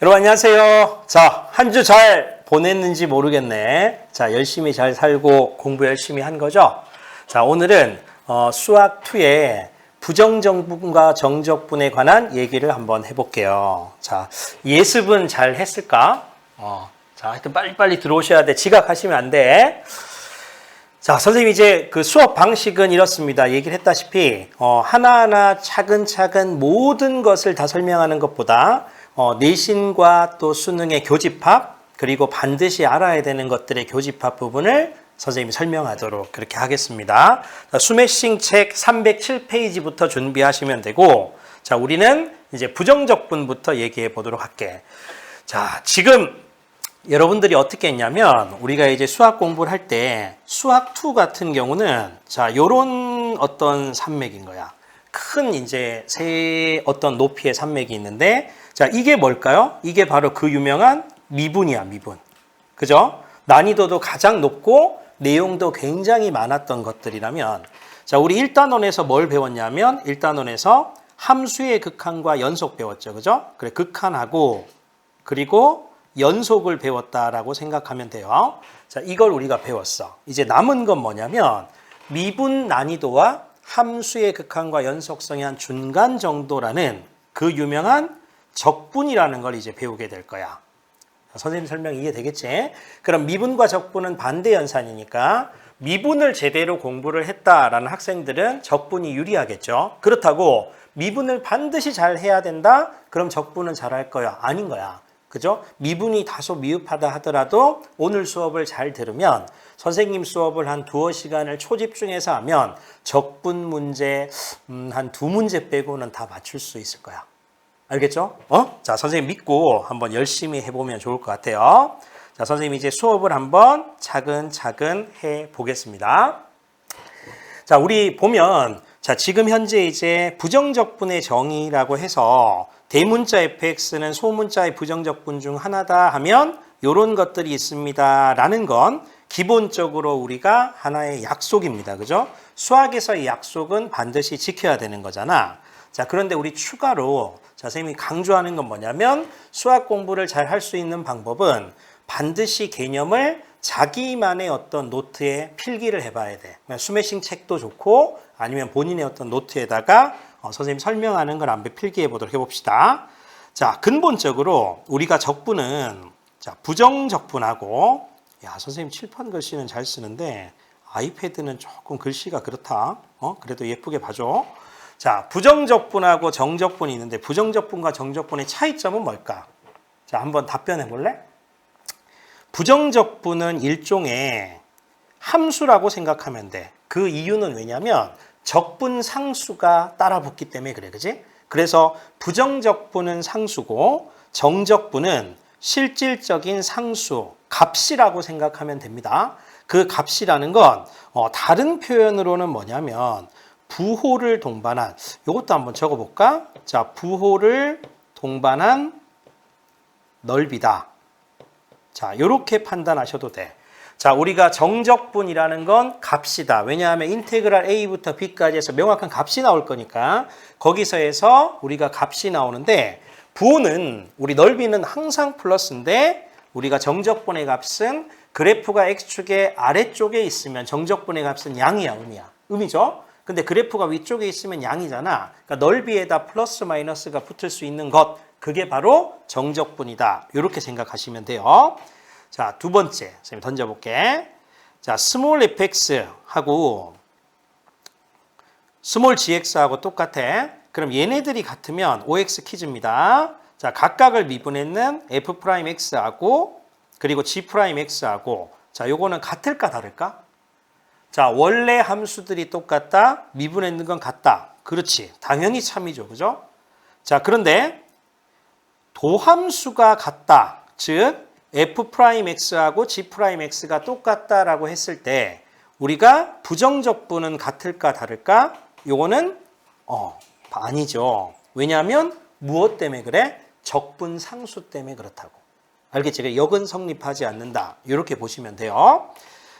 여러분 안녕하세요. 자, 한 주 잘 보냈는지 모르겠네. 자, 열심히 잘 살고 공부 열심히 한 거죠? 자, 오늘은 수학 2의 부정적분과 정적분에 관한 얘기를 한번 해볼게요. 자, 예습은 잘 했을까? 자, 하여튼 빨리빨리 들어오셔야 돼. 지각하시면 안 돼. 자, 선생님이 이제 그 수업 방식은 이렇습니다. 얘기를 했다시피 하나하나 차근차근 모든 것을 다 설명하는 것보다 내신과 또 수능의 교집합, 그리고 반드시 알아야 되는 것들의 교집합 부분을 선생님이 설명하도록 그렇게 하겠습니다. 수매싱 책 307페이지부터 준비하시면 되고, 자, 우리는 이제 부정적분부터 얘기해 보도록 할게. 자, 지금 여러분들이 어떻게 했냐면, 우리가 이제 수학 공부를 할 때 수학 2 같은 경우는 자, 요런 어떤 산맥인 거야. 큰 이제 어떤 높이의 산맥이 있는데, 자, 이게 뭘까요? 이게 바로 그 유명한 미분이야, 미분. 그죠? 난이도도 가장 높고 내용도 굉장히 많았던 것들이라면, 자, 우리 1단원에서 뭘 배웠냐면, 1단원에서 함수의 극한과 연속 배웠죠. 그죠? 그래, 극한하고 그리고 연속을 배웠다라고 생각하면 돼요. 자, 이걸 우리가 배웠어. 이제 남은 건 뭐냐면 미분 난이도와 함수의 극한과 연속성의 한 중간 정도라는 그 유명한 적분이라는 걸 이제 배우게 될 거야. 선생님 설명 이해되겠지? 그럼 미분과 적분은 반대 연산이니까 미분을 제대로 공부를 했다라는 학생들은 적분이 유리하겠죠. 그렇다고 미분을 반드시 잘 해야 된다? 그럼 적분은 잘할 거야? 아닌 거야. 그죠? 미분이 다소 미흡하다 하더라도 오늘 수업을 잘 들으면 선생님 수업을 한 2시간을 초집중해서 하면 적분 문제 한 2문제 빼고는 다 맞출 수 있을 거야. 알겠죠? 자, 선생님 믿고 한번 열심히 해보면 좋을 것 같아요. 자, 선생님이 이제 수업을 한번 차근차근 해 보겠습니다. 자, 우리 보면 자, 지금 현재 이제 부정적분의 정의라고 해서 대문자 fx는 소문자의 부정적분 중 하나다 하면 이런 것들이 있습니다 라는 건 기본적으로 우리가 하나의 약속입니다. 그죠? 수학에서의 약속은 반드시 지켜야 되는 거잖아. 자, 그런데 우리 추가로 자, 선생님이 강조하는 건 뭐냐면 수학 공부를 잘 할 수 있는 방법은 반드시 개념을 자기만의 어떤 노트에 필기를 해봐야 돼. 수매싱 책도 좋고 아니면 본인의 어떤 노트에다가 선생님 설명하는 걸 한번 필기해 보도록 해봅시다. 자, 근본적으로 우리가 적분은 자, 부정적분하고 야, 선생님 칠판 글씨는 잘 쓰는데 아이패드는 조금 글씨가 그렇다. 그래도 예쁘게 봐줘. 자, 부정적분하고 정적분이 있는데 부정적분과 정적분의 차이점은 뭘까? 자, 한번 답변해 볼래? 부정적분은 일종의 함수라고 생각하면 돼. 그 이유는 왜냐면 적분 상수가 따라붙기 때문에 그래. 그지? 그래서 부정적분은 상수고 정적분은 실질적인 상수, 값이라고 생각하면 됩니다. 그 값이라는 건 다른 표현으로는 뭐냐면 부호를 동반한, 이것도 한번 적어볼까? 자, 부호를 동반한 넓이다. 자, 이렇게 판단하셔도 돼. 자, 우리가 정적분이라는 건 값이다. 왜냐하면 인테그랄 a부터 b까지 해서 명확한 값이 나올 거니까 거기서 해서 우리가 값이 나오는데 부호는 우리 넓이는 항상 플러스인데 우리가 정적분의 값은 그래프가 x축의 아래쪽에 있으면 정적분의 값은 양이야, 음이야. 음이죠? 근데 그래프가 위쪽에 있으면 양이잖아. 그러니까 넓이에다 플러스 마이너스가 붙을 수 있는 것, 그게 바로 정적분이다. 이렇게 생각하시면 돼요. 자, 두 번째, 선생님 던져볼게. 자, 스몰 fx하고 스몰 gx하고 똑같아. 그럼 얘네들이 같으면 OX 퀴즈입니다. 자, 각각을 미분했는 f'x하고 그리고 g'x하고 자, 요거는 같을까 다를까? 자, 원래 함수들이 똑같다. 미분했는 건 같다. 그렇지. 당연히 참이죠. 그죠? 자, 그런데 도함수가 같다. 즉 f'x하고 g'x가 똑같다라고 했을 때 우리가 부정적분은 같을까 다를까? 요거는 아니죠. 왜냐하면 무엇 때문에 그래? 적분 상수 때문에 그렇다고. 알겠지? 역은 성립하지 않는다. 이렇게 보시면 돼요.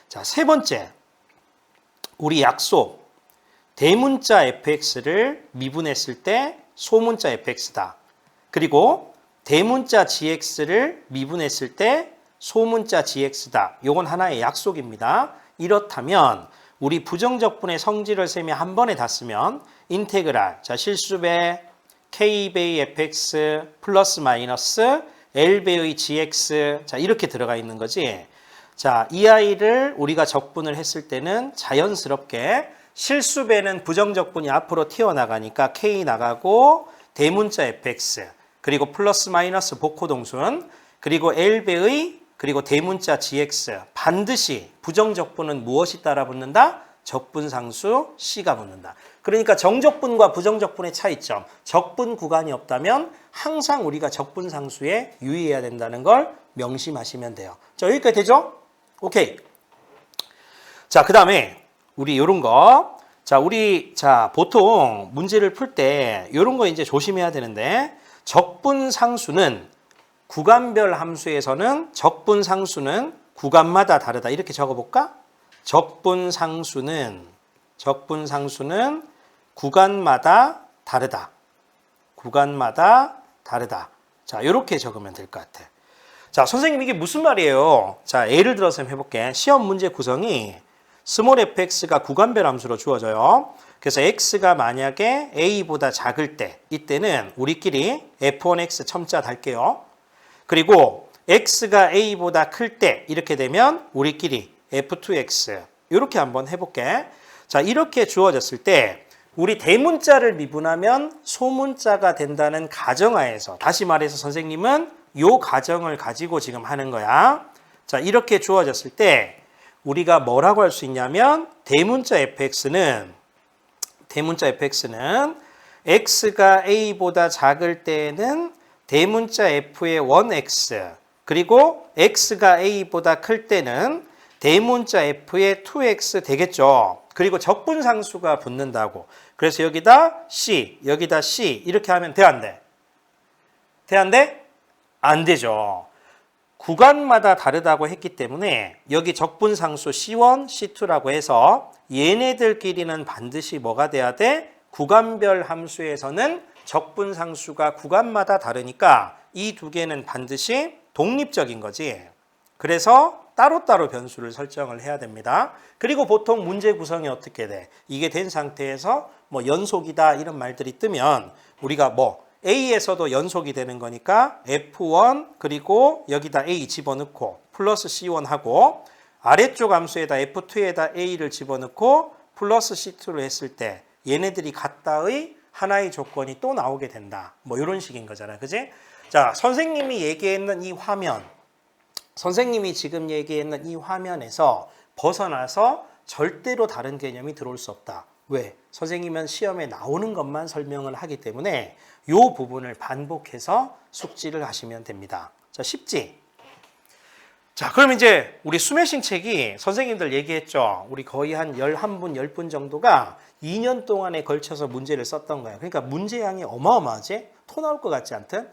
자, 세 번째. 우리 약속. 대문자 fx를 미분했을 때 소문자 fx다. 그리고 대문자 gx를 미분했을 때 소문자 gx다. 요건 하나의 약속입니다. 이렇다면 우리 부정적분의 성질을 셈이 한 번에 다 쓰면 인테그랄, 자 실수배 k배의 fx 플러스 마이너스 l배의 gx, 자 이렇게 들어가 있는 거지. 자, 이 아이를 우리가 적분을 했을 때는 자연스럽게 실수배는 부정적분이 앞으로 튀어나가니까 k 나가고 대문자 fx 그리고 플러스 마이너스 복호동순 그리고 l배의 그리고 대문자 gx, 반드시 부정적분은 무엇이 따라 붙는다? 적분상수 c가 붙는다. 그러니까 정적분과 부정적분의 차이점, 적분 구간이 없다면 항상 우리가 적분상수에 유의해야 된다는 걸 명심하시면 돼요. 자, 여기까지 되죠? 오케이. 자, 그 다음에 우리 요런 거. 자, 보통 문제를 풀 때 요런 거 이제 조심해야 되는데, 적분상수는 구간별 함수에서는 적분상수는 구간마다 다르다. 이렇게 적어볼까? 적분상수는 구간마다 다르다. 구간마다 다르다. 자, 이렇게 적으면 될 것 같아. 자, 선생님 이게 무슨 말이에요? 자, 예를 들어서 해볼게. 시험 문제 구성이 스몰 fx가 구간별 함수로 주어져요. 그래서 x가 만약에 a보다 작을 때, 이때는 우리끼리 f1x 첨자 달게요. 그리고 x가 a보다 클 때 이렇게 되면 우리끼리 f2x 이렇게 한번 해볼게. 자, 이렇게 주어졌을 때 우리 대문자를 미분하면 소문자가 된다는 가정하에서, 다시 말해서 선생님은 이 가정을 가지고 지금 하는 거야. 자, 이렇게 주어졌을 때 우리가 뭐라고 할 수 있냐면 대문자 fx는 x가 a보다 작을 때는 대문자 f의 1x 그리고 x가 a보다 클 때는 대문자 f의 2x 되겠죠. 그리고 적분상수가 붙는다고. 그래서 여기다 c, 여기다 c 이렇게 하면 돼, 안 돼? 돼, 안 돼? 안 되죠. 구간마다 다르다고 했기 때문에 여기 적분상수 C1, C2라고 해서 얘네들끼리는 반드시 뭐가 돼야 돼? 구간별 함수에서는 적분상수가 구간마다 다르니까 이 두 개는 반드시 독립적인 거지. 그래서 따로따로 변수를 설정을 해야 됩니다. 그리고 보통 문제 구성이 어떻게 돼? 이게 된 상태에서 뭐 연속이다 이런 말들이 뜨면 우리가 뭐 A에서도 연속이 되는 거니까 F1 그리고 여기다 A 집어넣고 플러스 C1 하고 아래쪽 함수에다 F2에다 A를 집어넣고 플러스 C2를 했을 때 얘네들이 같다의 하나의 조건이 또 나오게 된다. 뭐 이런 식인 거잖아요. 그지? 자, 선생님이 얘기했는 이 화면, 선생님이 지금 얘기했는 이 화면에서 벗어나서 절대로 다른 개념이 들어올 수 없다. 왜? 선생님은 시험에 나오는 것만 설명을 하기 때문에 이 부분을 반복해서 숙지를 하시면 됩니다. 자, 쉽지? 자, 그럼 이제 우리 스매싱 책이 선생님들 얘기했죠. 우리 거의 한 11분, 10분 정도가 2년 동안에 걸쳐서 문제를 썼던 거예요. 그러니까 문제량이 어마어마하지? 토 나올 것 같지 않든?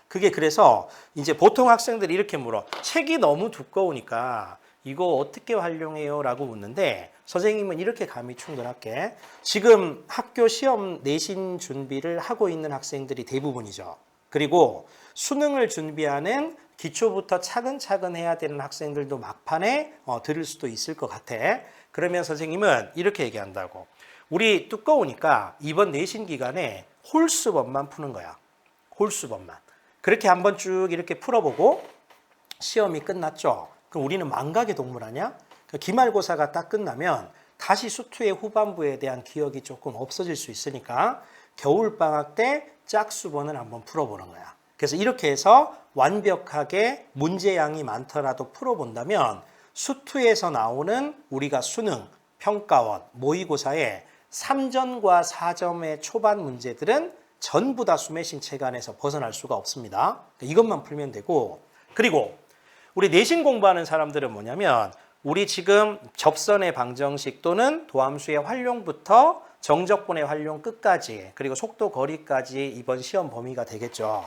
그게 그래서 이제 보통 학생들이 이렇게 물어. 책이 너무 두꺼우니까 이거 어떻게 활용해요? 라고 묻는데 선생님은 이렇게 감이 충분할게. 지금 학교 시험 내신 준비를 하고 있는 학생들이 대부분이죠. 그리고 수능을 준비하는 기초부터 차근차근 해야 되는 학생들도 막판에 들을 수도 있을 것 같아. 그러면 선생님은 이렇게 얘기한다고. 우리 두꺼우니까 이번 내신 기간에 홀수법만 푸는 거야. 홀수법만. 그렇게 한번 쭉 이렇게 풀어보고 시험이 끝났죠. 그럼 우리는 망각의 동물 아니야? 기말고사가 딱 끝나면 다시 수투의 후반부에 대한 기억이 조금 없어질 수 있으니까 겨울방학 때 짝수본을 한번 풀어보는 거야. 그래서 이렇게 해서 완벽하게 문제량이 많더라도 풀어본다면 수투에서 나오는 우리가 수능, 평가원, 모의고사에 3점과 4점의 초반 문제들은 전부 다 스매싱 체간에서 벗어날 수가 없습니다. 이것만 풀면 되고, 그리고 우리 내신 공부하는 사람들은 뭐냐면 우리 지금 접선의 방정식 또는 도함수의 활용부터 정적분의 활용 끝까지 그리고 속도 거리까지 이번 시험 범위가 되겠죠.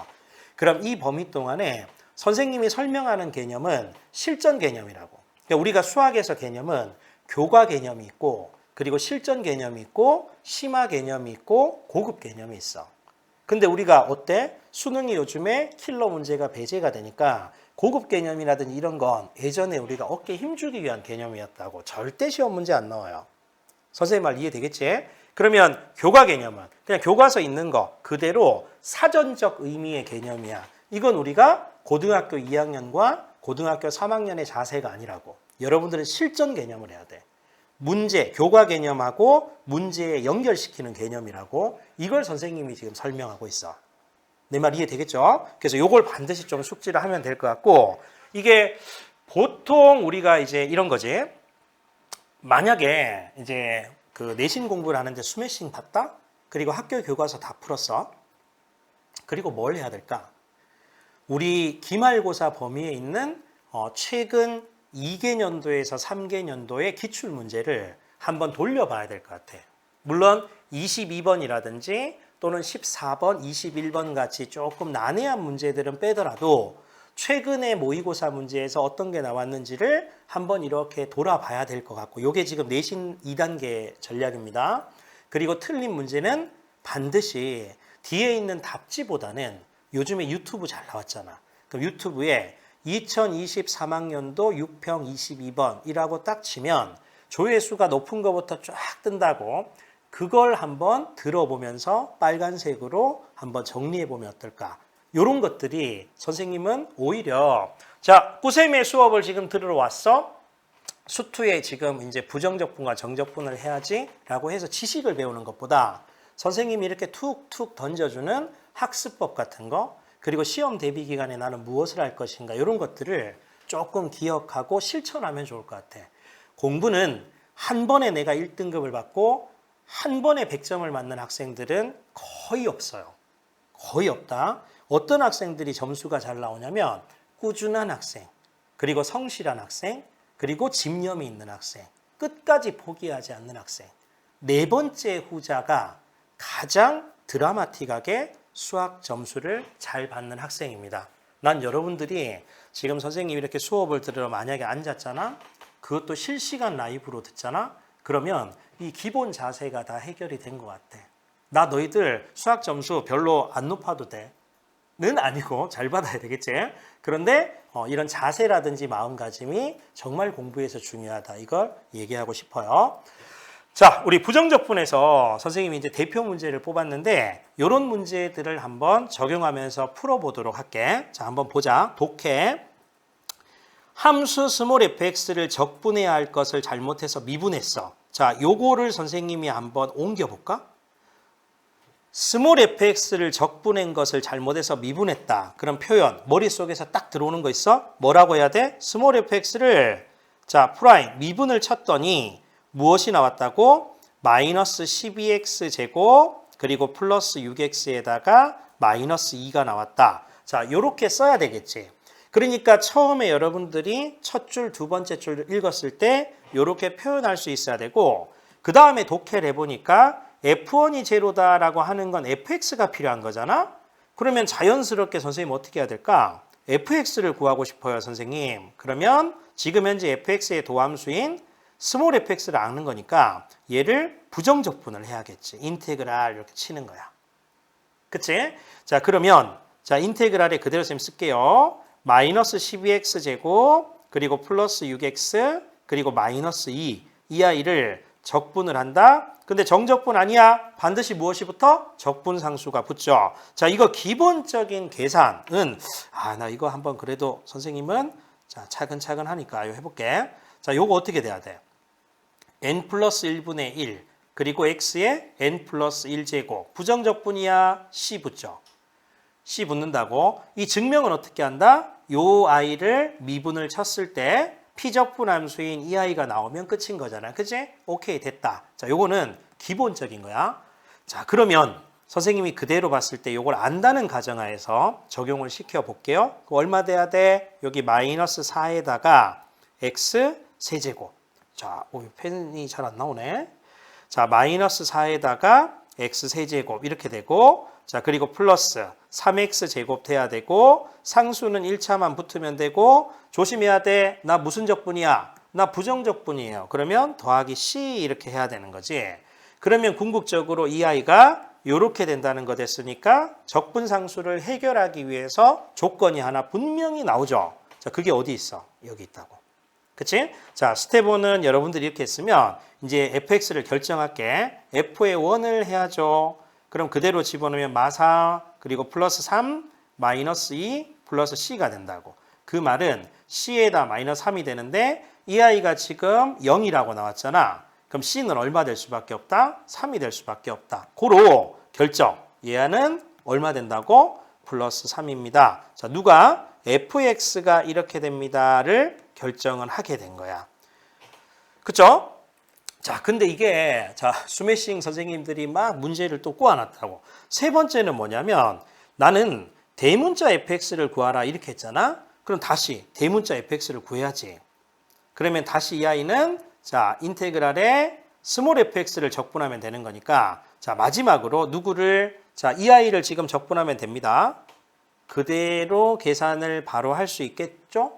그럼 이 범위 동안에 선생님이 설명하는 개념은 실전 개념이라고. 그러니까 우리가 수학에서 개념은 교과 개념이 있고 그리고 실전 개념이 있고 심화 개념이 있고 고급 개념이 있어. 근데 우리가 어때? 수능이 요즘에 킬러 문제가 배제가 되니까 고급 개념이라든지 이런 건 예전에 우리가 어깨에 힘주기 위한 개념이었다고. 절대 시험 문제 안 나와요. 선생님 말 이해되겠지? 그러면 교과 개념은 그냥 교과서 있는 거 그대로 사전적 의미의 개념이야. 이건 우리가 고등학교 2학년과 고등학교 3학년의 자세가 아니라고. 여러분들은 실전 개념을 해야 돼. 문제, 교과 개념하고 문제에 연결시키는 개념이라고. 이걸 선생님이 지금 설명하고 있어. 내 말 이해되겠죠? 그래서 이걸 반드시 좀 숙지를 하면 될 것 같고, 이게 보통 우리가 이제 이런 거지. 만약에 이제 그 내신 공부를 하는데 수매싱 봤다? 그리고 학교 교과서 다 풀었어. 그리고 뭘 해야 될까? 우리 기말고사 범위에 있는 최근 2개년도에서 3개년도의 기출문제를 한번 돌려봐야 될 것 같아. 물론 22번이라든지 또는 14번, 21번 같이 조금 난해한 문제들은 빼더라도 최근에 모의고사 문제에서 어떤 게 나왔는지를 한번 이렇게 돌아봐야 될 것 같고, 이게 지금 내신 2단계 전략입니다. 그리고 틀린 문제는 반드시 뒤에 있는 답지보다는 요즘에 유튜브 잘 나왔잖아. 그럼 유튜브에 2023학년도 6평 22번이라고 딱 치면 조회수가 높은 것부터 쫙 뜬다고. 그걸 한번 들어보면서 빨간색으로 한번 정리해보면 어떨까. 이런 것들이 선생님은 오히려, 자, 꾸셈의 수업을 지금 들으러 왔어? 수투에 지금 이제 부정적분과 정적분을 해야지 라고 해서 지식을 배우는 것보다 선생님이 이렇게 툭툭 던져주는 학습법 같은 거, 그리고 시험 대비 기간에 나는 무엇을 할 것인가, 이런 것들을 조금 기억하고 실천하면 좋을 것 같아. 공부는 한 번에 내가 1등급을 받고 한 번에 100점을 맞는 학생들은 거의 없어요. 거의 없다. 어떤 학생들이 점수가 잘 나오냐면 꾸준한 학생, 그리고 성실한 학생, 그리고 집념이 있는 학생, 끝까지 포기하지 않는 학생. 네 번째 후자가 가장 드라마틱하게 수학 점수를 잘 받는 학생입니다. 난 여러분들이 지금 선생님이 이렇게 수업을 들으러 만약에 앉았잖아? 그것도 실시간 라이브로 듣잖아? 그러면 이 기본 자세가 다 해결이 된 것 같아. 나 너희들 수학 점수 별로 안 높아도 돼. 는 아니고 잘 받아야 되겠지. 그런데 이런 자세라든지 마음가짐이 정말 공부에서 중요하다. 이걸 얘기하고 싶어요. 자, 우리 부정적분에서 선생님이 이제 대표 문제를 뽑았는데 이런 문제들을 한번 적용하면서 풀어보도록 할게. 자, 한번 보자. 독해. 함수 스몰 fx를 적분해야 할 것을 잘못해서 미분했어. 자, 요거를 선생님이 한번 옮겨볼까? 스몰 fx를 적분한 것을 잘못해서 미분했다. 그런 표현 머릿속에서 딱 들어오는 거 있어? 뭐라고 해야 돼? 스몰 fx를 자 프라임 미분을 쳤더니 무엇이 나왔다고? 마이너스 12x 제곱 그리고 플러스 6x에다가 마이너스 2가 나왔다. 자, 요렇게 써야 되겠지. 그러니까 처음에 여러분들이 첫 줄, 두 번째 줄을 읽었을 때 요렇게 표현할 수 있어야 되고, 그 다음에 독해를 해보니까 F1이 제로다라고 하는 건 fx가 필요한 거잖아? 그러면 자연스럽게 선생님 어떻게 해야 될까? fx를 구하고 싶어요, 선생님. 그러면 지금 현재 fx의 도함수인 스몰 fx를 아는 거니까 얘를 부정적분을 해야겠지. 인테그랄 이렇게 치는 거야. 그치? 자, 그러면 자 인테그랄에 그대로 쌤 쓸게요. 마이너스 12x 제곱 그리고 플러스 6x 그리고 마이너스 2 이 아이를 적분을 한다. 근데 정적분 아니야. 반드시 무엇이 붙어? 적분상수가 붙죠. 자, 이거 기본적인 계산은 나 이거 한번 그래도 선생님은 자 차근차근 하니까 이거 해볼게. 자, 요거 어떻게 돼야 돼? n 플러스 1분의 1 그리고 x에 n 플러스 1제곱 부정적분이야. c 붙죠. c 붙는다고. 이 증명은 어떻게 한다? 요 아이를 미분을 쳤을 때 피적분 함수인 이 아이가 나오면 끝인 거잖아. 그치? 오케이, 됐다. 자, 요거는 기본적인 거야. 자, 그러면 선생님이 그대로 봤을 때 요걸 안다는 가정하에서 적용을 시켜 볼게요. 얼마 돼야 돼? 여기 마이너스 4에다가 x 세제곱. 자, 펜이 잘 안 나오네. 자, 마이너스 4에다가 x 세제곱 이렇게 되고, 자, 그리고 플러스 3x 제곱 돼야 되고, 상수는 1차만 붙으면 되고, 조심해야 돼. 나 무슨 적분이야? 나 부정적분이에요. 그러면 더하기 c 이렇게 해야 되는 거지. 그러면 궁극적으로 이 아이가 이렇게 된다는 거 됐으니까 적분상수를 해결하기 위해서 조건이 하나 분명히 나오죠. 자, 그게 어디 있어? 여기 있다고. 그치? 자, 스텝 1은 여러분들이 이렇게 했으면 이제 fx를 결정할게. f의 1을 해야죠. 그럼 그대로 집어넣으면 마사 그리고 플러스 3 마이너스 2 플러스 c가 된다고. 그 말은 c에다 마이너스 3이 되는데 이 아이가 지금 0이라고 나왔잖아. 그럼 c는 얼마 될 수밖에 없다? 3이 될 수밖에 없다. 고로 결정. 얘는 얼마 된다고? 플러스 3입니다. 자, 누가 fx가 이렇게 됩니다를 결정을 하게 된 거야. 그쵸? 자, 근데 이게 자 스매싱 선생님들이 막 문제를 또 꼬아놨다고. 세 번째는 뭐냐면 나는 대문자 fx를 구하라 이렇게 했잖아. 그럼 다시 대문자 fx를 구해야지. 그러면 다시 이 아이는 자 인테그랄에 스몰 fx를 적분하면 되는 거니까 자 마지막으로 누구를 자 이 아이를 지금 적분하면 됩니다. 그대로 계산을 바로 할 수 있겠죠?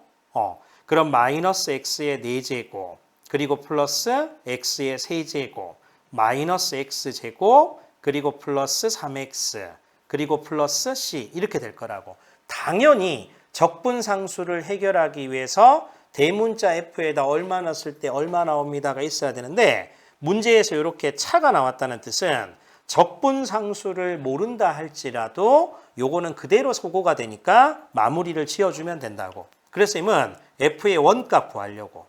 그럼 마이너스 x의 4제곱 그리고 플러스 x의 3제곱 마이너스 x제곱 그리고 플러스 3x 그리고 플러스 c 이렇게 될 거라고. 당연히 적분상수를 해결하기 위해서 대문자 f에다 얼마 넣었을 때 얼마 나옵니다가 있어야 되는데 문제에서 이렇게 차가 나왔다는 뜻은 적분상수를 모른다 할지라도 요거는 그대로 소거가 되니까 마무리를 지어주면 된다고. 그래서 이는 f의 원값 구하려고.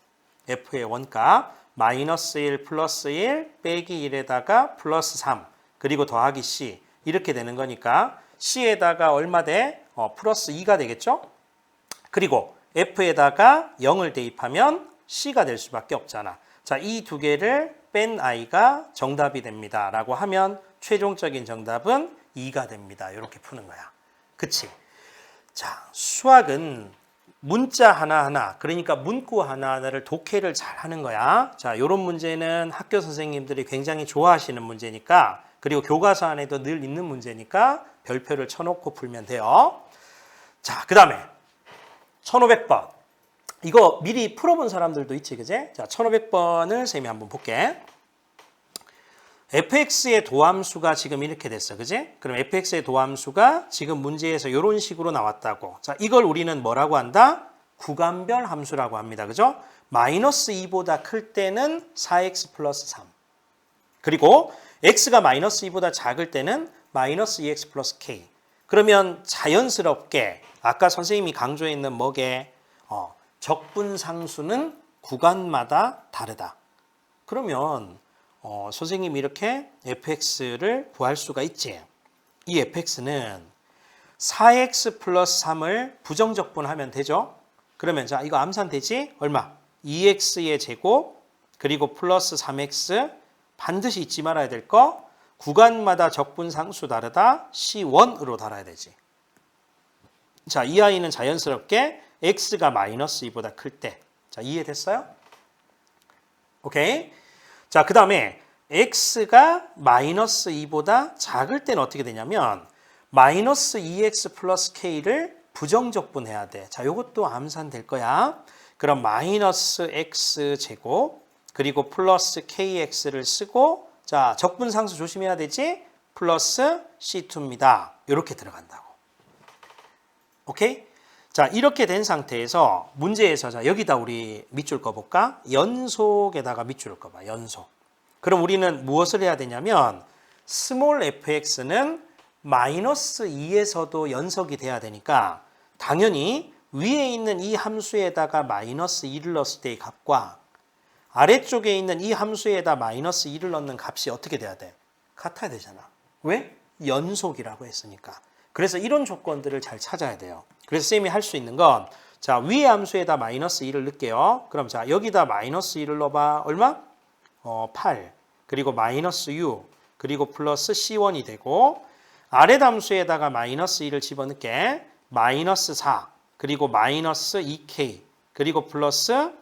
f의 원값 마이너스 1 플러스 1 빼기 1에다가 플러스 3 그리고 더하기 c 이렇게 되는 거니까 c에다가 얼마 돼? 플러스 2가 되겠죠? 그리고 f에다가 0을 대입하면 c가 될 수밖에 없잖아. 자, 이 두 개를 뺀 i가 정답이 됩니다. 라고 하면 최종적인 정답은 2가 됩니다. 이렇게 푸는 거야. 그치? 자, 수학은 문자 하나하나, 그러니까 문구 하나하나를 독해를 잘 하는 거야. 자, 이런 문제는 학교 선생님들이 굉장히 좋아하시는 문제니까, 그리고 교과서 안에도 늘 있는 문제니까 별표를 쳐놓고 풀면 돼요. 자, 그 다음에 1500번. 이거 미리 풀어본 사람들도 있지, 그제? 자, 1500번을 쌤이 한번 볼게. fx의 도함수가 지금 이렇게 됐어, 그지? 그럼 fx의 도함수가 지금 문제에서 이런 식으로 나왔다고. 자, 이걸 우리는 뭐라고 한다? 구간별 함수라고 합니다, 그죠? 마이너스 2보다 클 때는 4x 플러스 3. 그리고 x가 마이너스 2보다 작을 때는 마이너스 2x 플러스 k. 그러면 자연스럽게 아까 선생님이 강조했는 뭐게? 적분상수는 구간마다 다르다. 그러면 선생님이 이렇게 fx를 구할 수가 있지. 이 fx는 4x 플러스 3을 부정적분하면 되죠. 그러면 자 이거 암산되지? 얼마? 2x의 제곱 그리고 플러스 3x 반드시 잊지 말아야 될 거 구간마다 적분상수 다르다 C1으로 달아야 되지. 자, 이 아이는 자연스럽게 x가 마이너스 2보다 클 때. 자, 이해됐어요? 오케이. 자, 그 다음에 x가 마이너스 2보다 작을 때는 어떻게 되냐면 마이너스 2x 플러스 k를 부정적분해야 돼. 자, 요것도 암산될 거야. 그럼 마이너스 x 제곱 그리고 플러스 kx를 쓰고 자, 적분상수 조심해야 되지? 플러스 C2입니다. 이렇게 들어간다고. 오케이? 자, 이렇게 된 상태에서 문제에서 자, 여기다 우리 밑줄 꺼볼까? 연속에다가 밑줄을 꺼봐. 연속. 그럼 우리는 무엇을 해야 되냐면 스몰 fx는 마이너스 2에서도 연속이 돼야 되니까 당연히 위에 있는 이 함수에다가 마이너스 2를 넣었을 때의 값과 아래쪽에 있는 이 함수에다 마이너스 2를 넣는 값이 어떻게 돼야 돼? 같아야 되잖아. 왜? 연속이라고 했으니까. 그래서 이런 조건들을 잘 찾아야 돼요. 그래서 쌤이 할 수 있는 건 자 위의 함수에다 마이너스 2를 넣을게요. 그럼 자 여기다 마이너스 2를 넣어봐. 얼마? 8 그리고 마이너스 6 그리고 플러스 C1이 되고 아래 함수에다가 마이너스 2를 집어넣게 마이너스 4 그리고 마이너스 2k 그리고 플러스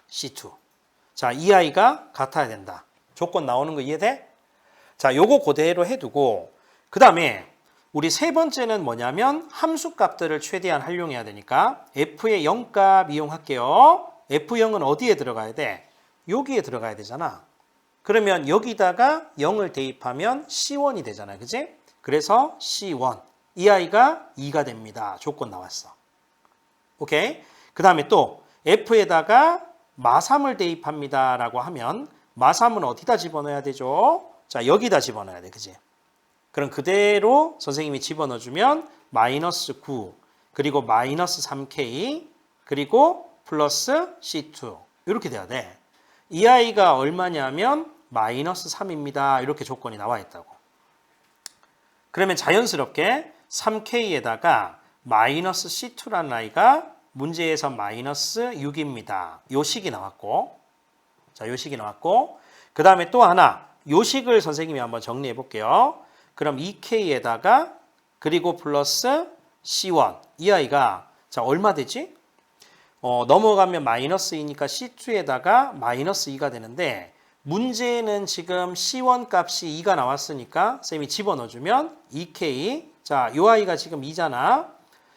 C2. 자, 이 아이가 같아야 된다. 조건 나오는 거 이해돼? 자, 요거 그대로 해두고 그 다음에 우리 세 번째는 뭐냐면 함수 값들을 최대한 활용해야 되니까 f의 0값 이용할게요. f0은 어디에 들어가야 돼? 여기에 들어가야 되잖아. 그러면 여기다가 0을 대입하면 C1이 되잖아요. 그지? 그래서 C1. 이 아이가 2가 됩니다. 조건 나왔어. 오케이? 그 다음에 또 F에다가 마3을 대입합니다. 라고 하면 마3은 어디다 집어넣어야 되죠? 자, 여기다 집어넣어야 돼. 그지? 그럼 그대로 선생님이 집어넣어주면 마이너스 9, 그리고 마이너스 3K, 그리고 플러스 C2. 이렇게 돼야 돼. 이 아이가 얼마냐면 마이너스 3입니다. 이렇게 조건이 나와 있다고. 그러면 자연스럽게 3K에다가 마이너스 C2라는 아이가 문제에서 마이너스 6입니다. 요 식이 나왔고, 자, 요 식이 나왔고, 그 다음에 또 하나, 요 식을 선생님이 한번 정리해 볼게요. 그럼 2K에다가 그리고 플러스 C1. 이 아이가 자, 얼마 되지? 넘어가면 마이너스 2니까 C2에다가 마이너스 2가 되는데 문제는 지금 C1 값이 2가 나왔으니까 쌤이 집어넣어주면 2K. 자, 이 아이가 지금 2잖아.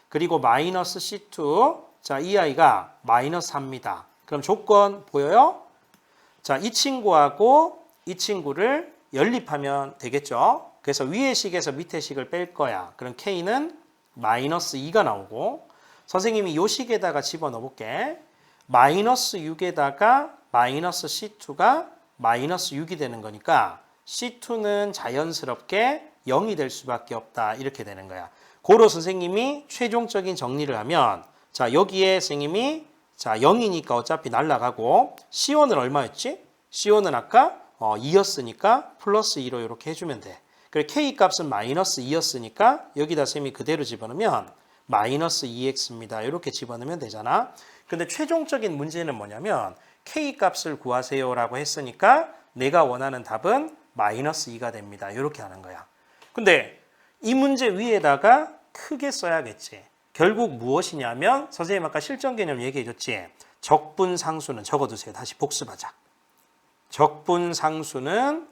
그리고 마이너스 C2. 자, 이 아이가 마이너스 4입니다. 그럼 조건 보여요? 자, 이 친구하고 이 친구를 연립하면 되겠죠. 그래서 위의 식에서 밑의 식을 뺄 거야. 그럼 K는 마이너스 2가 나오고 선생님이 요 식에다가 집어넣어 볼게. 마이너스 6에다가 마이너스 C2가 마이너스 6이 되는 거니까 C2는 자연스럽게 0이 될 수밖에 없다. 이렇게 되는 거야. 고로 선생님이 최종적인 정리를 하면 자, 여기에 선생님이 자, 0이니까 어차피 날라가고 C1은 얼마였지? C1은 아까 2였으니까 플러스 2로 이렇게 해주면 돼. 그리고 K 값은 마이너스 2였으니까 여기다 쌤이 그대로 집어넣으면 마이너스 2x입니다. 이렇게 집어넣으면 되잖아. 근데 최종적인 문제는 뭐냐면 K 값을 구하세요 라고 했으니까 내가 원하는 답은 마이너스 2가 됩니다. 이렇게 하는 거야. 근데 이 문제 위에다가 크게 써야겠지. 결국 무엇이냐면 선생님 아까 실전 개념 얘기해 줬지. 적분상수는 적어두세요. 다시 복습하자. 적분상수는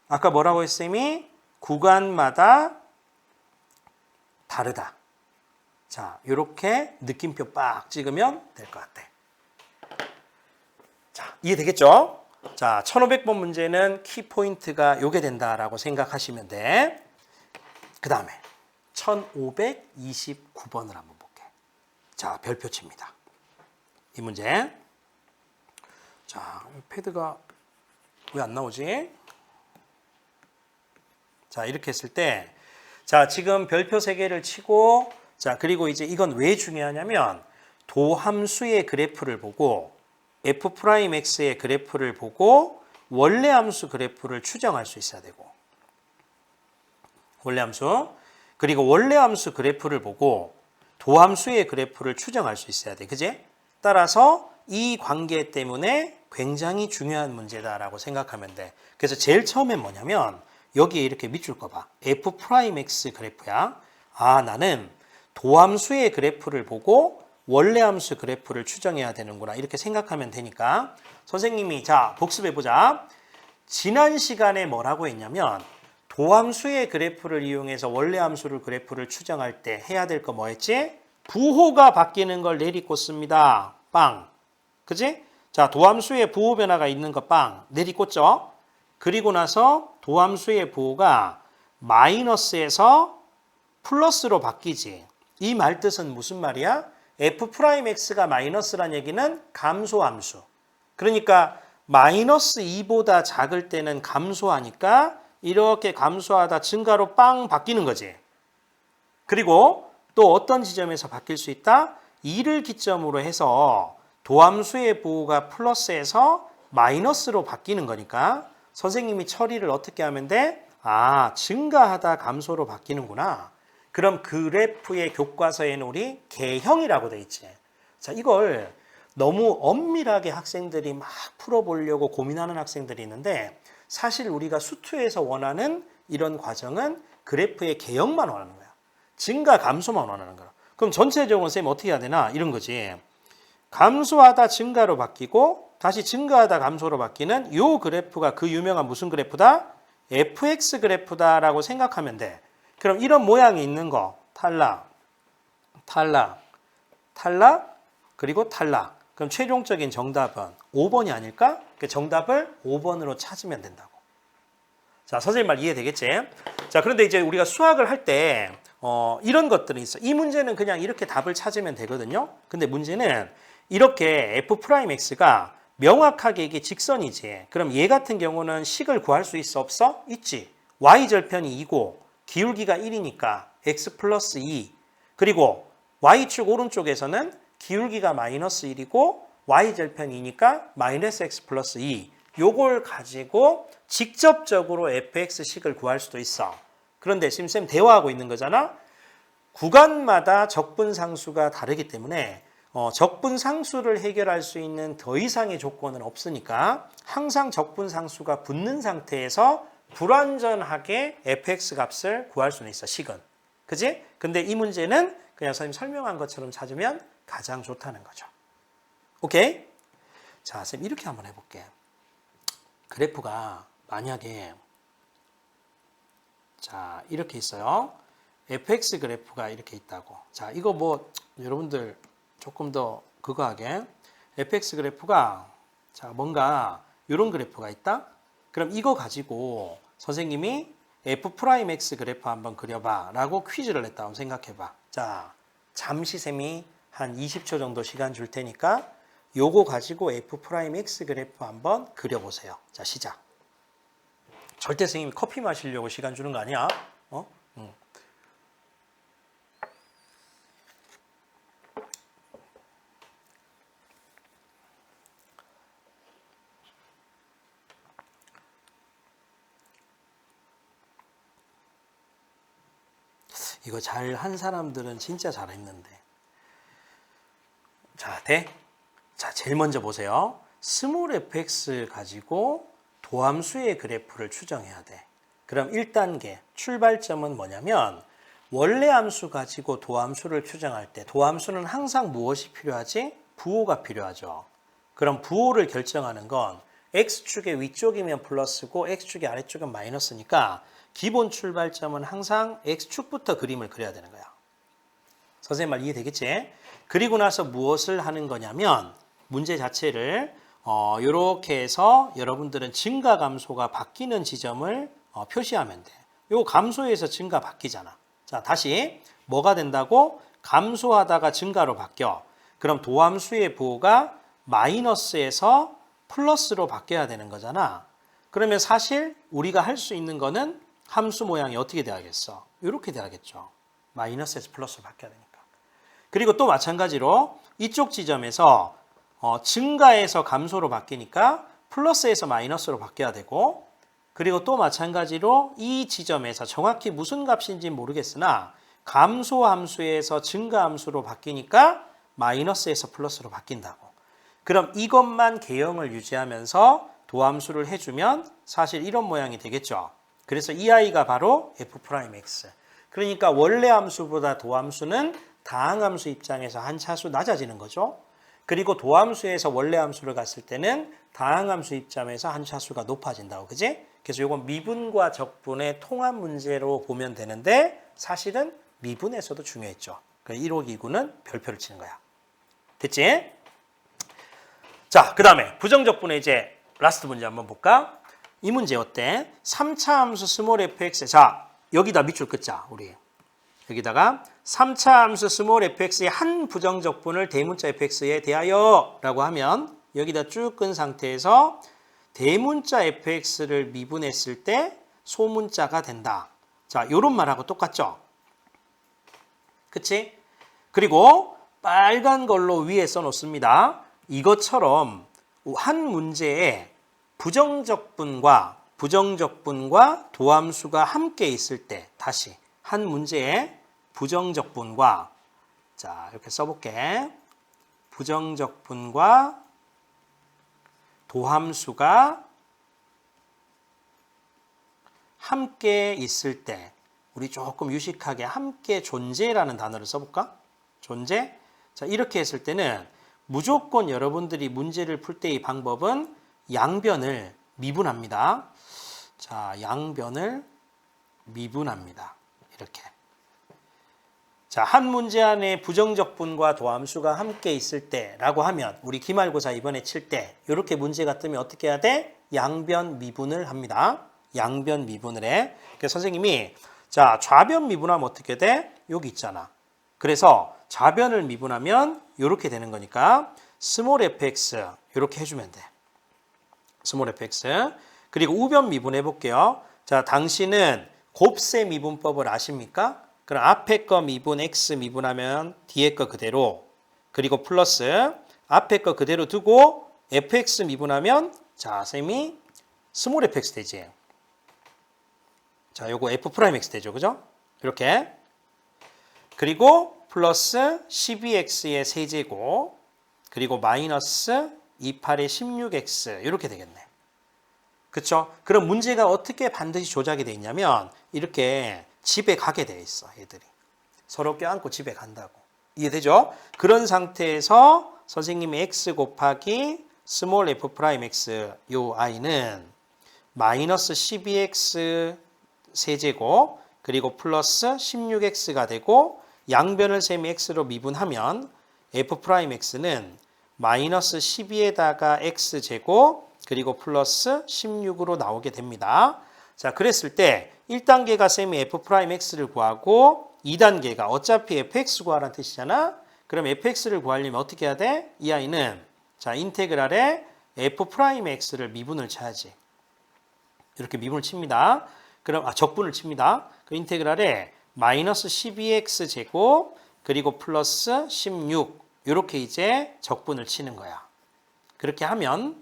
아까 뭐라고 했음이 구간마다 다르다. 자, 이렇게 느낌표 빡 찍으면 될 것 같아. 자, 이해되겠죠? 자, 1500번 문제는 키포인트가 요게 된다라고 생각하시면 돼. 그 다음에 1529번을 한번 볼게. 자, 별표 칩니다. 이 문제. 자, 패드가 왜 안 나오지? 자, 이렇게 했을 때, 자, 지금 별표 3개를 치고, 자, 그리고 이제 이건 왜 중요하냐면, 도함수의 그래프를 보고, f'x의 그래프를 보고, 원래함수 그래프를 추정할 수 있어야 되고, 원래함수, 그리고 원래함수 그래프를 보고, 도함수의 그래프를 추정할 수 있어야 돼. 그지? 따라서 이 관계 때문에 굉장히 중요한 문제다라고 생각하면 돼. 그래서 제일 처음엔 뭐냐면, 여기에 이렇게 밑줄 꺼봐. f'x 그래프야. 아, 나는 도함수의 그래프를 보고 원래함수 그래프를 추정해야 되는구나. 이렇게 생각하면 되니까 선생님이 자, 복습해보자. 지난 시간에 뭐라고 했냐면 도함수의 그래프를 이용해서 원래함수를 그래프를 추정할 때 해야 될 거 뭐였지? 부호가 바뀌는 걸 내리꽂습니다. 빵. 그지? 자, 도함수의 부호 변화가 있는 거 빵. 내리꽂죠? 그리고 나서 도함수의 부호가 마이너스에서 플러스로 바뀌지. 이 말 뜻은 무슨 말이야? f'x가 마이너스란 얘기는 감소함수. 그러니까 마이너스 2보다 작을 때는 감소하니까 이렇게 감소하다 증가로 빵 바뀌는 거지. 그리고 또 어떤 지점에서 바뀔 수 있다? 2를 기점으로 해서 도함수의 부호가 플러스에서 마이너스로 바뀌는 거니까 선생님이 처리를 어떻게 하면 돼? 아, 증가하다 감소로 바뀌는구나. 그럼 그래프의 교과서에는 우리 개형이라고 돼 있지. 자, 이걸 너무 엄밀하게 학생들이 막 풀어보려고 고민하는 학생들이 있는데 사실 우리가 수투에서 원하는 이런 과정은 그래프의 개형만 원하는 거야. 증가, 감소만 원하는 거야. 그럼 전체적으로 쌤이 어떻게 해야 되나? 이런 거지. 감소하다 증가로 바뀌고 다시 증가하다 감소로 바뀌는 요 그래프가 그 유명한 무슨 그래프다? fx 그래프다라고 생각하면 돼. 그럼 이런 모양이 있는 거 탈락, 탈락, 탈락, 그리고 탈락. 그럼 최종적인 정답은 5번이 아닐까? 그 정답을 5번으로 찾으면 된다고. 자, 선생님 말 이해되겠지? 자, 그런데 이제 우리가 수학을 할 때 이런 것들은 있어. 이 문제는 그냥 이렇게 답을 찾으면 되거든요. 근데 문제는 이렇게 f'x가 명확하게 이게 직선이지. 그럼 얘 같은 경우는 식을 구할 수 있어? 없어? 있지. y절편이 2고 기울기가 1이니까 x 플러스 2. 그리고 y축 오른쪽에서는 기울기가 마이너스 1이고 y절편이니까 마이너스 x 플러스 2. 요걸 가지고 직접적으로 fx식을 구할 수도 있어. 그런데 지금 쌤 대화하고 있는 거잖아. 구간마다 적분상수가 다르기 때문에 적분상수를 해결할 수 있는 더 이상의 조건은 없으니까 항상 적분상수가 붙는 상태에서 불완전하게 fx 값을 구할 수는 있어, 식은. 그지? 근데 이 문제는 그냥 선생님 설명한 것처럼 찾으면 가장 좋다는 거죠. 오케이? 자, 쌤 이렇게 한번 해볼게. 그래프가 만약에 자, 이렇게 있어요. fx 그래프가 이렇게 있다고. 자, 이거 뭐 여러분들 조금 더 그거 하게. fx 그래프가 자, 뭔가 이런 그래프가 있다. 그럼 이거 가지고 선생님이 f'x 그래프 한번 그려봐 라고 퀴즈를 냈다고 생각해봐. 자, 잠시 쌤이 한 20초 정도 시간 줄 테니까 요거 가지고 f'x 그래프 한번 그려보세요. 자, 시작. 절대 선생님이 커피 마시려고 시간 주는 거 아니야? 이거 잘 한 사람들은 진짜 잘했는데. 자, 돼? 자, 제일 먼저 보세요. 스몰 fx 가지고 도함수의 그래프를 추정해야 돼. 그럼 1단계 출발점은 뭐냐면 원래 함수 가지고 도함수를 추정할 때 도함수는 항상 무엇이 필요하지? 부호가 필요하죠. 그럼 부호를 결정하는 건 x축의 위쪽이면 플러스고 x축의 아래쪽은 마이너스니까 기본 출발점은 항상 x축부터 그림을 그려야 되는 거야. 선생님 말 이해되겠지? 그리고 나서 무엇을 하는 거냐면 문제 자체를 이렇게 해서 여러분들은 증가 감소가 바뀌는 지점을 표시하면 돼. 요 감소에서 증가 바뀌잖아. 자, 다시 뭐가 된다고? 감소하다가 증가로 바뀌어. 그럼 도함수의 부호가 마이너스에서 플러스로 바뀌어야 되는 거잖아. 그러면 사실 우리가 할 수 있는 거는 함수 모양이 어떻게 돼야겠어? 이렇게 돼야겠죠. 마이너스에서 플러스로 바뀌어야 되니까. 그리고 또 마찬가지로 이쪽 지점에서 증가에서 감소로 바뀌니까 플러스에서 마이너스로 바뀌어야 되고, 그리고 또 마찬가지로 이 지점에서 정확히 무슨 값인지 모르겠으나 감소 함수에서 증가 함수로 바뀌니까 마이너스에서 플러스로 바뀐다고. 그럼 이것만 개형을 유지하면서 도함수를 해주면 사실 이런 모양이 되겠죠. 그래서 이 아이가 바로 f'x. 그러니까 원래 함수보다 도함수는 다항함수 입장에서 한 차수 낮아지는 거죠. 그리고 도함수에서 원래 함수를 갔을 때는 다항함수 입장에서 한 차수가 높아진다고. 그지? 그래서 이건 미분과 적분의 통합 문제로 보면 되는데 사실은 미분에서도 중요했죠. 1호 기구는 별표를 치는 거야. 됐지? 자, 그 다음에 부정적분의 이제 라스트 문제 한번 볼까? 이 문제 어때? 3차 함수 스몰 fx. 자, 여기다 밑줄 긋자, 우리. 여기다가 3차 함수 스몰 fx의 한 부정적분을 대문자 fx에 대하여 라고 하면 여기다 쭉 끈 상태에서 대문자 fx를 미분했을 때 소문자가 된다. 자, 요런 말하고 똑같죠? 그치? 그리고 빨간 걸로 위에 써놓습니다. 이것처럼 한 문제에 부정적분과 도함수가 함께 있을 때, 다시 한 문제에 부정적분과, 자, 이렇게 써볼게. 부정적분과 도함수가 함께 있을 때, 우리 조금 유식하게 함께 존재라는 단어를 써볼까? 존재? 자, 이렇게 했을 때는 무조건 여러분들이 문제를 풀 때의 방법은 양변을 미분합니다. 자, 양변을 미분합니다. 이렇게. 자, 한 문제 안에 부정적분과 도함수가 함께 있을 때라고 하면 우리 기말고사 이번에 칠 때 이렇게 문제가 뜨면 어떻게 해야 돼? 양변 미분을 합니다. 양변 미분을 해. 그래서 선생님이 자, 좌변 미분하면 어떻게 돼? 여기 있잖아. 그래서 좌변을 미분하면 이렇게 되는 거니까 스몰 fx 이렇게 해주면 돼. 스몰 fx. 그리고 우변 미분해 볼게요. 자, 당신은 곱셈 미분법을 아십니까? 그럼 앞에 거 미분 x 미분하면 뒤에 거 그대로, 그리고 플러스 앞에 거 그대로 두고 fx 미분하면 자, 쌤이 스몰 fx 되지. 자, 요거 f 프라임 x 되죠. 그죠? 이렇게. 그리고 플러스 12x의 세제곱, 그리고 마이너스 28의 16x 이렇게 되겠네. 그쵸? 그럼 문제가 어떻게 반드시 조작이 돼 있냐면 이렇게 집에 가게 돼 있어. 얘들이 서로 껴안고 집에 간다고. 이해되죠? 그런 상태에서 선생님이 x 곱하기 스몰 f 프라임 x 요 i는 마이너스 12x 세제곱 그리고 플러스 16x가 되고 양변을 셈이 x로 미분하면 f 프라임 x는 마이너스 12에다가 x제곱 그리고 플러스 16으로 나오게 됩니다. 자, 그랬을 때 1단계가 셈이 f 프라임 x를 구하고 2단계가 어차피 fx 구하라는 뜻이잖아. 그럼 fx를 구하려면 어떻게 해야 돼? 이 아이는 자, 인테그랄에 f 프라임 x를 미분을 쳐야지. 이렇게 미분을 칩니다. 그럼 적분을 칩니다. 그 인테그랄에 마이너스 12x 제곱 그리고 플러스 16 이렇게 이제 적분을 치는 거야. 그렇게 하면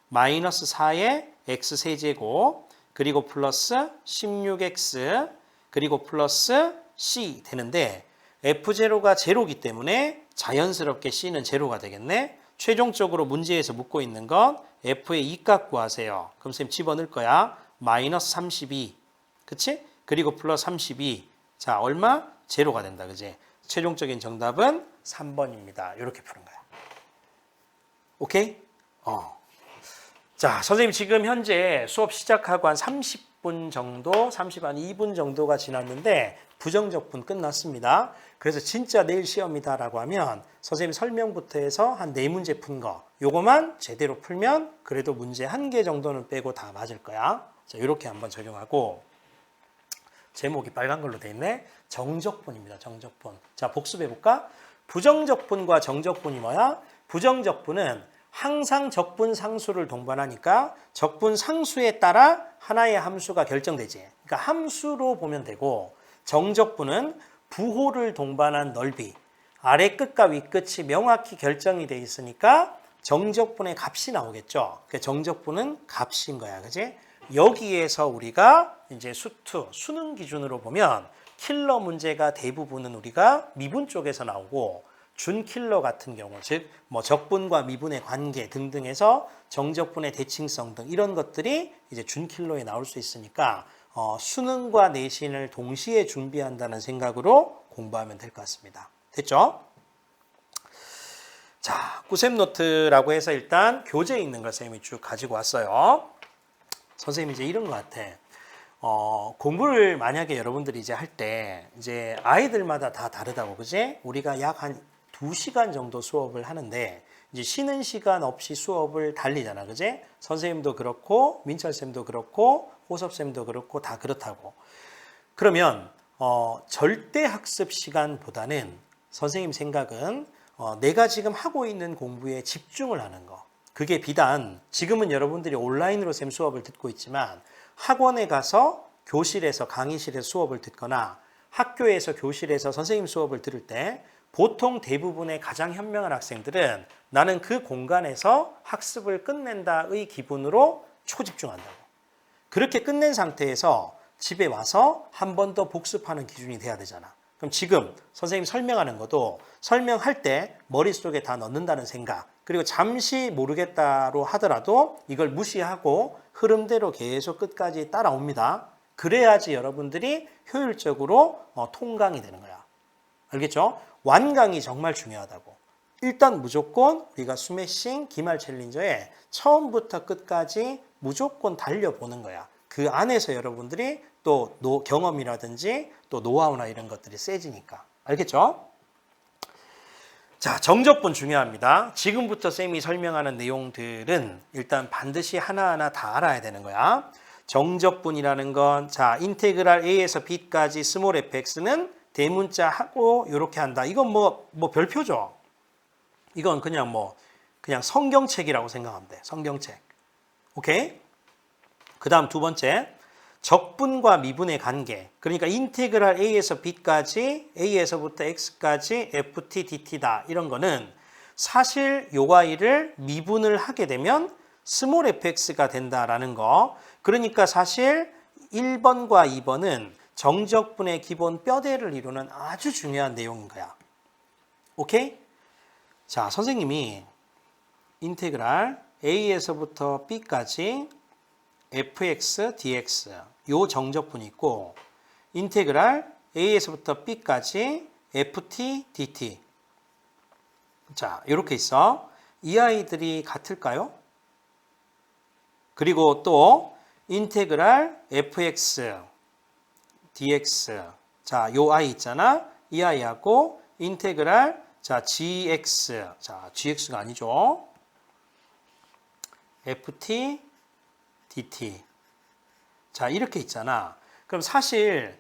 마이너스 4의 x 세제곱 그리고 플러스 16x 그리고 플러스 c 되는데 f0가 제로이기 때문에 자연스럽게 c는 제로가 되겠네. 최종적으로 문제에서 묻고 있는 건 f의 이값 구하세요. 그럼 쌤 집어넣을 거야. 마이너스 32 그치? 그리고 플러스 32 자, 얼마? 제로가 된다. 그지? 최종적인 정답은 3번입니다. 이렇게 푸는 거야. 오케이? 자, 선생님 지금 현재 수업 시작하고 한 30분 정도, 2분 정도가 지났는데 부정적분 끝났습니다. 그래서 진짜 내일 시험이다라고 하면 선생님 설명부터 해서 한 4문제 푼 거 요거만 제대로 풀면 그래도 문제 1개 정도는 빼고 다 맞을 거야. 자, 이렇게 한번 적용하고 제목이 빨간 걸로 돼 있네. 정적분입니다. 정적분. 자, 복습해 볼까? 부정적분과 정적분이 뭐야? 부정적분은 항상 적분 상수를 동반하니까 적분 상수에 따라 하나의 함수가 결정되지. 그러니까 함수로 보면 되고 정적분은 부호를 동반한 넓이, 아래 끝과 위 끝이 명확히 결정이 돼 있으니까 정적분의 값이 나오겠죠. 그 정적분은 값인 거야. 그지? 여기에서 우리가 이제 수능 기준으로 보면 킬러 문제가 대부분은 우리가 미분 쪽에서 나오고 준킬러 같은 경우, 즉 뭐 적분과 미분의 관계 등등에서 정적분의 대칭성 등 이런 것들이 이제 준킬러에 나올 수 있으니까 수능과 내신을 동시에 준비한다는 생각으로 공부하면 될 것 같습니다. 됐죠? 자, 구셈 노트라고 해서 일단 교재에 있는 걸 선생님이 쭉 가지고 왔어요. 선생님이 이제 이런 것 같아. 공부를 만약에 여러분들이 이제 할 때 이제 아이들마다 다 다르다고, 그지? 우리가 약 한 2시간 정도 수업을 하는데 이제 쉬는 시간 없이 수업을 달리잖아, 그지? 선생님도 그렇고 민철쌤도 그렇고 호섭쌤도 그렇고 다 그렇다고. 그러면 절대 학습 시간보다는 선생님 생각은 내가 지금 하고 있는 공부에 집중을 하는 거. 그게 비단 지금은 여러분들이 온라인으로 쌤 수업을 듣고 있지만 학원에 가서 교실에서 강의실에서 수업을 듣거나 학교에서 교실에서 선생님 수업을 들을 때 보통 대부분의 가장 현명한 학생들은 나는 그 공간에서 학습을 끝낸다의 기분으로 초집중한다고. 그렇게 끝낸 상태에서 집에 와서 한 번 더 복습하는 기준이 돼야 되잖아. 그럼 지금 선생님 설명하는 것도 설명할 때 머릿속에 다 넣는다는 생각, 그리고 잠시 모르겠다로 하더라도 이걸 무시하고 흐름대로 계속 끝까지 따라옵니다. 그래야지 여러분들이 효율적으로 통강이 되는 거야. 알겠죠? 완강이 정말 중요하다고. 일단 무조건 우리가 스매싱 기말 챌린저에 처음부터 끝까지 무조건 달려보는 거야. 그 안에서 여러분들이 또 경험이라든지 또 노하우나 이런 것들이 세지니까. 알겠죠? 자, 정적분 중요합니다. 지금부터 쌤이 설명하는 내용들은 일단 반드시 하나하나 다 알아야 되는 거야. 정적분이라는 건, 자, 인테그랄 a에서 b까지 스몰 fx는 대문자 하고 이렇게 한다. 이건 뭐 별표죠. 이건 그냥 그냥 성경책이라고 생각하면 돼. 성경책. 오케이? 그 다음 두 번째, 적분과 미분의 관계. 그러니까 인테그랄 a에서 b까지, a에서부터 x까지 ft dt다. 이런 거는 사실 요 y를 미분을 하게 되면 스몰 fx가 된다라는 거. 그러니까 사실 1번과 2번은 정적분의 기본 뼈대를 이루는 아주 중요한 내용인 거야. 오케이? 자, 선생님이 인테그랄 a에서부터 b까지 fx dx 요 정적분이 있고, 인테그랄 a에서부터 b까지 ft dt. 자, 이렇게 있어. 이 아이들이 같을까요? 그리고 또 인테그랄 fx dx. 자, 요 아이 있잖아. 이 아이하고 인테그랄 gx. 자, gx가 아니죠. ft dt. 자, 이렇게 있잖아. 그럼 사실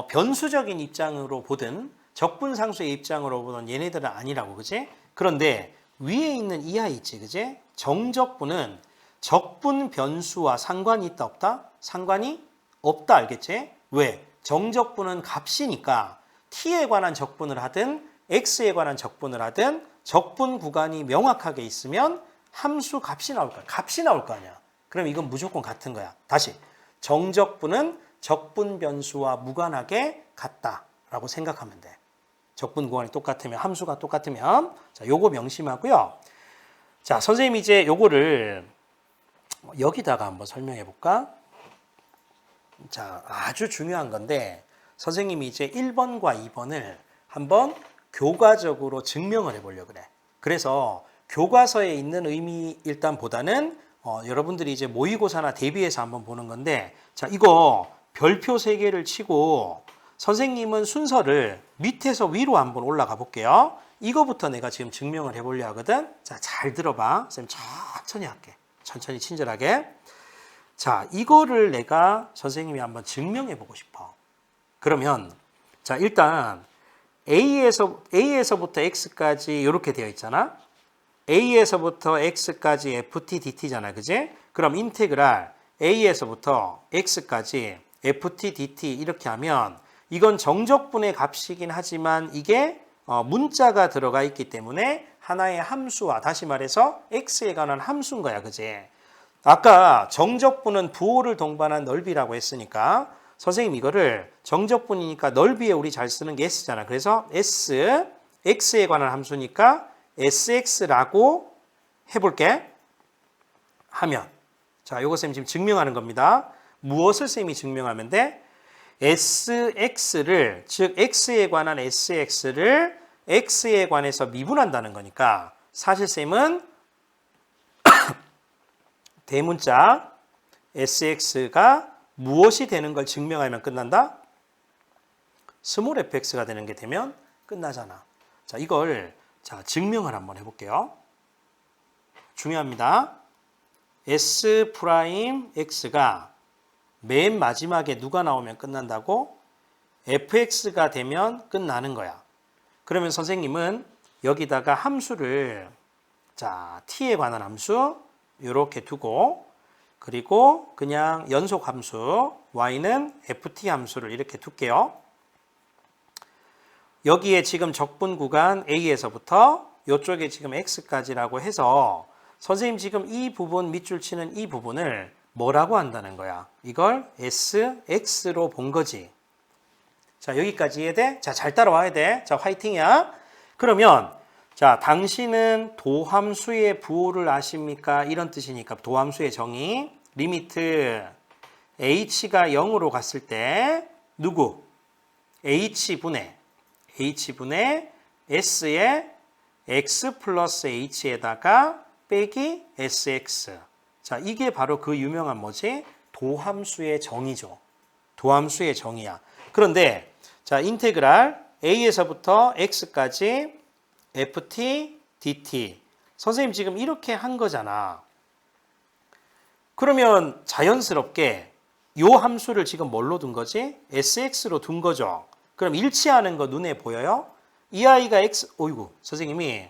변수적인 입장으로 보든 적분상수의 입장으로 보든 얘네들은 아니라고, 그지? 그런데 위에 있는 이 아이 있지, 그지? 정적분은 적분 변수와 상관이 있다 없다? 상관이 없다, 알겠지? 왜? 정적분은 값이니까 t에 관한 적분을 하든 x에 관한 적분을 하든 적분 구간이 명확하게 있으면 함수 값이 나올 거야. 값이 나올 거 아니야. 그럼 이건 무조건 같은 거야. 다시, 정적분은 적분 변수와 무관하게 같다라고 생각하면 돼. 적분 구간이 똑같으면, 함수가 똑같으면. 자, 요거 명심하고요. 자, 선생님이 이제 요거를 여기다가 한번 설명해 볼까? 자, 아주 중요한 건데 선생님이 이제 1번과 2번을 한번 교과적으로 증명을 해보려고 그래. 그래서 교과서에 있는 의미 일단 보다는 여러분들이 이제 모의고사나 대비해서 한번 보는 건데, 자, 이거 별표 3개를 치고 선생님은 순서를 밑에서 위로 한번 올라가 볼게요. 이거부터 내가 지금 증명을 해보려 하거든. 자, 잘 들어봐. 쌤 천천히 할게. 천천히 친절하게. 자, 이거를 내가 선생님이 한번 증명해 보고 싶어. 그러면 자, 일단 A에서부터 X까지 이렇게 되어 있잖아. A에서부터 X까지 FT DT잖아. 그지? 그럼 인테그랄 A에서부터 X까지 FT DT 이렇게 하면 이건 정적분의 값이긴 하지만 이게 문자가 들어가 있기 때문에 하나의 함수와, 다시 말해서 X에 관한 함수인 거야. 그지? 아까 정적분은 부호를 동반한 넓이라고 했으니까 선생님 이거를 정적분이니까 넓이에 우리 잘 쓰는 게 S잖아. 그래서 S, X에 관한 함수니까 SX라고 해볼게. 하면, 자, 요거 쌤 지금 증명하는 겁니다. 무엇을 쌤이 증명하면 돼? SX를, 즉 X에 관한 SX를 X에 관해서 미분한다는 거니까 사실 쌤은 대문자 SX가 무엇이 되는 걸 증명하면 끝난다? 스몰 fx가 되는 게 되면 끝나잖아. 자, 이걸 증명을 한번 해볼게요. 중요합니다. S'X가 맨 마지막에 누가 나오면 끝난다고? fx가 되면 끝나는 거야. 그러면 선생님은 여기다가 함수를, 자, t에 관한 함수 이렇게 두고, 그리고 그냥 연속 함수 y는 ft 함수를 이렇게 둘게요. 여기에 지금 적분 구간 A에서부터 이쪽에 지금 X까지라고 해서 선생님 지금 이 부분, 밑줄 치는 이 부분을 뭐라고 한다는 거야? 이걸 SX로 본 거지. 자, 여기까지 이해돼? 자, 잘 따라와야 돼. 자, 화이팅이야. 그러면 자, 당신은 도함수의 부호를 아십니까? 이런 뜻이니까 도함수의 정의. 리미트 h가 0으로 갔을 때 누구? h분의 s의 x 플러스 h에다가 빼기 sx. 자, 이게 바로 그 유명한 뭐지? 도함수의 정의죠. 도함수의 정의야. 그런데 자, 인테그랄 A에서부터 X까지 ft dt. 선생님 지금 이렇게 한 거잖아. 그러면 자연스럽게 요 함수를 지금 뭘로 둔 거지? sx로 둔 거죠. 그럼 일치하는 거 눈에 보여요? 이 아이가 x, 어이구, 선생님이.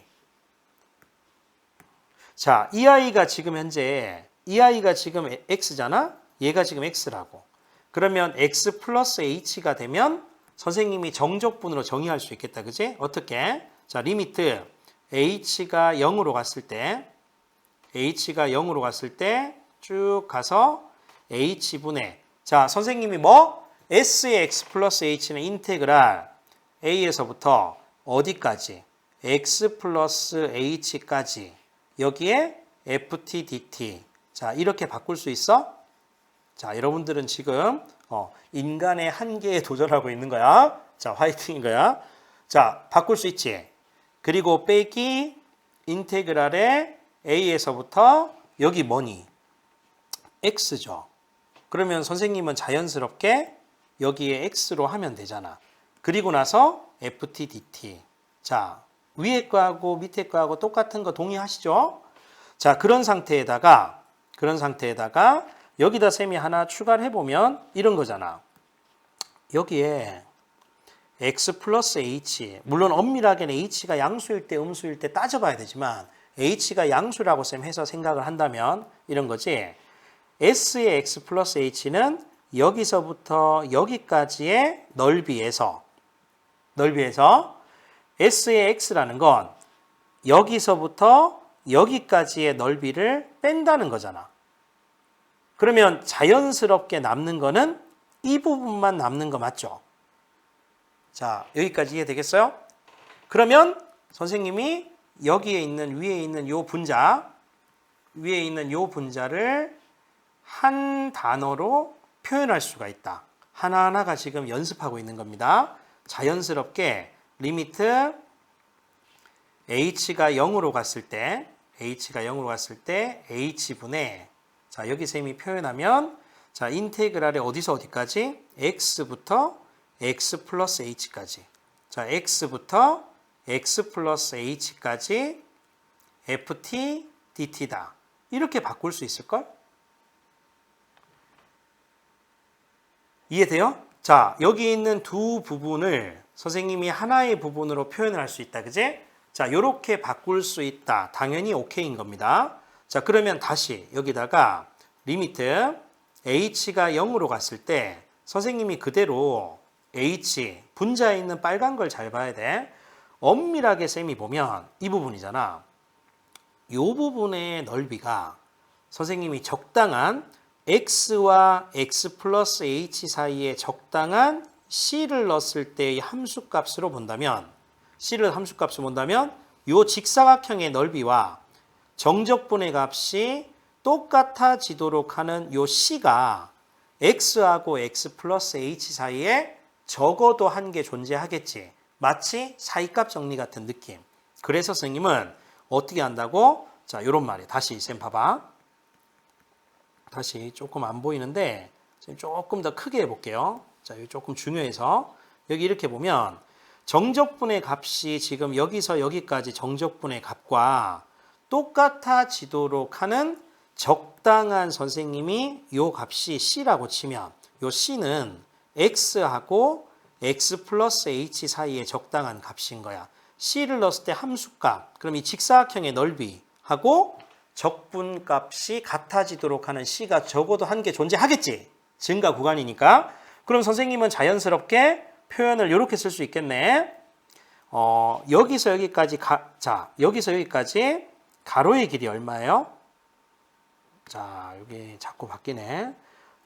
자, 이 아이가 지금 현재, 이 아이가 지금 x잖아? 얘가 지금 x라고. 그러면 x 플러스 h가 되면 선생님이 정적분으로 정의할 수 있겠다. 그지? 어떻게? 자, 리미트 h가 0으로 갔을 때, h가 0으로 갔을 때 쭉 가서 h분의, 자, 선생님이 뭐? s의 x 플러스 h는 인테그랄 a에서부터 어디까지? x 플러스 h까지. 여기에 ft dt. 자, 이렇게 바꿀 수 있어? 자, 여러분들은 지금 인간의 한계에 도전하고 있는 거야. 자, 화이팅인 거야. 자, 바꿀 수 있지. 그리고 빼기 인테그랄의 a에서부터 여기 뭐니? x죠. 그러면 선생님은 자연스럽게 여기에 x로 하면 되잖아. 그리고 나서 ft dt. 자, 위에 거하고 밑에 거하고 똑같은 거 동의하시죠? 자, 그런 상태에다가 여기다 셈이 하나 추가를 해보면 이런 거잖아. 여기에 x 플러스 h, 물론 엄밀하게는 h가 양수일 때 음수일 때 따져봐야 되지만 h가 양수라고 쌤 해서 생각을 한다면 이런 거지. s의 x 플러스 h는 여기서부터 여기까지의 넓이에서 s의 x라는 건 여기서부터 여기까지의 넓이를 뺀다는 거잖아. 그러면 자연스럽게 남는 거는 이 부분만 남는 거 맞죠? 자, 여기까지 이해되겠어요? 그러면 선생님이 여기에 있는 위에 있는 요 분자를 한 단어로 표현할 수가 있다. 하나하나가 지금 연습하고 있는 겁니다. 자연스럽게 리미트 h가 0으로 갔을 때 h분의, 자, 여기 쌤이 표현하면, 자, 인테그랄에 어디서 어디까지? x부터 x 플러스 h까지. 자, x부터 x 플러스 h까지 ft dt다. 이렇게 바꿀 수 있을걸? 이해돼요? 자, 여기 있는 두 부분을 선생님이 하나의 부분으로 표현을 할 수 있다. 그지? 자, 요렇게 바꿀 수 있다. 당연히 오케이인 겁니다. 자, 그러면 다시 여기다가 리미트 h가 0으로 갔을 때 선생님이 그대로 h, 분자에 있는 빨간 걸 잘 봐야 돼. 엄밀하게 쌤이 보면 이 부분이잖아. 요 부분의 넓이가 선생님이 적당한 x와 x 플러스 h 사이에 적당한 c를 넣었을 때의 함수값으로 본다면, c를 함수값으로 본다면 요 직사각형의 넓이와 정적분의 값이 똑같아지도록 하는 요 c가 x하고 x 플러스 h 사이에 적어도 한 개 존재하겠지. 마치 사이값 정리 같은 느낌. 그래서 선생님은 어떻게 한다고? 자, 요런 말이에요. 다시 쌤 봐봐. 다시 조금 안 보이는데 조금 더 크게 해볼게요. 자, 여기 조금 중요해서 여기 이렇게 보면 정적분의 값이 지금 여기서 여기까지 정적분의 값과 똑같아지도록 하는 적당한 선생님이 요 값이 c라고 치면 요 c는 x하고 x 플러스 h 사이에 적당한 값인 거야. c를 넣었을 때 함수값, 그럼 이 직사각형의 넓이하고 적분값이 같아지도록 하는 c가 적어도 한 개 존재하겠지. 증가 구간이니까. 그럼 선생님은 자연스럽게 표현을 이렇게 쓸 수 있겠네. 여기서 여기까지 여기서 여기까지 가로의 길이 얼마예요? 자, 여기 자꾸 바뀌네.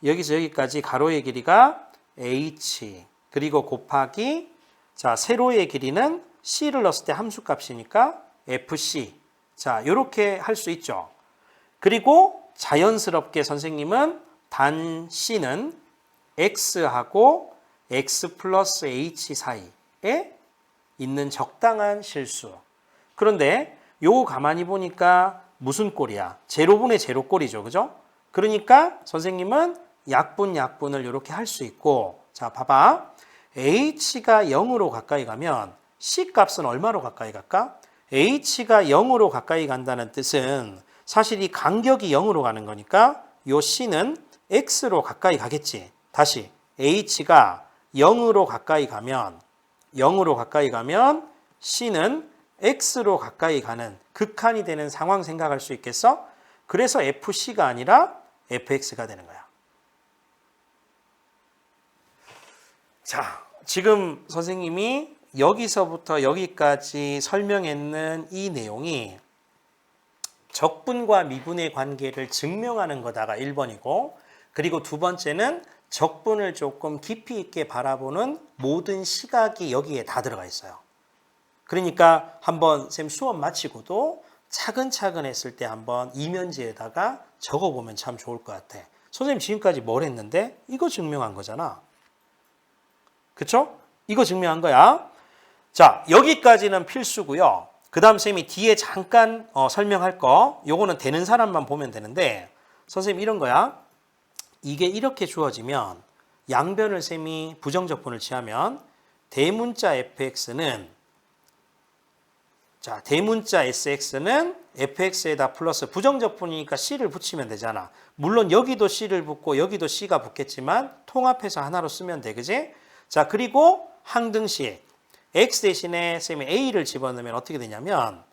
여기서 여기까지 가로의 길이가 h, 그리고 곱하기, 자, 세로의 길이는 c를 넣었을 때 함수값이니까 fc. 자, 이렇게 할 수 있죠. 그리고 자연스럽게 선생님은 단 c는 x하고 x 플러스 h 사이에 있는 적당한 실수. 그런데 요 가만히 보니까 무슨 꼴이야? 제로분의 제로 꼴이죠. 그죠? 그러니까 선생님은 약분을 이렇게 할 수 있고, 자, 봐봐. h가 0으로 가까이 가면 c 값은 얼마로 가까이 갈까? h가 0으로 가까이 간다는 뜻은 사실 이 간격이 0으로 가는 거니까 요 c는 x로 가까이 가겠지. 다시 h가 0으로 가까이 가면 c는 x로 가까이 가는 극한이 되는 상황 생각할 수 있겠어? 그래서 fc가 아니라 fx가 되는 거야. 자, 지금 선생님이 여기서부터 여기까지 설명했는 이 내용이 적분과 미분의 관계를 증명하는 거다가 1번이고, 그리고 두 번째는 적분을 조금 깊이 있게 바라보는 모든 시각이 여기에 다 들어가 있어요. 그러니까 한번 쌤 수업 마치고도 차근차근 했을 때 한번 이면지에다가 적어보면 참 좋을 것 같아. 선생님 지금까지 뭘 했는데? 이거 증명한 거잖아. 그쵸? 이거 증명한 거야. 자, 여기까지는 필수고요. 그 다음 쌤이 뒤에 잠깐 설명할 거, 요거는 되는 사람만 보면 되는데, 선생님 이런 거야. 이게 이렇게 주어지면 양변을 쌤이 부정적분을 취하면 대문자 fx는, 자, 대문자 sx는 fx에다 플러스 부정적분이니까 c를 붙이면 되잖아. 물론 여기도 c를 붙고 여기도 c가 붙겠지만 통합해서 하나로 쓰면 돼, 그지? 자, 그리고 항등식 x 대신에 쌤이 a를 집어넣으면 어떻게 되냐면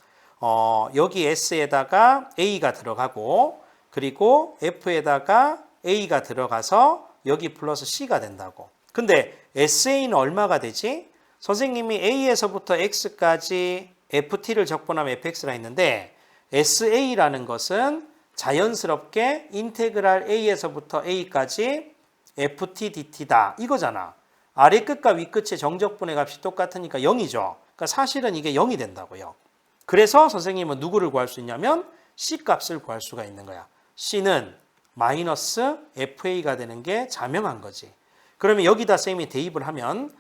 여기 s에다가 a가 들어가고, 그리고 f에다가 a가 들어가서 여기 플러스 c가 된다고. 근데 sa는 얼마가 되지? 선생님이 a에서부터 x까지 ft를 적분하면 fx라 했는데 sa라는 것은 자연스럽게 인테그랄 a에서부터 a까지 ft dt다 이거잖아. 아래 끝과 위 끝의 정적분의 값이 똑같으니까 0이죠. 그러니까 사실은 이게 0이 된다고요. 그래서 선생님은 누구를 구할 수 있냐면 c 값을 구할 수가 있는 거야. c는 마이너스 fa가 되는 게 자명한 거지. 그러면 여기다 쌤이 대입을 하면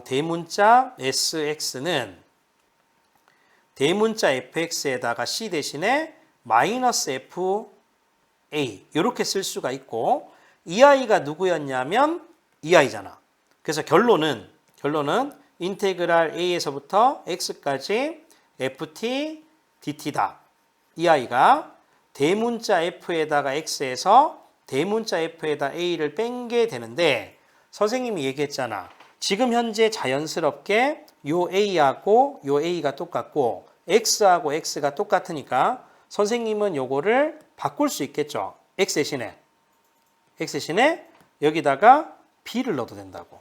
대문자 sx는 대문자 fx에다가 c 대신에 마이너스 fa 이렇게 쓸 수가 있고, 이 아이가 누구였냐면 이 아이잖아. 그래서 결론은 인테그랄 a에서부터 x까지 ft dt다. 이 아이가 대문자 f에다가 x에서 대문자 f에다 a를 뺀 게 되는데, 선생님이 얘기했잖아. 지금 현재 자연스럽게 요 a하고 요 a가 똑같고 x하고 x가 똑같으니까 선생님은 요거를 바꿀 수 있겠죠. x 대신에 여기다가 b를 넣어도 된다고.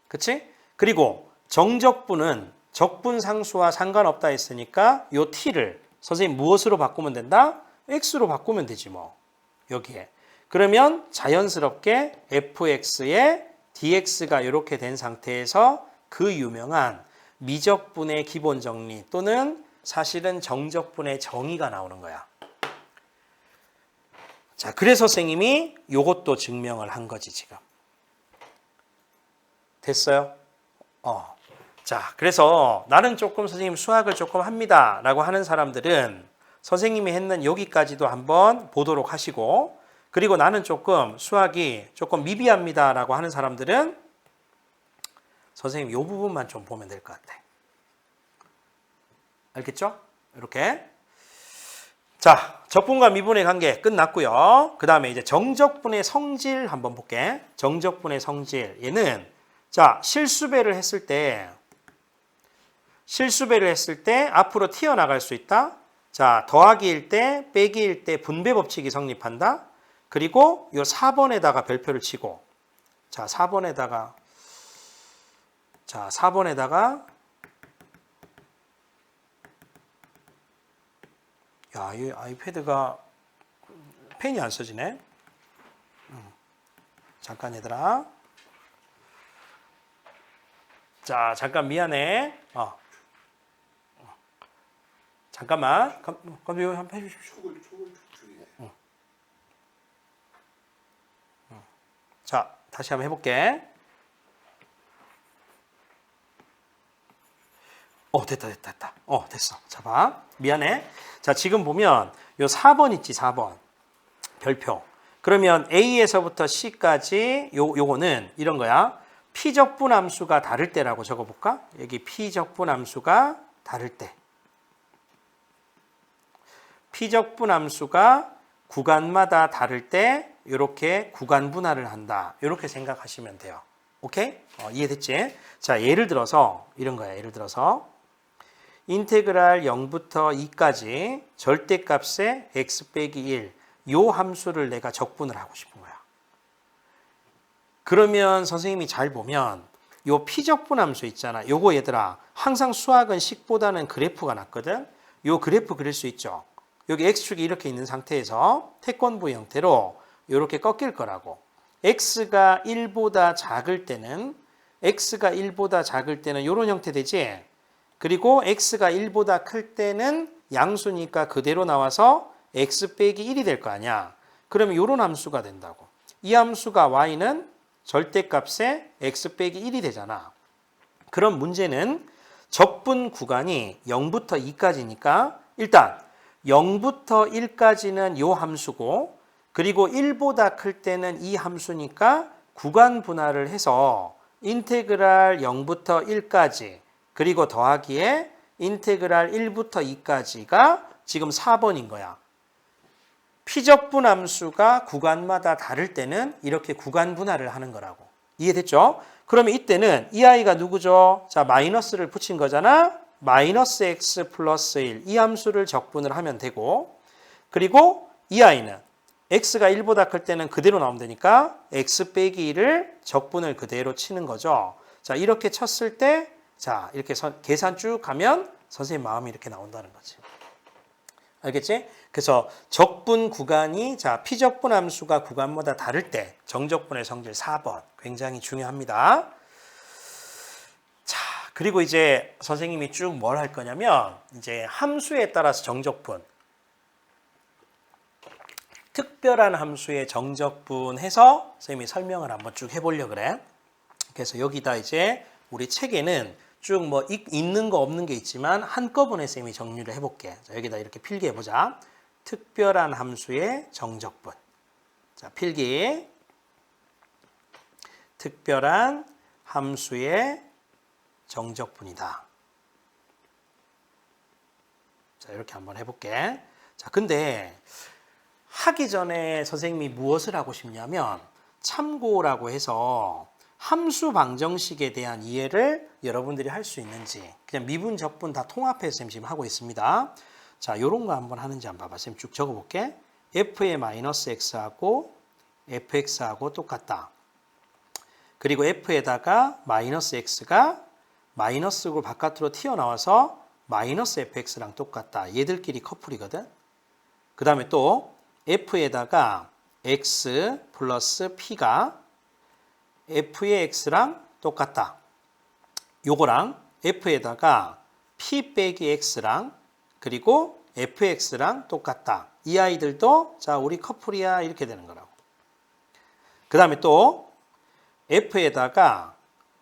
그치? 그리고 정적분은 적분상수와 상관없다 했으니까 요 t를 선생님 무엇으로 바꾸면 된다? x로 바꾸면 되지 뭐. 여기에. 그러면 자연스럽게 fx에 dx가 이렇게 된 상태에서 그 유명한 미적분의 기본 정리 또는 사실은 정적분의 정의가 나오는 거야. 자, 그래서 선생님이 요것도 증명을 한 거지 지금. 됐어요? 자, 그래서 나는 조금 선생님 수학을 조금 합니다 라고 하는 사람들은 선생님이 했는 여기까지도 한번 보도록 하시고, 그리고 나는 조금 수학이 조금 미비합니다 라고 하는 사람들은 선생님 이 부분만 좀 보면 될 것 같아. 알겠죠? 이렇게. 자, 적분과 미분의 관계 끝났고요. 그 다음에 이제 정적분의 성질 한번 볼게. 정적분의 성질. 얘는 자, 실수배를 했을 때 앞으로 튀어나갈 수 있다. 자, 더하기일 때, 빼기일 때 분배 법칙이 성립한다. 그리고 요 4번에다가 별표를 치고, 자, 4번에다가 야, 이 아이패드가 펜이 안 써지네. 잠깐 얘들아. 자, 잠깐 미안해. 잠깐만. 그럼 이거 한번 해주십시오. 자, 다시 한번 해볼게. 됐다. 됐어. 자, 봐. 미안해. 자, 지금 보면 요 4번 있지, 4번. 별표. 그러면 A에서부터 C까지 요거는 이런 거야. P적분함수가 다를 때라고 적어볼까? 여기 P적분함수가 다를 때. P적분함수가 구간마다 다를 때 이렇게 구간 분할을 한다. 이렇게 생각하시면 돼요. 오케이? 이해됐지? 자, 예를 들어서 이런 거야. 예를 들어서 인테그랄 0부터 2까지 절대값의 x 빼기 1 요 함수를 내가 적분을 하고 싶은 거야. 그러면 선생님이 잘 보면 요 P적분 함수 있잖아. 요거 얘들아 항상 수학은 식보다는 그래프가 낫거든. 요 그래프 그릴 수 있죠. 여기 x축이 이렇게 있는 상태에서 태권부 형태로 이렇게 꺾일 거라고. x가 1보다 작을 때는 이런 형태 되지. 그리고 x가 1보다 클 때는 양수니까 그대로 나와서 x 빼기 1이 될 거 아니야. 그러면 이런 함수가 된다고. 이 함수가 y는 절대값에 x 빼기 1이 되잖아. 그럼 문제는 적분 구간이 0부터 2까지니까 일단 0부터 1까지는 이 함수고 그리고 1보다 클 때는 이 함수니까 구간 분할을 해서 인테그랄 0부터 1까지 그리고 더하기에 인테그랄 1부터 2까지가 지금 4번인 거야. P적분 함수가 구간마다 다를 때는 이렇게 구간 분할을 하는 거라고. 이해됐죠? 그러면 이때는 이 아이가 누구죠? 자, 마이너스를 붙인 거잖아. 마이너스 x 플러스 1 이 함수를 적분을 하면 되고 그리고 이 아이는 x가 1보다 클 때는 그대로 나오면 되니까 x 빼기 1을 적분을 그대로 치는 거죠. 자, 이렇게 쳤을 때 자, 이렇게 계산 쭉 가면 선생님 마음이 이렇게 나온다는 거지. 알겠지? 그래서 적분 구간이 자, P적분 함수가 구간마다 다를 때 정적분의 성질 4번 굉장히 중요합니다. 자, 그리고 이제 선생님이 쭉 뭘 할 거냐면 이제 함수에 따라서 정적분 특별한 함수의 정적분 해서 선생님이 설명을 한번 쭉 해보려고 그래. 그래서 여기다 이제 우리 책에는 쭉 뭐 있는 거 없는 게 있지만 한꺼번에 선생님이 정리를 해볼게. 자, 여기다 이렇게 필기해보자. 특별한 함수의 정적분. 자, 필기. 특별한 함수의 정적분이다. 자, 이렇게 한번 해볼게. 자, 근데 하기 전에 선생님이 무엇을 하고 싶냐면 참고라고 해서 함수 방정식에 대한 이해를 여러분들이 할 수 있는지 그냥 미분, 적분 다 통합해서 쌤 지금 하고 있습니다. 자, 요런 거 한번 하는지 한번 봐봐. 쌤 쭉 적어볼게. f의 마이너스 x하고 fx하고 똑같다. 그리고 f에다가 마이너스 x가 마이너스로 바깥으로 튀어나와서 마이너스 fx랑 똑같다. 얘들끼리 커플이거든. 그 다음에 또 f에다가 x 플러스 p가 f의 x랑 똑같다. 요거랑 f에다가 p 빼기 x랑 그리고 fx랑 똑같다. 이 아이들도 자, 우리 커플이야 이렇게 되는 거라고. 그 다음에 또 f에다가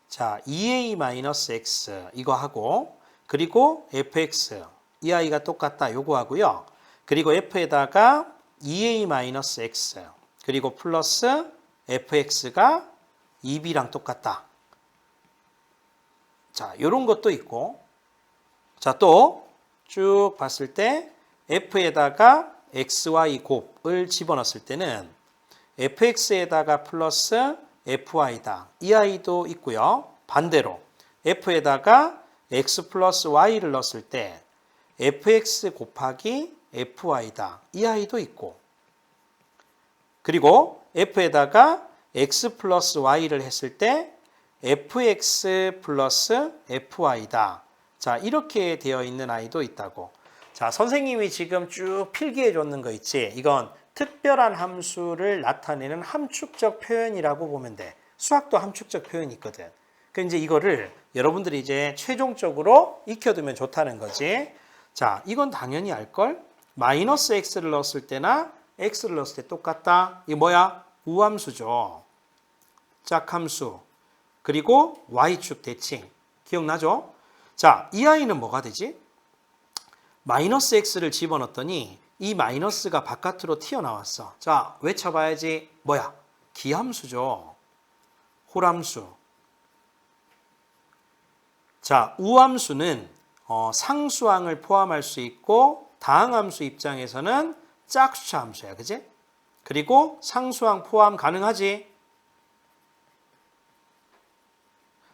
자, 2a-x 이거 하고 그리고 fx 이 아이가 똑같다. 요거 하고요. 그리고 f에다가 2a-x 그리고 플러스 fx가 2b랑 똑같다. 자, 요런 것도 있고 자, 또 쭉 봤을 때 f에다가 xy 곱을 집어넣었을 때는 fx에다가 플러스 fy다. 이 아이도 있고요. 반대로 f에다가 x 플러스 y를 넣었을 때 fx 곱하기 fy다. 이 아이도 있고 그리고 f에다가 x 플러스 y를 했을 때 fx 플러스 fy다. 자, 이렇게 되어 있는 아이도 있다고. 자, 선생님이 지금 쭉 필기해 줬는 거 있지? 이건 특별한 함수를 나타내는 함축적 표현이라고 보면 돼. 수학도 함축적 표현이 있거든. 그 이제 이거를 여러분들이 이제 최종적으로 익혀두면 좋다는 거지. 자, 이건 당연히 알걸? 마이너스 x를 넣었을 때나 x를 넣었을 때 똑같다. 이게 뭐야? 우함수죠. 짝함수. 그리고 y축 대칭. 기억나죠? 자, 이 아이는 뭐가 되지? 마이너스 x를 집어넣었더니 이 마이너스가 바깥으로 튀어나왔어. 자, 외쳐봐야지. 뭐야? 기함수죠. 홀함수. 자, 우함수는 상수항을 포함할 수 있고 다항함수 입장에서는 짝수차 함수야. 그지? 그리고 상수항 포함 가능하지?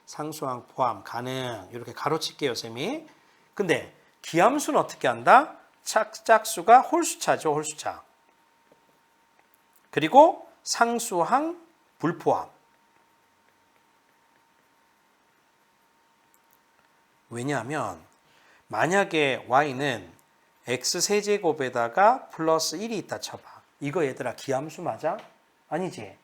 상수항 포함 가능. 이렇게 가로칠게요, 쌤이. 근데 기함수는 어떻게 한다? 짝수가 홀수차죠, 홀수차. 그리고 상수항 불포함. 왜냐하면 만약에 y는 x세제곱에다가 플러스 1이 있다 쳐봐. 이거 얘들아 기함수 맞아? 아니지.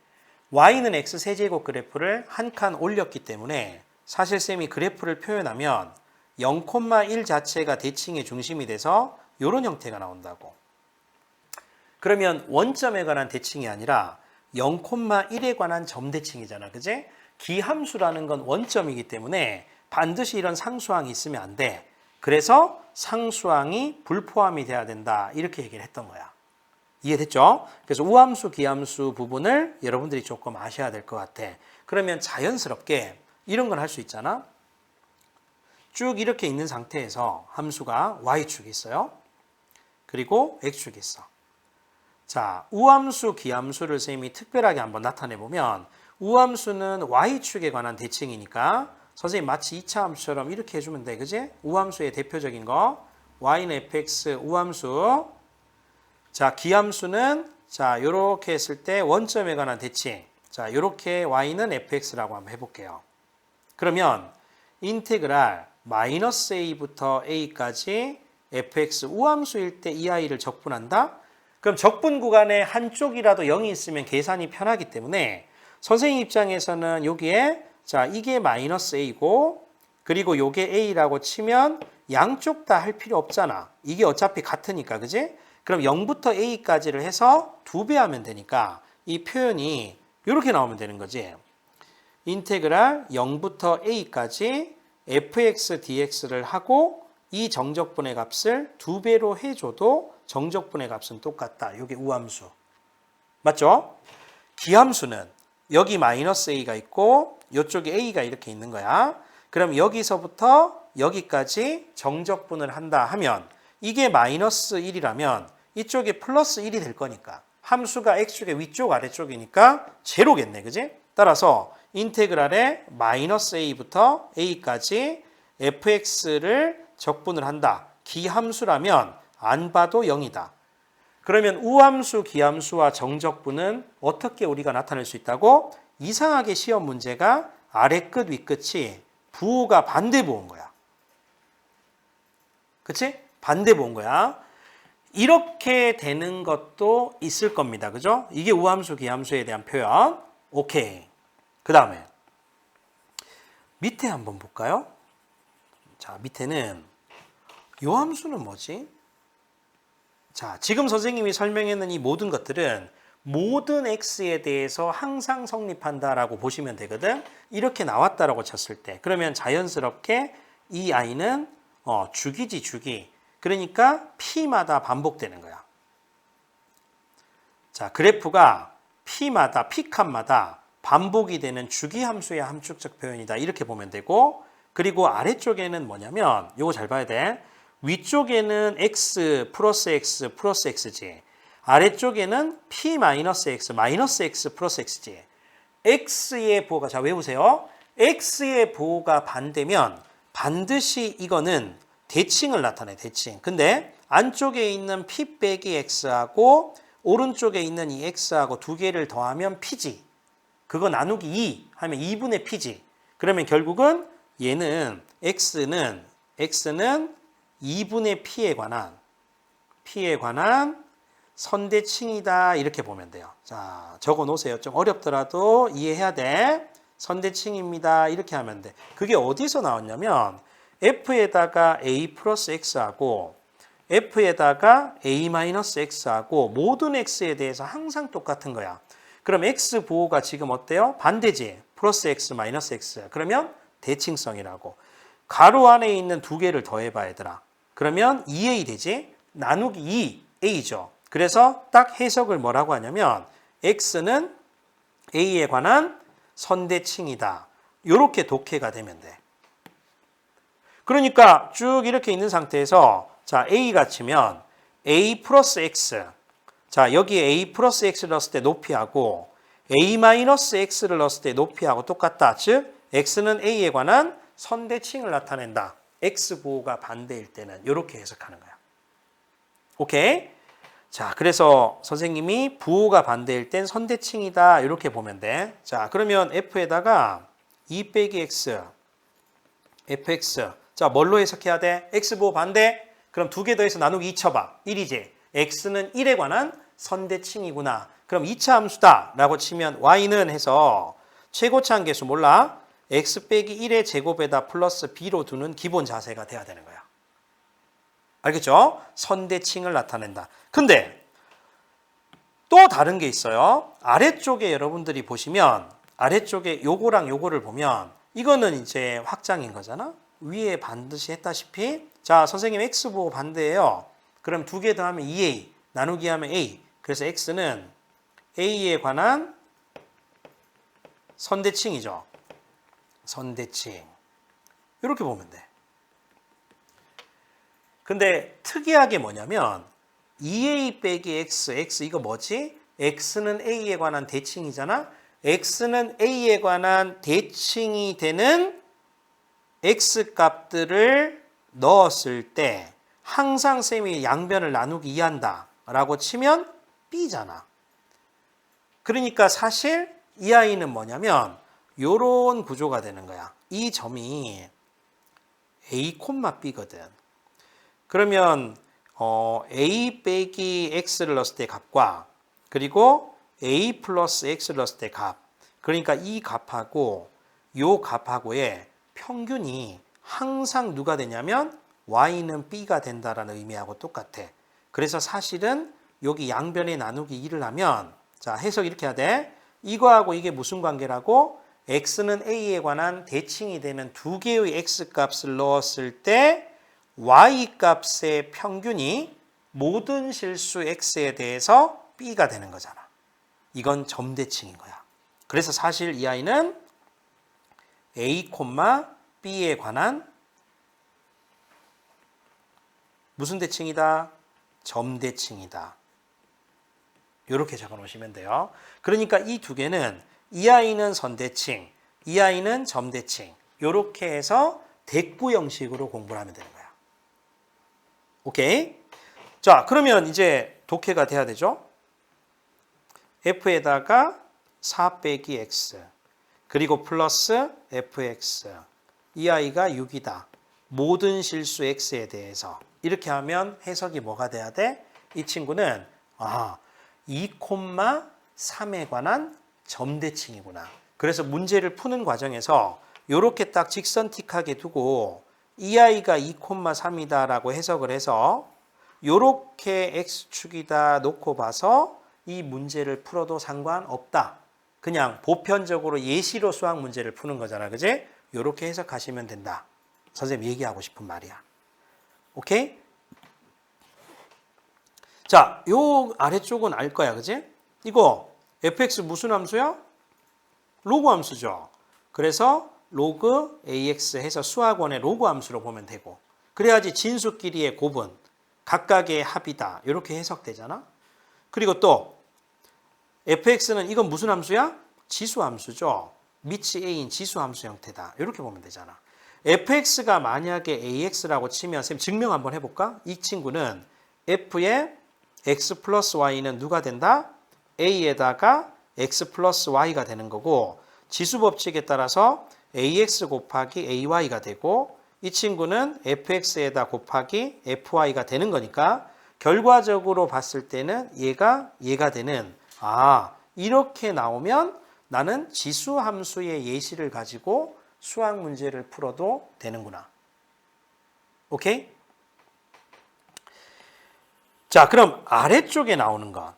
y는 x세제곱 그래프를 한 칸 올렸기 때문에 사실 쌤이 그래프를 표현하면 0,1 자체가 대칭의 중심이 돼서 이런 형태가 나온다고. 그러면 원점에 관한 대칭이 아니라 0,1에 관한 점대칭이잖아. 그지? 기함수라는 건 원점이기 때문에 반드시 이런 상수항이 있으면 안 돼. 그래서 상수항이 불포함이 돼야 된다. 이렇게 얘기를 했던 거야. 이해됐죠? 그래서 우함수, 기함수 부분을 여러분들이 조금 아셔야 될 것 같아. 그러면 자연스럽게 이런 건 할 수 있잖아. 쭉 이렇게 있는 상태에서 함수가 y축이 있어요. 그리고 x축이 있어. 자, 우함수, 기함수를 쌤이 특별하게 한번 나타내 보면 우함수는 y축에 관한 대칭이니까 선생님 마치 2차 함수처럼 이렇게 해주면 돼. 그지? 우함수의 대표적인 거 y는 fx 우함수. 자, 기함수는 자, 요렇게 했을 때 원점에 관한 대칭. 자, 요렇게 y는 fx라고 한번 해볼게요. 그러면 인테그랄 마이너스 a부터 a까지 fx 우함수일 때 이 아이를 적분한다? 그럼 적분 구간에 한쪽이라도 0이 있으면 계산이 편하기 때문에 선생님 입장에서는 여기에 자, 이게 마이너스 a고 그리고 요게 a라고 치면 양쪽 다 할 필요 없잖아. 이게 어차피 같으니까, 그지? 그럼 0부터 a까지를 해서 2배 하면 되니까 이 표현이 이렇게 나오면 되는 거지. 인테그랄 0부터 a까지 fx dx를 하고 이 정적분의 값을 2배로 해줘도 정적분의 값은 똑같다. 이게 우함수. 맞죠? 기함수는 여기 마이너스 a가 있고 이쪽에 a가 이렇게 있는 거야. 그럼 여기서부터 여기까지 정적분을 한다 하면 이게 마이너스 1이라면 이쪽에 플러스 1이 될 거니까 함수가 x축의 위쪽 아래쪽이니까 제로겠네. 그지? 따라서 인테그랄에 마이너스 a부터 a까지 fx를 적분을 한다. 기함수라면 안 봐도 0이다. 그러면 우함수, 기함수와 정적분은 어떻게 우리가 나타낼 수 있다고? 이상하게 시험 문제가 아래 끝, 위 끝이 부호가 반대 부호인 거야. 그치? 반대 부호인 거야. 이렇게 되는 것도 있을 겁니다. 그죠? 이게 우함수, 기함수에 대한 표현. 오케이. 그 다음에 밑에 한번 볼까요? 자, 밑에는 요 함수는 뭐지? 자, 지금 선생님이 설명했는 이 모든 것들은 모든 x에 대해서 항상 성립한다라고 보시면 되거든. 이렇게 나왔다라고 쳤을 때 그러면 자연스럽게 이 i는 주기지 주기. 그러니까 p마다 반복되는 거야. 자, 그래프가 p마다 p값마다 반복이 되는 주기함수의 함축적 표현이다. 이렇게 보면 되고 그리고 아래쪽에는 뭐냐면 요거 잘 봐야 돼. 위쪽에는 x 플러스 x지. 아래쪽에는 p 마이너스 x 플러스 x지. x의 부호가 자 외우세요. x의 부호가 반대면 반드시 이거는 대칭을 나타내. 대칭. 근데 안쪽에 있는 p 빼기 x하고 오른쪽에 있는 이 x하고 두 개를 더하면 p지. 그거 나누기 2 하면 2분의 p지. 그러면 결국은 얘는 x는 2분의 p에 관한 선대칭이다. 이렇게 보면 돼요. 자, 적어 놓으세요. 좀 어렵더라도 이해해야 돼. 선대칭입니다. 이렇게 하면 돼. 그게 어디서 나왔냐면 f에다가 a 플러스 x하고 f에다가 a 마이너스 x하고 모든 x에 대해서 항상 똑같은 거야. 그럼 x 부호가 지금 어때요? 반대지. 플러스 x 마이너스 x. 그러면 대칭성이라고. 가로 안에 있는 두 개를 더해봐 얘들아. 그러면 2a 되지. 나누기 2 A죠. 그래서 딱 해석을 뭐라고 하냐면 X는 A에 관한 선대칭이다. 이렇게 독해가 되면 돼. 그러니까 쭉 이렇게 있는 상태에서 자 A가 치면 A 플러스 X. 자 여기에 A 플러스 X를 넣었을 때 높이하고 A 마이너스 X를 넣었을 때 높이하고 똑같다. 즉 X는 A에 관한 선대칭을 나타낸다. X 부호가 반대일 때는 이렇게 해석하는 거야. 오케이? 자, 그래서 선생님이 부호가 반대일 땐 선대칭이다. 이렇게 보면 돼. 자, 그러면 F에다가 2 빼기 X, fx. 자, 뭘로 해석해야 돼? X 부호 반대? 그럼 두 개 더해서 나누기 2 쳐봐. 1이지. X는 1에 관한 선대칭이구나. 그럼 2차 함수다. 라고 치면 Y는 해서 최고차 한계수 몰라? X 빼기 1의 제곱에다 플러스 B로 두는 기본 자세가 돼야 되는 거야. 알겠죠? 선대칭을 나타낸다. 근데 또 다른 게 있어요. 아래쪽에 여러분들이 보시면 아래쪽에 요거랑 요거를 보면 이거는 이제 확장인 거잖아. 위에 반드시 했다시피 자 선생님 X부호 반대예요. 그럼 두 개 더하면 2A 나누기 하면 A. 그래서 X는 A에 관한 선대칭이죠. 선대칭. 이렇게 보면 돼. 근데 특이하게 뭐냐면 2A 빼기 X, X 이거 뭐지? X는 A에 관한 대칭이잖아. X는 A에 관한 대칭이 되는 X 값들을 넣었을 때 항상 쌤이 양변을 나누기 이한다 라고 치면 B잖아. 그러니까 사실 이 아이는 뭐냐면 요런 구조가 되는 거야. 이 점이 A, B거든. 그러면 A 빼기 X를 넣었을 때 값과 그리고 A 플러스 X를 넣었을 때 값. 그러니까 이 값하고 요 값하고의 평균이 항상 누가 되냐면 Y는 B가 된다라는 의미하고 똑같아. 그래서 사실은 여기 양변에 나누기 2를 하면 자 해석 이렇게 해야 돼. 이거하고 이게 무슨 관계라고? X는 A에 관한 대칭이 되는 두 개의 X 값을 넣었을 때 Y 값의 평균이 모든 실수 X에 대해서 B가 되는 거잖아. 이건 점대칭인 거야. 그래서 사실 이 아이는 A, B에 관한 무슨 대칭이다? 점대칭이다. 이렇게 적어 놓으시면 돼요. 그러니까 이 두 개는 이 아이는 선대칭, 이 아이는 점대칭. 이렇게 해서 대꾸 형식으로 공부를 하면 되는 거야. 오케이? 자, 그러면 이제 독해가 돼야 되죠? F에다가 4 빼기 X 그리고 플러스 fx 이 아이가 6이다. 모든 실수 x에 대해서 이렇게 하면 해석이 뭐가 돼야 돼? 이 친구는 2,3에 관한 점대칭이구나. 그래서 문제를 푸는 과정에서 이렇게 딱 직선틱하게 두고 이 아이가 2,3이다 라고 해석을 해서 이렇게 x축이다 놓고 봐서 이 문제를 풀어도 상관없다. 그냥 보편적으로 예시로 수학 문제를 푸는 거잖아. 그지? 이렇게 해석하시면 된다. 선생님 얘기하고 싶은 말이야. 오케이? 자, 요 아래쪽은 알 거야. 그지? 이거 fx 무슨 함수야? 로그 함수죠. 그래서 로그 ax 해서 수학원의 로그 함수로 보면 되고 그래야지 진수끼리의 곱은 각각의 합이다. 이렇게 해석되잖아. 그리고 또 fx는 이건 무슨 함수야? 지수함수죠. 밑이 a인 지수함수 형태다. 이렇게 보면 되잖아. fx가 만약에 ax라고 치면 선생님 증명 한번 해볼까? 이 친구는 f의 x 플러스 y는 누가 된다? a에다가 x 플러스 y가 되는 거고 지수 법칙에 따라서 ax 곱하기 ay가 되고 이 친구는 fx에다 곱하기 fy가 되는 거니까 결과적으로 봤을 때는 얘가 되는 이렇게 나오면 나는 지수 함수의 예시를 가지고 수학 문제를 풀어도 되는구나. 오케이? 자, 그럼 아래쪽에 나오는 것.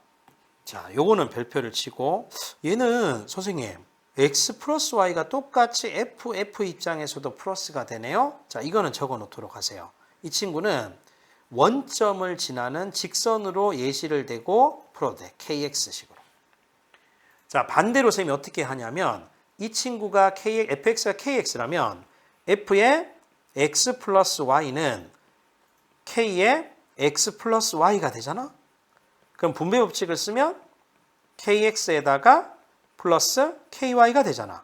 자, 요거는 별표를 치고 얘는 선생님 x 플러스 y가 똑같이 f 입장에서도 플러스가 되네요. 자, 이거는 적어 놓도록 하세요. 이 친구는 원점을 지나는 직선으로 예시를 대고 풀어도 돼. KX식으로. 자, 반대로 쌤이 어떻게 하냐면 이 친구가 fx가 kx라면 f의 x 플러스 y는 k의 x 플러스 y가 되잖아? 그럼 분배 법칙을 쓰면 kx에다가 플러스 ky가 되잖아.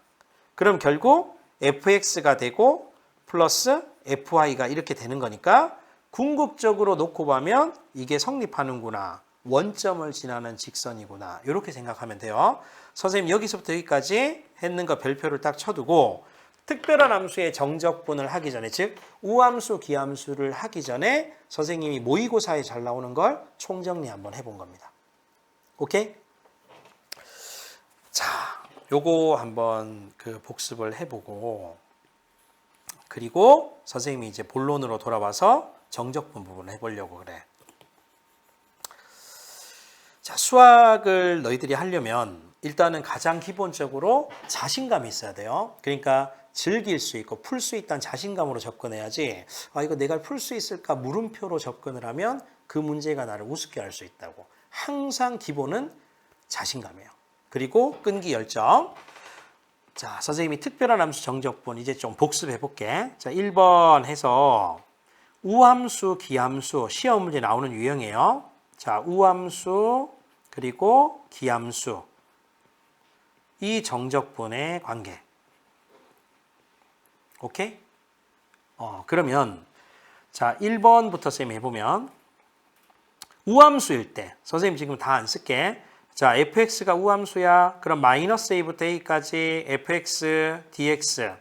그럼 결국 fx가 되고 플러스 fy가 이렇게 되는 거니까 궁극적으로 놓고 보면 이게 성립하는구나. 원점을 지나는 직선이구나. 이렇게 생각하면 돼요. 선생님 여기서부터 여기까지 했는 거 별표를 딱 쳐두고 특별한 함수의 정적분을 하기 전에, 즉 우함수, 기함수를 하기 전에 선생님이 모의고사에 잘 나오는 걸 총정리 한번 해본 겁니다. 오케이? 자, 요거 한번 복습을 해보고 그리고 선생님이 이제 본론으로 돌아와서 정적분 부분을 해보려고 그래. 자, 수학을 너희들이 하려면 일단은 가장 기본적으로 자신감이 있어야 돼요. 그러니까 즐길 수 있고 풀 수 있다는 자신감으로 접근해야지, 아, 이거 내가 풀 수 있을까 물음표로 접근을 하면 그 문제가 나를 우습게 할 수 있다고. 항상 기본은 자신감이에요. 그리고 끈기, 열정. 자, 선생님이 특별한 함수 정적분 이제 좀 복습해 볼게. 자, 1번 해서 우함수, 기함수 시험 문제 나오는 유형이에요. 자, 우함수 그리고 기함수 이 정적분의 관계. 오케이? 그러면 자, 1번부터 쌤이 해보면 우함수일 때 선생님 지금 다 안 쓸게. 자, fx가 우함수야. 그럼 마이너스 a부터 a까지 fx dx.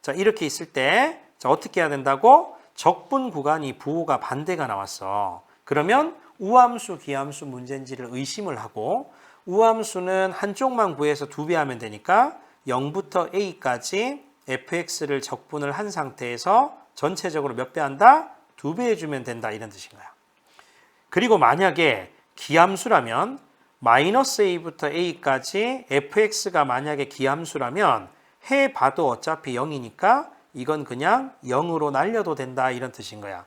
자, 이렇게 있을 때 자, 어떻게 해야 된다고? 적분 구간이 부호가 반대가 나왔어. 그러면 우함수, 기함수 문제인지를 의심을 하고 우함수는 한쪽만 구해서 2배 하면 되니까 0부터 a까지 fx를 적분을 한 상태에서 전체적으로 몇 배 한다? 2배 해주면 된다. 이런 뜻인 거야. 그리고 만약에 기함수라면 마이너스 a부터 a까지 fx가 만약에 기함수라면 해봐도 어차피 0이니까 이건 그냥 0으로 날려도 된다. 이런 뜻인 거야.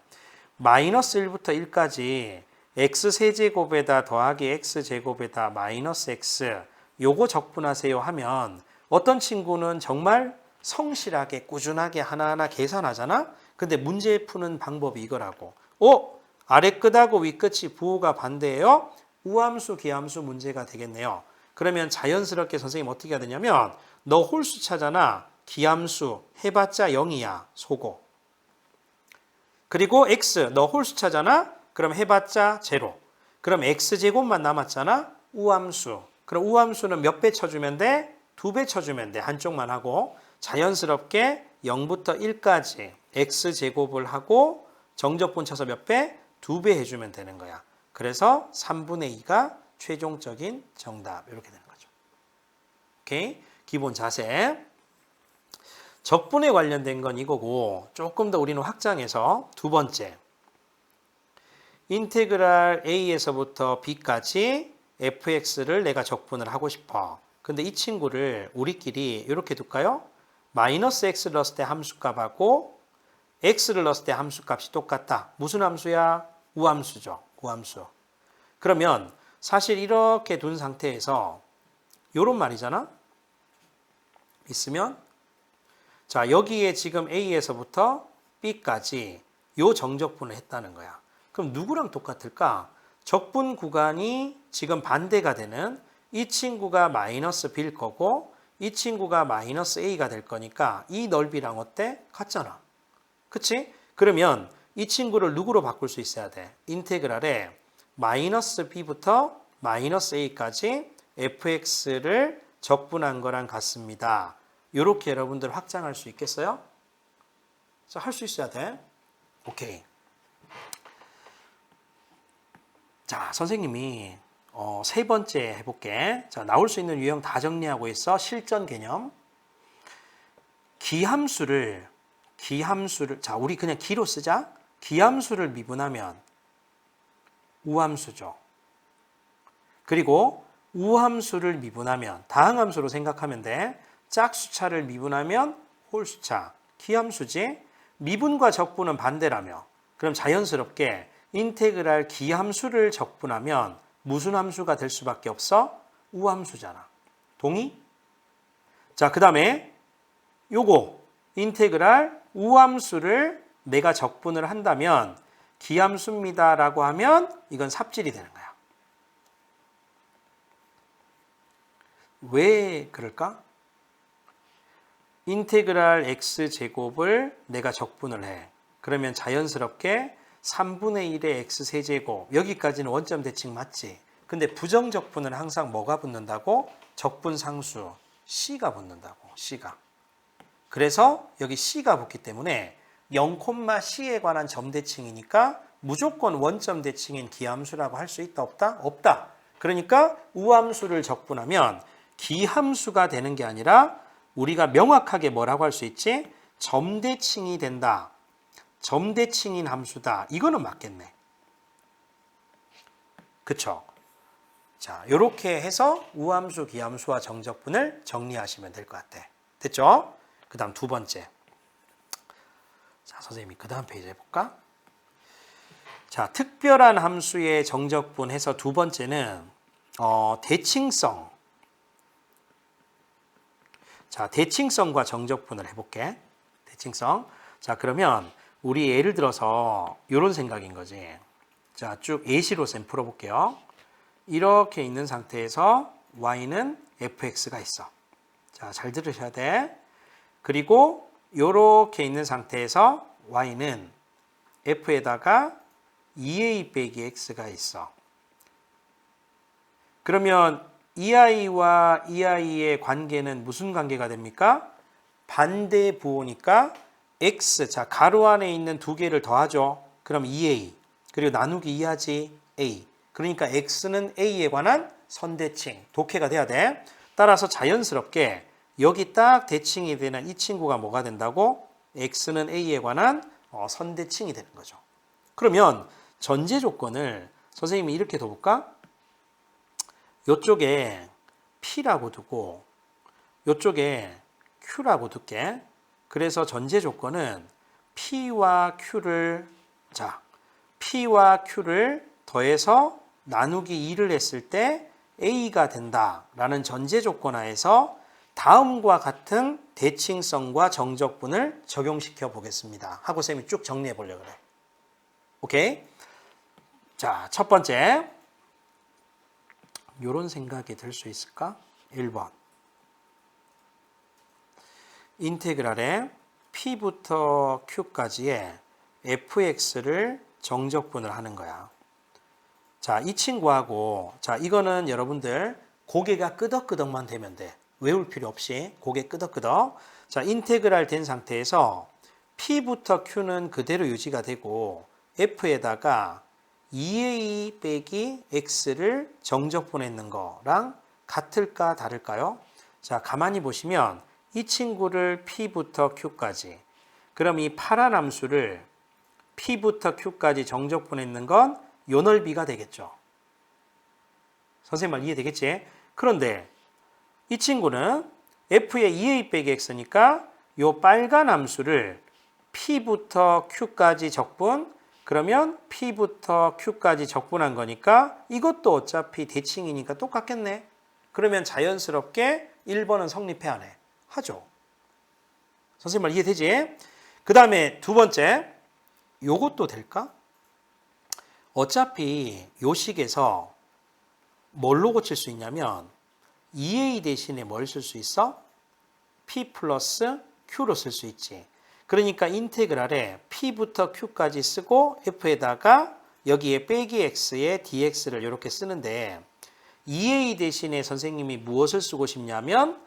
마이너스 1부터 1까지 x세제곱에다 더하기 x제곱에다 마이너스 x 요거 적분하세요 하면 어떤 친구는 정말 성실하게 꾸준하게 하나하나 계산하잖아. 근데 문제 푸는 방법이 이거라고. 아래 끝하고 위 끝이 부호가 반대예요. 우함수, 기함수 문제가 되겠네요. 그러면 자연스럽게 선생님 어떻게 해야 되냐면 너 홀수 차잖아. 기함수 해봤자 0이야. 소고. 그리고 x 너 홀수 차잖아. 그럼 해봤자 0. 그럼 x제곱만 남았잖아. 우함수. 그럼 우함수는 몇 배 쳐주면 돼? 2배 쳐주면 돼. 한쪽만 하고. 자연스럽게 0부터 1까지 x제곱을 하고 정적분 쳐서 몇 배? 2배 해주면 되는 거야. 그래서 3분의 2가 최종적인 정답. 이렇게 되는 거죠. 오케이? 기본 자세. 적분에 관련된 건 이거고 조금 더 우리는 확장해서 두 번째. 인테그랄 a에서부터 b까지 fx를 내가 적분을 하고 싶어. 근데 이 친구를 우리끼리 이렇게 둘까요? 마이너스 x를 넣었을 때 함수값하고 x를 넣었을 때 함수값이 똑같다. 무슨 함수야? 우함수죠. 우함수. 그러면 사실 이렇게 둔 상태에서 요런 말이잖아. 있으면 자, 여기에 지금 a에서부터 b까지 요 정적분을 했다는 거야. 그럼 누구랑 똑같을까? 적분 구간이 지금 반대가 되는 이 친구가 마이너스 b일 거고 이 친구가 마이너스 a가 될 거니까 이 넓이랑 어때? 같잖아. 그치? 그러면 이 친구를 누구로 바꿀 수 있어야 돼? 인테그랄에 마이너스 b부터 마이너스 a까지 fx를 적분한 거랑 같습니다. 이렇게 여러분들 확장할 수 있겠어요? 자, 할 수 있어야 돼. 오케이. 자, 선생님이 세 번째 해볼게. 자, 나올 수 있는 유형 다 정리하고 있어. 실전 개념. 기함수를 자, 우리 그냥 기로 쓰자. 기함수를 미분하면 우함수죠. 그리고 우함수를 미분하면 다항함수로 생각하면 돼. 짝수차를 미분하면 홀수차. 기함수지. 미분과 적분은 반대라며. 그럼 자연스럽게 인테그랄 기함수를 적분하면 무슨 함수가 될 수밖에 없어? 우함수잖아. 동의? 자, 그 다음에 요거 인테그랄 우함수를 내가 적분을 한다면 기함수입니다 라고 하면 이건 삽질이 되는 거야. 왜 그럴까? 인테그랄 x제곱을 내가 적분을 해. 그러면 자연스럽게 3분의 1의 x세제곱, 여기까지는 원점 대칭 맞지? 근데 부정적분은 항상 뭐가 붙는다고? 적분상수 c가 붙는다고, c가. 그래서 여기 c가 붙기 때문에 0,c에 관한 점대칭이니까 무조건 원점 대칭인 기함수라고 할 수 있다, 없다? 없다. 그러니까 우함수를 적분하면 기함수가 되는 게 아니라 우리가 명확하게 뭐라고 할 수 있지? 점대칭이 된다. 점대칭인 함수다. 이거는 맞겠네. 그쵸? 자, 요렇게 해서 우함수, 기함수와 정적분을 정리하시면 될 것 같아. 됐죠? 그 다음 두 번째. 자, 선생님이 그 다음 페이지 해볼까? 자, 특별한 함수의 정적분 해서 두 번째는 대칭성. 자, 대칭성과 정적분을 해볼게. 대칭성. 자, 그러면 우리 예를 들어서 이런 생각인 거지. 자, 쭉 예시로 쌤 풀어볼게요. 이렇게 있는 상태에서 y는 fx가 있어. 자, 잘 들으셔야 돼. 그리고 이렇게 있는 상태에서 y는 f에다가 2a 빼기 x가 있어. 그러면 이 아이와 이 아이의 관계는 무슨 관계가 됩니까? 반대 부호니까 x, 자 가로 안에 있는 두 개를 더하죠. 그럼 2a, 그리고 나누기 2하지 a. 그러니까 x는 a에 관한 선대칭, 독해가 돼야 돼. 따라서 자연스럽게 여기 딱 대칭이 되는 이 친구가 뭐가 된다고? x는 a에 관한 선대칭이 되는 거죠. 그러면 전제 조건을 선생님이 이렇게 둬볼까? 이쪽에 P라고 두고 이쪽에 Q라고 둘게. 그래서 전제 조건은 P와 Q를 더해서 나누기 2를 했을 때 A가 된다라는 전제 조건 하에서 다음과 같은 대칭성과 정적분을 적용시켜 보겠습니다. 하고 쌤이 쭉 정리해 보려고 그래. 오케이? 자, 첫 번째. 이런 생각이 들 수 있을까? 1번. 인테그랄에 P부터 Q까지의 fx를 정적분을 하는 거야. 자, 이 친구하고, 자, 이거는 여러분들 고개가 끄덕끄덕만 되면 돼. 외울 필요 없이 고개 끄덕끄덕. 자, 인테그랄 된 상태에서 P부터 Q는 그대로 유지가 되고 f에다가 2a 빼기 x를 정적분했는 거랑 같을까 다를까요? 자, 가만히 보시면 이 친구를 P부터 Q까지, 그럼 이 파란 함수를 P부터 Q까지 정적분했는 건 요 넓이가 되겠죠. 선생님 말 이해되겠지? 그런데 이 친구는 f의 2a 빼기 x니까 요 빨간 함수를 P부터 Q까지 적분, 그러면 P부터 Q까지 적분한 거니까 이것도 어차피 대칭이니까 똑같겠네. 그러면 자연스럽게 1번은 성립해 안 해? 하죠. 선생님 말 이해되지? 그 다음에 두 번째, 요것도 될까? 어차피 요 식에서 뭘로 고칠 수 있냐면 2a 대신에 뭘 쓸 수 있어? P 플러스 Q로 쓸 수 있지. 그러니까 인테그랄에 P부터 Q까지 쓰고 F에다가 여기에 빼기 X에 dx를 이렇게 쓰는데 2a 대신에 선생님이 무엇을 쓰고 싶냐면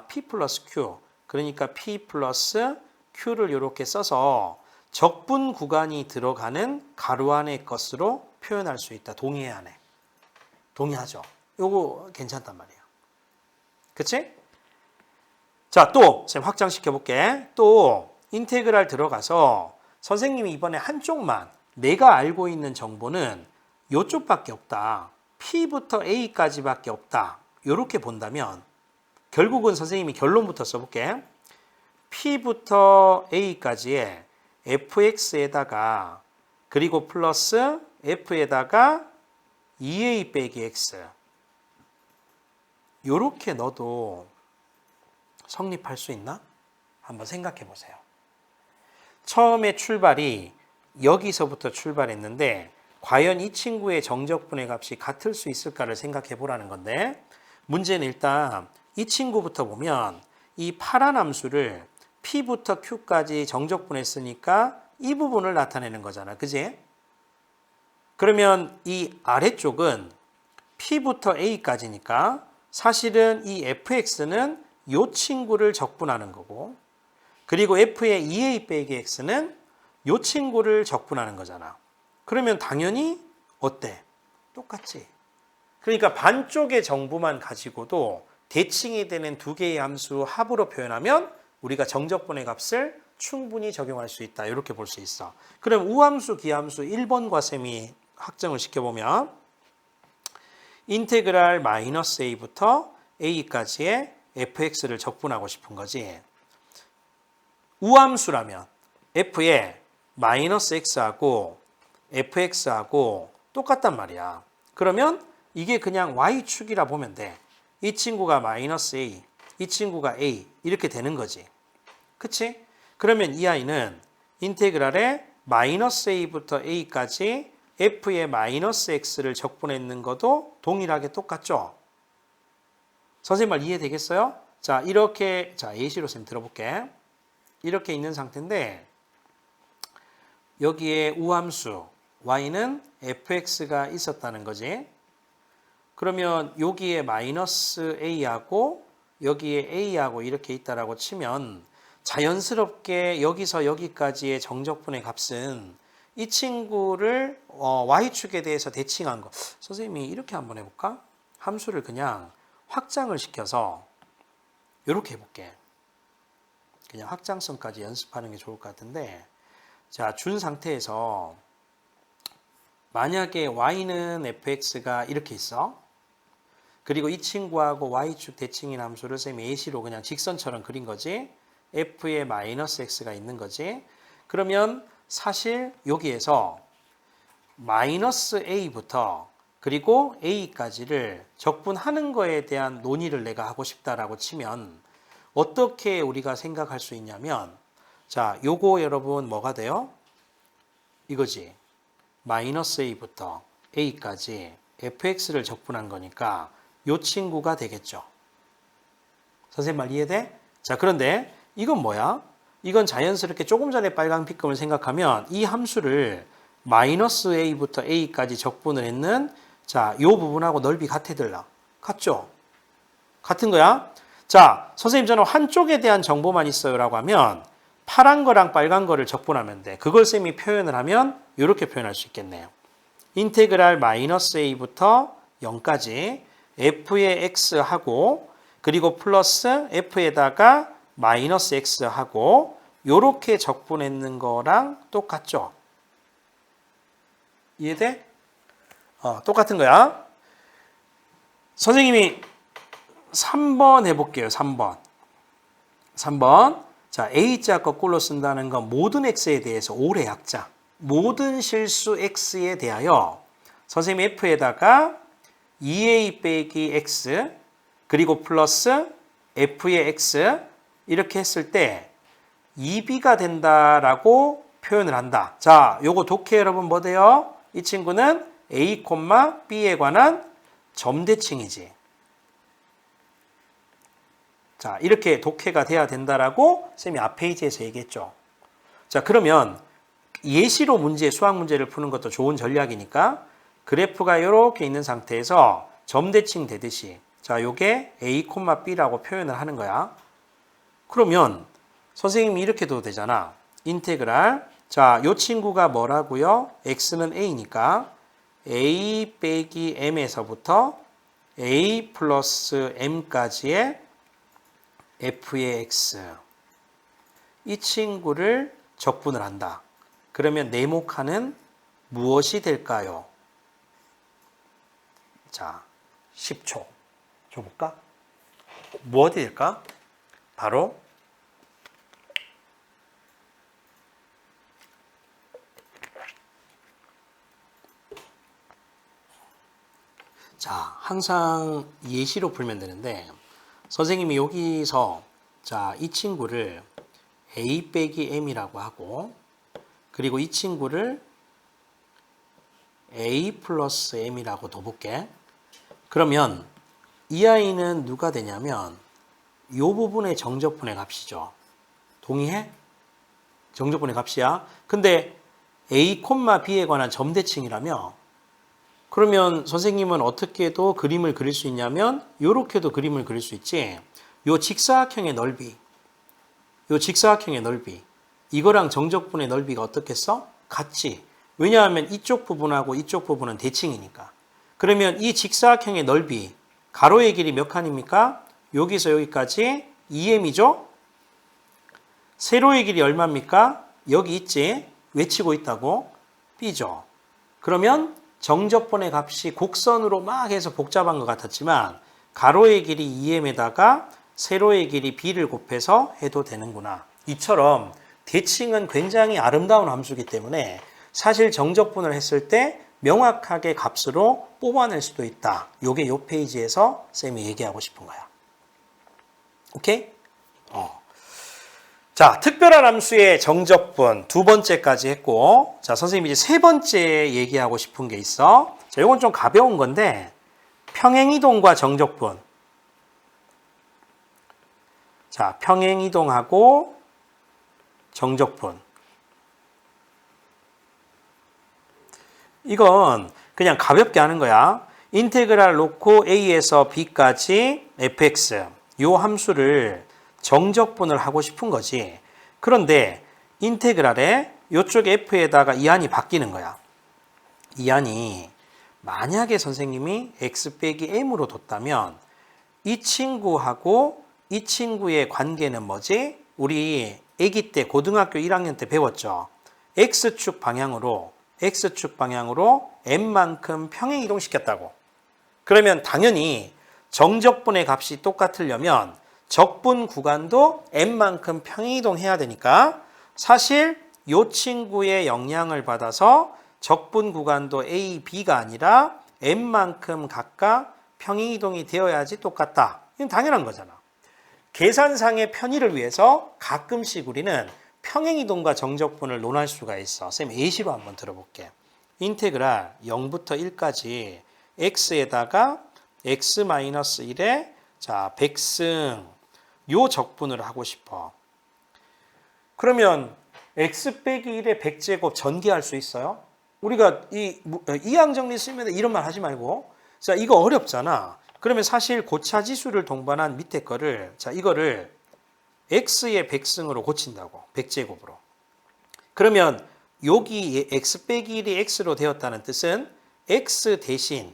P 플러스 Q, 그러니까 P 플러스 Q를 이렇게 써서 적분 구간이 들어가는 가로 안의 것으로 표현할 수 있다. 동의해 안 해? 동의하죠. 요거 괜찮단 말이에요. 그치? 자, 또 쌤 확장시켜 볼게. 또 인테그랄 들어가서 선생님이 이번에 한쪽만 내가 알고 있는 정보는 요쪽밖에 없다. P부터 A까지밖에 없다. 이렇게 본다면 결국은 선생님이 결론부터 써볼게. P부터 A까지의 fx에다가 그리고 플러스 f에다가 2a 빼기 x. 요렇게 넣어도 성립할 수 있나? 한번 생각해 보세요. 처음에 출발이 여기서부터 출발했는데 과연 이 친구의 정적분의 값이 같을 수 있을까를 생각해 보라는 건데, 문제는 일단 이 친구부터 보면 이 파란 함수를 P부터 Q까지 정적분했으니까 이 부분을 나타내는 거잖아. 그지? 그러면 이 아래쪽은 P부터 A까지니까 사실은 이 fx는 이 친구를 적분하는 거고, 그리고 f의 2a 빼기 x는 이 친구를 적분하는 거잖아. 그러면 당연히 어때? 똑같지. 그러니까 반쪽의 정보만 가지고도 대칭이 되는 두 개의 함수 합으로 표현하면 우리가 정적분의 값을 충분히 적용할 수 있다. 이렇게 볼 수 있어. 그럼 우함수, 기함수 1번과 셈이 확정을 시켜보면 인테그랄 마이너스 a부터 a까지의 fx를 적분하고 싶은 거지. 우함수라면 f의 마이너스 x하고 fx하고 똑같단 말이야. 그러면 이게 그냥 y축이라 보면 돼. 이 친구가 마이너스 a, 이 친구가 a 이렇게 되는 거지. 그치? 그러면 이 아이는 인테그랄에 마이너스 a부터 a까지 f의 마이너스 x를 적분했는 것도 동일하게 똑같죠? 선생님 말 이해되겠어요? 자, 이렇게, 자, 예시로 쌤 들어볼게. 이렇게 있는 상태인데, 여기에 우함수, y는 fx가 있었다는 거지. 그러면 여기에 마이너스 a하고 여기에 a하고 이렇게 있다라고 치면 자연스럽게 여기서 여기까지의 정적분의 값은 이 친구를 y축에 대해서 대칭한 거. 선생님이 이렇게 한번 해볼까? 함수를 그냥 확장을 시켜서 이렇게 해볼게. 그냥 확장성까지 연습하는 게 좋을 것 같은데, 자, 준 상태에서 만약에 y는 fx가 이렇게 있어. 그리고 이 친구하고 y축 대칭인 함수를 쌤이 예시로 그냥 직선처럼 그린 거지. f에 마이너스 x가 있는 거지. 그러면 사실 여기에서 마이너스 a부터 그리고 a까지를 적분하는 거에 대한 논의를 내가 하고 싶다라고 치면 어떻게 우리가 생각할 수 있냐면, 자, 요거 여러분 뭐가 돼요? 이거지. 마이너스 a부터 a까지 fx를 적분한 거니까 요 친구가 되겠죠. 선생님 말 이해돼? 자, 그런데 이건 뭐야? 이건 자연스럽게 조금 전에 빨간 빗금을 생각하면 이 함수를 마이너스 a부터 a까지 적분을 했는, 자, 요 부분하고 넓이 같애들라. 같죠? 같은 거야? 자, 선생님 저는 한쪽에 대한 정보만 있어요 라고 하면 파란 거랑 빨간 거를 적분하면 돼. 그걸 쌤이 표현을 하면 이렇게 표현할 수 있겠네요. 인테그랄 마이너스 a부터 0까지 f의 x하고 그리고 플러스 f에다가 마이너스 x하고 요렇게 적분했는 거랑 똑같죠? 이해돼? 똑같은 거야. 선생님이 3번 해볼게요. 3번. 자, A자 거꾸로 쓴다는 건 모든 X에 대해서 올해 약자. 모든 실수 X에 대하여 선생님 F에다가 2A 빼기 X 그리고 플러스 F의 X 이렇게 했을 때 2B가 된다라고 표현을 한다. 자, 요거 독해 여러분 뭐 돼요? 이 친구는 A, B에 관한 점대칭이지. 자, 이렇게 독해가 돼야 된다라고 쌤이 앞 페이지에서 얘기했죠. 자, 그러면 예시로 수학 문제를 푸는 것도 좋은 전략이니까 그래프가 이렇게 있는 상태에서 점대칭 되듯이, 자, 요게 A, B라고 표현을 하는 거야. 그러면 선생님이 이렇게 둬도 되잖아. 인테그랄. 자, 요 친구가 뭐라고요? x는 a니까 a 빼기 m에서부터 a 플러스 m까지의 f의 x. 이 친구를 적분을 한다. 그러면 네모칸은 무엇이 될까요? 자, 10초 줘볼까? 무엇이 될까? 바로 자, 항상 예시로 풀면 되는데 선생님이 여기서 자, 이 친구를 a 빼기 m이라고 하고 그리고 이 친구를 a 플러스 m이라고 둬볼게. 그러면 이 아이는 누가 되냐면 이 부분의 정적분의 값이죠. 동의해? 정적분의 값이야. 근데 a, b에 관한 점대칭이라며 그러면 선생님은 어떻게도 그림을 그릴 수 있냐면 이렇게도 그림을 그릴 수 있지. 요 직사각형의 넓이 이거랑 정적분의 넓이가 어떻겠어? 같지. 왜냐하면 이쪽 부분하고 이쪽 부분은 대칭이니까. 그러면 이 직사각형의 넓이 가로의 길이 몇 칸입니까? 여기서 여기까지 2m이죠? 세로의 길이 얼마입니까? 여기 있지? 외치고 있다고? b죠. 그러면 정적분의 값이 곡선으로 막 해서 복잡한 것 같았지만 가로의 길이 2m에다가 세로의 길이 b를 곱해서 해도 되는구나. 이처럼 대칭은 굉장히 아름다운 함수이기 때문에 사실 정적분을 했을 때 명확하게 값으로 뽑아낼 수도 있다. 요게 요 페이지에서 쌤이 얘기하고 싶은 거야. 오케이? 자, 특별한 함수의 정적분 두 번째까지 했고, 자, 선생님이 이제 세 번째 얘기하고 싶은 게 있어. 자, 요건 좀 가벼운 건데, 평행이동과 정적분. 자, 평행이동하고 정적분. 이건 그냥 가볍게 하는 거야. 인테그랄 놓고 a에서 b까지 fx. 요 함수를 정적분을 하고 싶은 거지. 그런데 인테그랄에 이쪽 f에다가 이 안이 바뀌는 거야. 이 안이 만약에 선생님이 x 빼기 m으로 뒀다면 이 친구하고 이 친구의 관계는 뭐지? 우리 아기 때 고등학교 1학년 때 배웠죠. x축 방향으로 m만큼 평행 이동시켰다고. 그러면 당연히 정적분의 값이 똑같으려면 적분 구간도 m만큼 평행이동해야 되니까 사실 이 친구의 영향을 받아서 적분 구간도 a, b가 아니라 m만큼 각각 평행이동이 되어야지 똑같다. 이건 당연한 거잖아. 계산상의 편의를 위해서 가끔씩 우리는 평행이동과 정적분을 논할 수가 있어. 쌤 예시로 한번 들어볼게. 인테그랄 0부터 1까지 x에다가 x-1에 자, 백승 요 적분을 하고 싶어. 그러면 x 빼기 1의 100제곱 전개할 수 있어요? 우리가 이항정리 쓰면 이런 말 하지 말고. 자, 이거 어렵잖아. 그러면 사실 고차지수를 동반한 밑에 거를 자, 이거를 x의 백승으로 고친다고. 100제곱으로. 그러면 여기 x 빼기 1이 x로 되었다는 뜻은 x 대신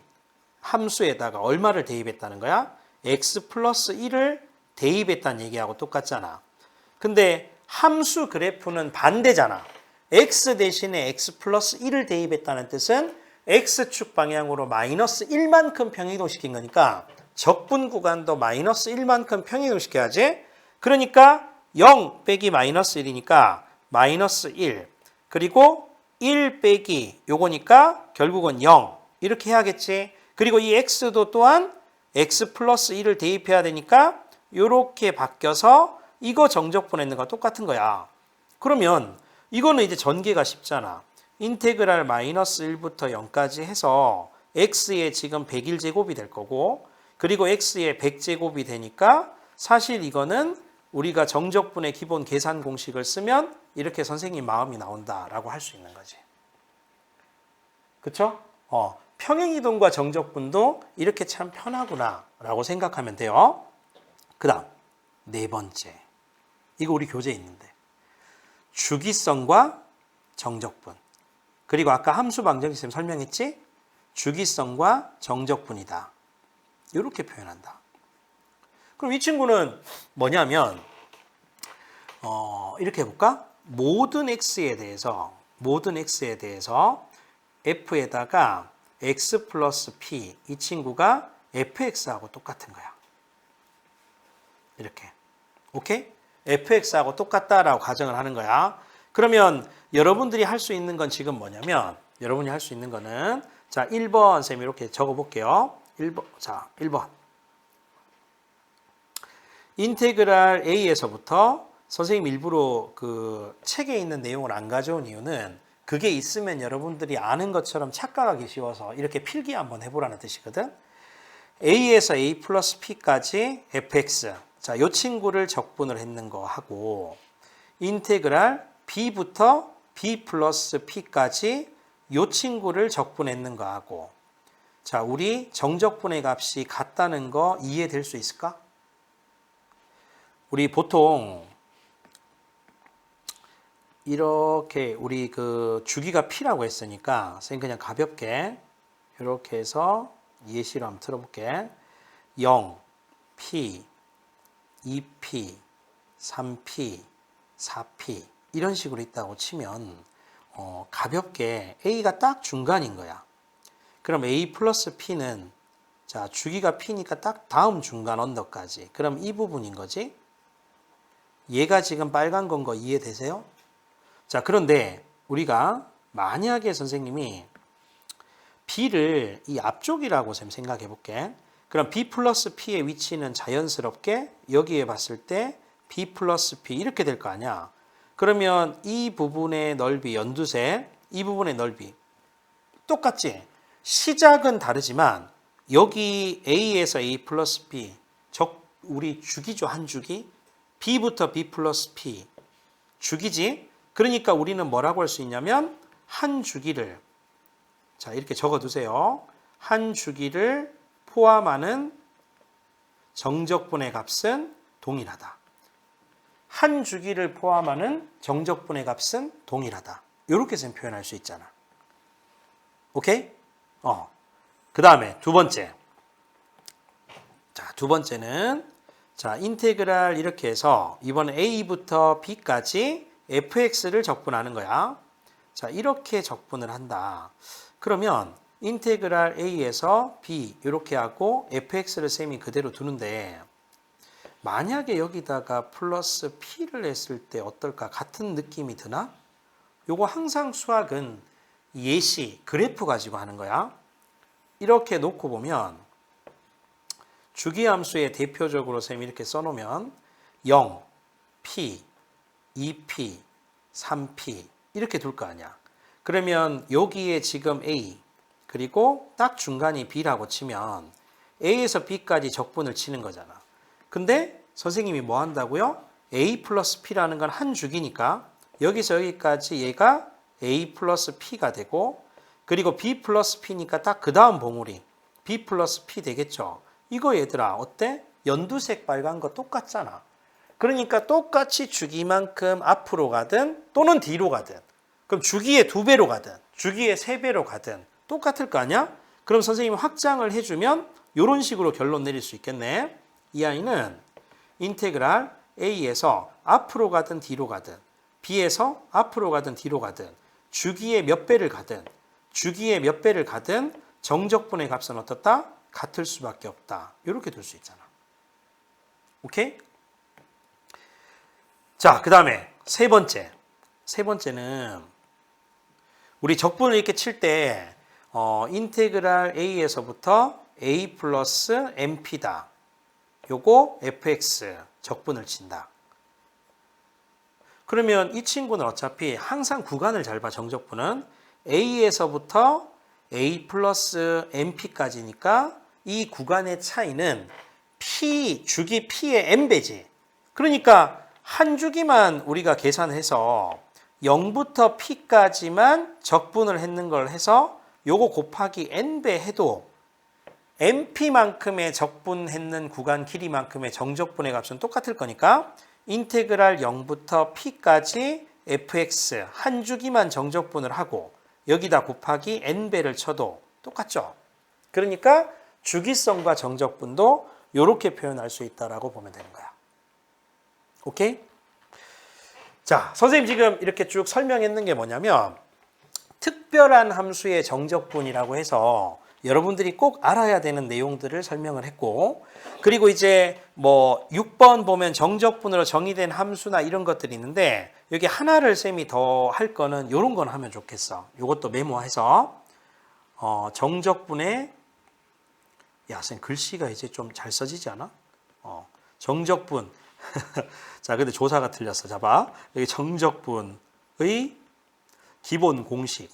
함수에다가 얼마를 대입했다는 거야? x 플러스 1을 대입했다는 얘기하고 똑같잖아. 근데 함수 그래프는 반대잖아. x 대신에 x 플러스 1을 대입했다는 뜻은 x축 방향으로 마이너스 1만큼 평행이동시킨 거니까 적분 구간도 마이너스 1만큼 평행이동시켜야지. 그러니까 0 빼기 마이너스 1이니까 마이너스 1 그리고 1 빼기 요거니까 결국은 0 이렇게 해야겠지. 그리고 이 x도 또한 x 플러스 1을 대입해야 되니까 이렇게 바뀌어서 이거 정적분했는 거 똑같은 거야. 그러면 이거는 이제 전개가 쉽잖아. 인테그랄 마이너스 1부터 0까지 해서 x의 지금 101제곱이 될 거고 그리고 x의 100제곱이 되니까 사실 이거는 우리가 정적분의 기본 계산 공식을 쓰면 이렇게 선생님 마음이 나온다라고 할 수 있는 거지. 그쵸? 평행이동과 정적분도 이렇게 참 편하구나라고 생각하면 돼요. 그 다음 네 번째. 이거 우리 교재에 있는데 주기성과 정적분. 그리고 아까 함수 방정식 쌤 설명했지? 주기성과 정적분이다. 이렇게 표현한다. 그럼 이 친구는 뭐냐면 이렇게 해볼까? 모든 x에 대해서 f에다가 x 플러스 p 이 친구가 fx하고 똑같은 거야. 이렇게. 오케이? fx하고 똑같다라고 가정을 하는 거야. 그러면 여러분들이 할 수 있는 건 지금 뭐냐면 여러분이 할 수 있는 거는 자 1번 쌤 이렇게 적어볼게요. 1번. 자, 1번. 인테그랄 A에서부터 선생님 일부러 그 책에 있는 내용을 안 가져온 이유는 그게 있으면 여러분들이 아는 것처럼 착각하기 쉬워서 이렇게 필기 한번 해보라는 뜻이거든. A에서 A 플러스 P까지 fx. 자, 요 친구를 적분을 했는 거 하고 인테그랄 B부터 B 플러스 P까지 요 친구를 적분했는 거 하고 자, 우리 정적분의 값이 같다는 거 이해될 수 있을까? 우리 보통 이렇게 우리 그 주기가 P라고 했으니까 선생님 그냥 가볍게 이렇게 해서 예시로 한번 틀어볼게. 0, P, 2P, 3P, 4P 이런 식으로 있다고 치면 가볍게 A가 딱 중간인 거야. 그럼 A 플러스 P는 자 주기가 P니까 딱 다음 중간 언더까지. 그럼 이 부분인 거지. 얘가 지금 빨간 건 거 이해되세요? 자, 그런데 우리가 만약에 선생님이 B를 이 앞쪽이라고 생각해 볼게. 그럼 B 플러스 P의 위치는 자연스럽게 여기에 봤을 때 B 플러스 P 이렇게 될 거 아니야. 그러면 이 부분의 넓이 연두색, 이 부분의 넓이 똑같지? 시작은 다르지만 여기 A에서 A 플러스 B 우리 주기죠, 한 주기. B부터 B 플러스 P 주기지. 그러니까 우리는 뭐라고 할 수 있냐면 한 주기를 자 이렇게 적어두세요. 한 주기를 포함하는 정적분의 값은 동일하다. 한 주기를 포함하는 정적분의 값은 동일하다. 이렇게 좀 표현할 수 있잖아. 오케이? 그 다음에 두 번째. 자, 두 번째는 자 인테그랄 이렇게 해서 이번에 A부터 B까지 fx를 적분하는 거야. 자, 이렇게 적분을 한다. 그러면 인테그랄 A에서 B 이렇게 하고 fx를 쌤이 그대로 두는데 만약에 여기다가 플러스 P를 했을 때 어떨까? 같은 느낌이 드나? 요거 항상 수학은 예시, 그래프 가지고 하는 거야. 이렇게 놓고 보면 주기함수에 대표적으로 쌤이 이렇게 써놓으면 0, P, 2P, 3P 이렇게 둘 거 아니야. 그러면 여기에 지금 A 그리고 딱 중간이 B라고 치면 A에서 B까지 적분을 치는 거잖아. 근데 선생님이 뭐 한다고요? A 플러스 P라는 건 한 주기니까 여기서 여기까지 얘가 A 플러스 P가 되고 그리고 B 플러스 P니까 딱 그 다음 봉우리 B 플러스 P 되겠죠. 이거 얘들아 어때? 연두색 빨간 거 똑같잖아. 그러니까 똑같이 주기만큼 앞으로 가든 또는 뒤로 가든 그럼 주기의 2배로 가든 주기의 3배로 가든 똑같을 거 아니야? 그럼 선생님이 확장을 해주면 이런 식으로 결론 내릴 수 있겠네. 이 아이는 인테그랄 A에서 앞으로 가든 뒤로 가든 B에서 앞으로 가든 뒤로 가든 주기의 몇 배를 가든 주기의 몇 배를 가든 정적분의 값은 어떻다? 같을 수밖에 없다. 이렇게 둘 수 있잖아. 오케이? 자, 그 다음에 세 번째. 세 번째는 우리 적분을 이렇게 칠 때 인테그랄 A에서부터 A 플러스 MP다. 요거 fx 적분을 친다. 그러면 이 친구는 어차피 항상 구간을 잘 봐. 정적분은 A에서부터 A 플러스 MP까지니까 이 구간의 차이는 P, 주기 P의 N배지. 그러니까 한 주기만 우리가 계산해서 0부터 P까지만 적분을 했는 걸 해서 요거 곱하기 N배 해도 MP만큼의 적분했는 구간 길이만큼의 정적분의 값은 똑같을 거니까 인테그랄 0부터 P까지 fx 한 주기만 정적분을 하고 여기다 곱하기 N배를 쳐도 똑같죠. 그러니까 주기성과 정적분도 이렇게 표현할 수 있다라고 보면 되는 거야. 오케이? 자, 선생님 지금 이렇게 쭉 설명했는 게 뭐냐면 특별한 함수의 정적분이라고 해서 여러분들이 꼭 알아야 되는 내용들을 설명을 했고 그리고 이제 뭐 6번 보면 정적분으로 정의된 함수나 이런 것들이 있는데 여기 하나를 쌤이 더 할 거는 이런 건 하면 좋겠어. 이것도 메모해서 정적분의 야, 선생님 글씨가 이제 좀 잘 써지지 않아? 정적분. 자, 근데 조사가 틀렸어. 자, 봐. 여기 정적분의 기본 공식.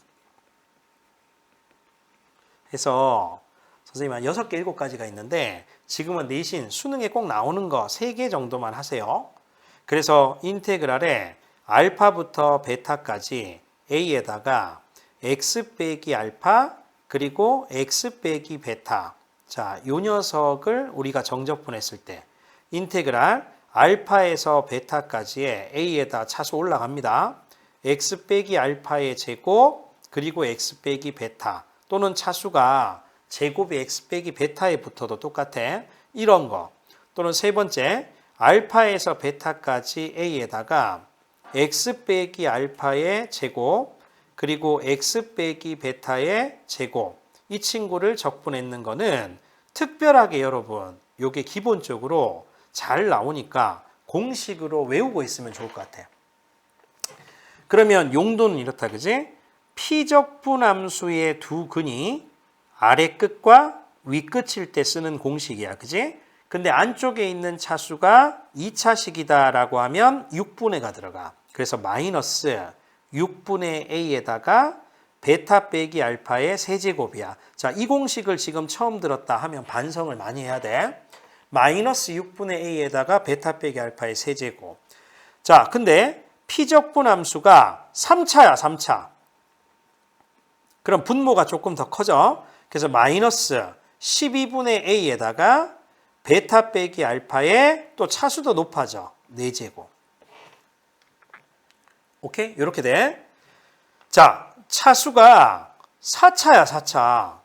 해서 선생님 한 6개, 7가지가 있는데 지금은 내신 수능에 꼭 나오는 거 3개 정도만 하세요. 그래서 인테그랄에 알파부터 베타까지 a에다가 x 빼기 알파 그리고 x 빼기 베타. 자, 요 녀석을 우리가 정적분했을 때 인테그랄 알파에서 베타까지의 a에다 차수 올라갑니다. x 빼기 알파의 제곱 그리고 x 빼기 베타 또는 차수가 제곱이 x 빼기 베타에 붙어도 똑같아. 이런 거. 또는 세 번째 알파에서 베타까지 a에다가 x 빼기 알파의 제곱 그리고 x 빼기 베타의 제곱. 이 친구를 적분했는 거는 특별하게 여러분 요게 기본적으로 잘 나오니까 공식으로 외우고 있으면 좋을 것 같아요. 그러면 용도는 이렇다, 그지? 피적분함수의 두 근이 아래 끝과 위 끝일 때 쓰는 공식이야, 그지? 근데 안쪽에 있는 차수가 2차식이다라고 하면 6분의가 들어가. 그래서 마이너스 6분의 a에다가 베타 빼기 알파의 세제곱이야. 자, 이 공식을 지금 처음 들었다 하면 반성을 많이 해야 돼. 마이너스 6분의 a에다가 베타 빼기 알파의 세제곱. 자, 근데 피적분함수가 3차야, 3차. 그럼 분모가 조금 더 커져. 그래서 마이너스 12분의 a에다가 베타 빼기 알파의 또 차수도 높아져. 4제곱. 오케이? 이렇게 돼. 자, 차수가 4차야, 4차.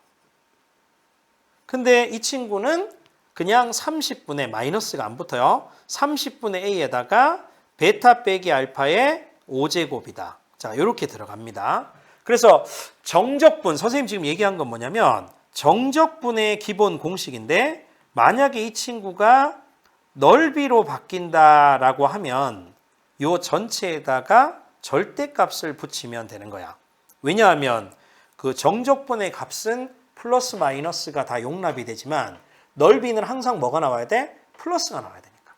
근데 이 친구는 그냥 30분의 마이너스가 안 붙어요. 30분의 a에다가 베타 빼기 알파의 5제곱이다. 자, 이렇게 들어갑니다. 그래서 정적분, 선생님 지금 얘기한 건 뭐냐면 정적분의 기본 공식인데 만약에 이 친구가 넓이로 바뀐다라고 하면 이 전체에다가 절대값을 붙이면 되는 거야. 왜냐하면 그 정적분의 값은 플러스 마이너스가 다 용납이 되지만 넓이는 항상 뭐가 나와야 돼? 플러스가 나와야 되니까.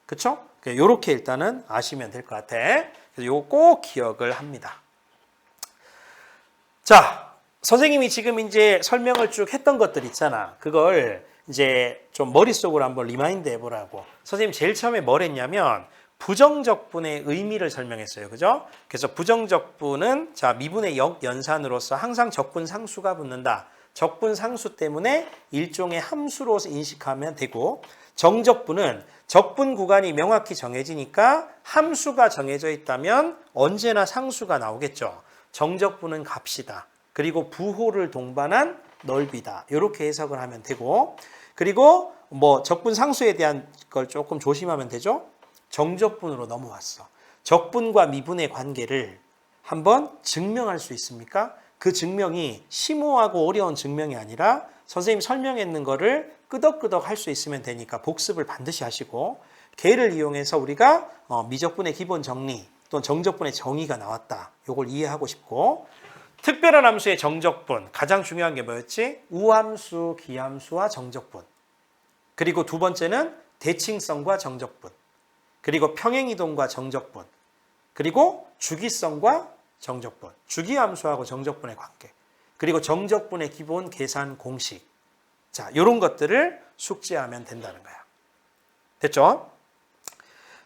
그쵸? 요렇게 일단은 아시면 될 것 같아. 그래서 요거 꼭 기억을 합니다. 자, 선생님이 지금 이제 설명을 쭉 했던 것들 있잖아. 그걸 이제 좀 머릿속으로 한번 리마인드 해보라고. 선생님 제일 처음에 뭘 했냐면 부정적분의 의미를 설명했어요. 그죠? 그래서 부정적분은 자, 미분의 역연산으로서 항상 적분 상수가 붙는다. 적분 상수 때문에 일종의 함수로 인식하면 되고 정적분은 적분 구간이 명확히 정해지니까 함수가 정해져 있다면 언제나 상수가 나오겠죠. 정적분은 값이다. 그리고 부호를 동반한 넓이다. 이렇게 해석을 하면 되고 그리고 뭐 적분 상수에 대한 걸 조금 조심하면 되죠. 정적분으로 넘어왔어. 적분과 미분의 관계를 한번 증명할 수 있습니까? 그 증명이 심오하고 어려운 증명이 아니라 선생님 설명했는 거를 끄덕끄덕 할 수 있으면 되니까 복습을 반드시 하시고 걔를 이용해서 우리가 미적분의 기본 정리 또는 정적분의 정의가 나왔다. 이걸 이해하고 싶고 특별한 함수의 정적분 가장 중요한 게 뭐였지? 우함수, 기함수와 정적분. 그리고 두 번째는 대칭성과 정적분. 그리고 평행이동과 정적분. 그리고 주기성과 정적분. 주기함수하고 정적분의 관계. 그리고 정적분의 기본 계산 공식. 자, 이런 것들을 숙지하면 된다는 거야. 됐죠?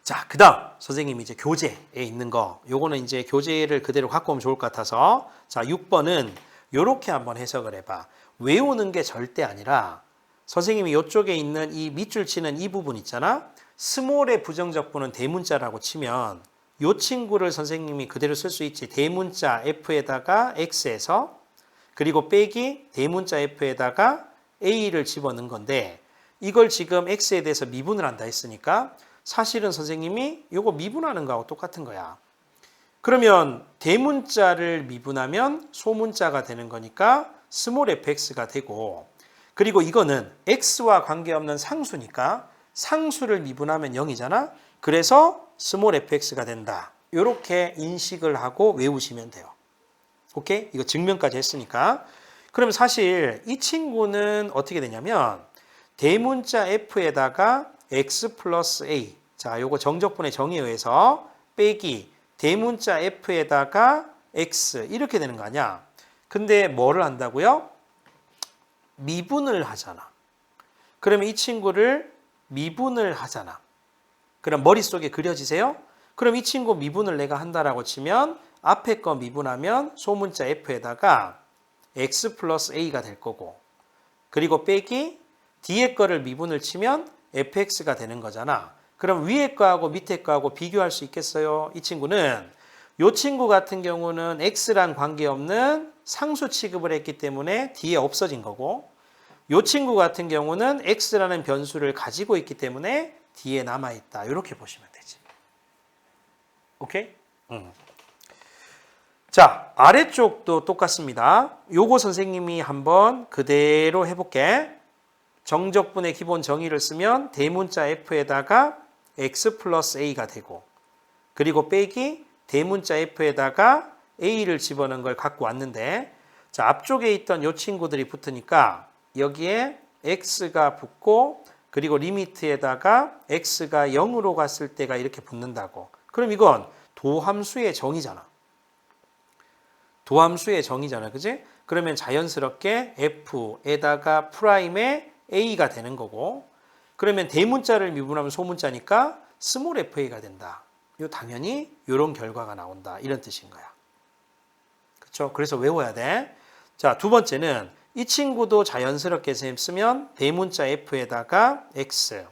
자, 그 다음 선생님이 이제 교재에 있는 거 요거는 이제 교재를 그대로 갖고 오면 좋을 것 같아서 자, 6번은 요렇게 한번 해석을 해봐. 외우는 게 절대 아니라 선생님이 이쪽에 있는 이 밑줄 치는 이 부분 있잖아. 스몰의 부정적분은 대문자라고 치면 요 친구를 선생님이 그대로 쓸 수 있지. 대문자 F에다가 X에서 그리고 빼기 대문자 F에다가 A를 집어넣은 건데 이걸 지금 X에 대해서 미분을 한다 했으니까 사실은 선생님이 이거 미분하는 거하고 똑같은 거야. 그러면 대문자를 미분하면 소문자가 되는 거니까 스몰 fx가 되고 그리고 이거는 x와 관계없는 상수니까 상수를 미분하면 0이잖아. 그래서 스몰 fx가 된다. 이렇게 인식을 하고 외우시면 돼요. 오케이? 이거 증명까지 했으니까. 그럼 사실 이 친구는 어떻게 되냐면 대문자 f에다가 x 플러스 a. 자, 요거 정적분의 정의에 의해서 빼기 대문자 f에다가 x 이렇게 되는 거 아니야. 근데 뭐를 한다고요? 미분을 하잖아. 그러면 이 친구를 미분을 하잖아. 그럼 머릿속에 그려지세요? 그럼 이 친구 미분을 내가 한다라고 치면 앞에 거 미분하면 소문자 f에다가 x 플러스 a가 될 거고, 그리고 빼기 뒤에 거를 미분을 치면 fx가 되는 거잖아. 그럼 위에 거하고 밑에 거하고 비교할 수 있겠어요? 이 친구는 이 친구 같은 경우는 x랑 관계없는 상수 취급을 했기 때문에 뒤에 없어진 거고, 이 친구 같은 경우는 x라는 변수를 가지고 있기 때문에 뒤에 남아있다. 이렇게 보시면 되지. 오케이? 자, 아래쪽도 똑같습니다. 요거 선생님이 한번 그대로 해볼게. 정적분의 기본 정의를 쓰면 대문자 f에다가 x 플러스 a가 되고, 그리고 빼기 대문자 f에다가 a를 집어넣은 걸 갖고 왔는데, 자, 앞쪽에 있던 요 친구들이 붙으니까 여기에 x가 붙고, 그리고 리미트에다가 x가 0으로 갔을 때가 이렇게 붙는다고. 그럼 이건 도함수의 정의잖아. 도함수의 정의잖아. 그지? 그러면 자연스럽게 f에다가 프라임의 a가 되는 거고, 그러면 대문자를 미분하면 소문자니까 스몰 fa가 된다. 요 당연히 이런 결과가 나온다. 이런 뜻인 거야. 그렇죠? 그래서 외워야 돼. 자, 두 번째는 이 친구도 자연스럽게 쓰면 대문자 f에다가 x,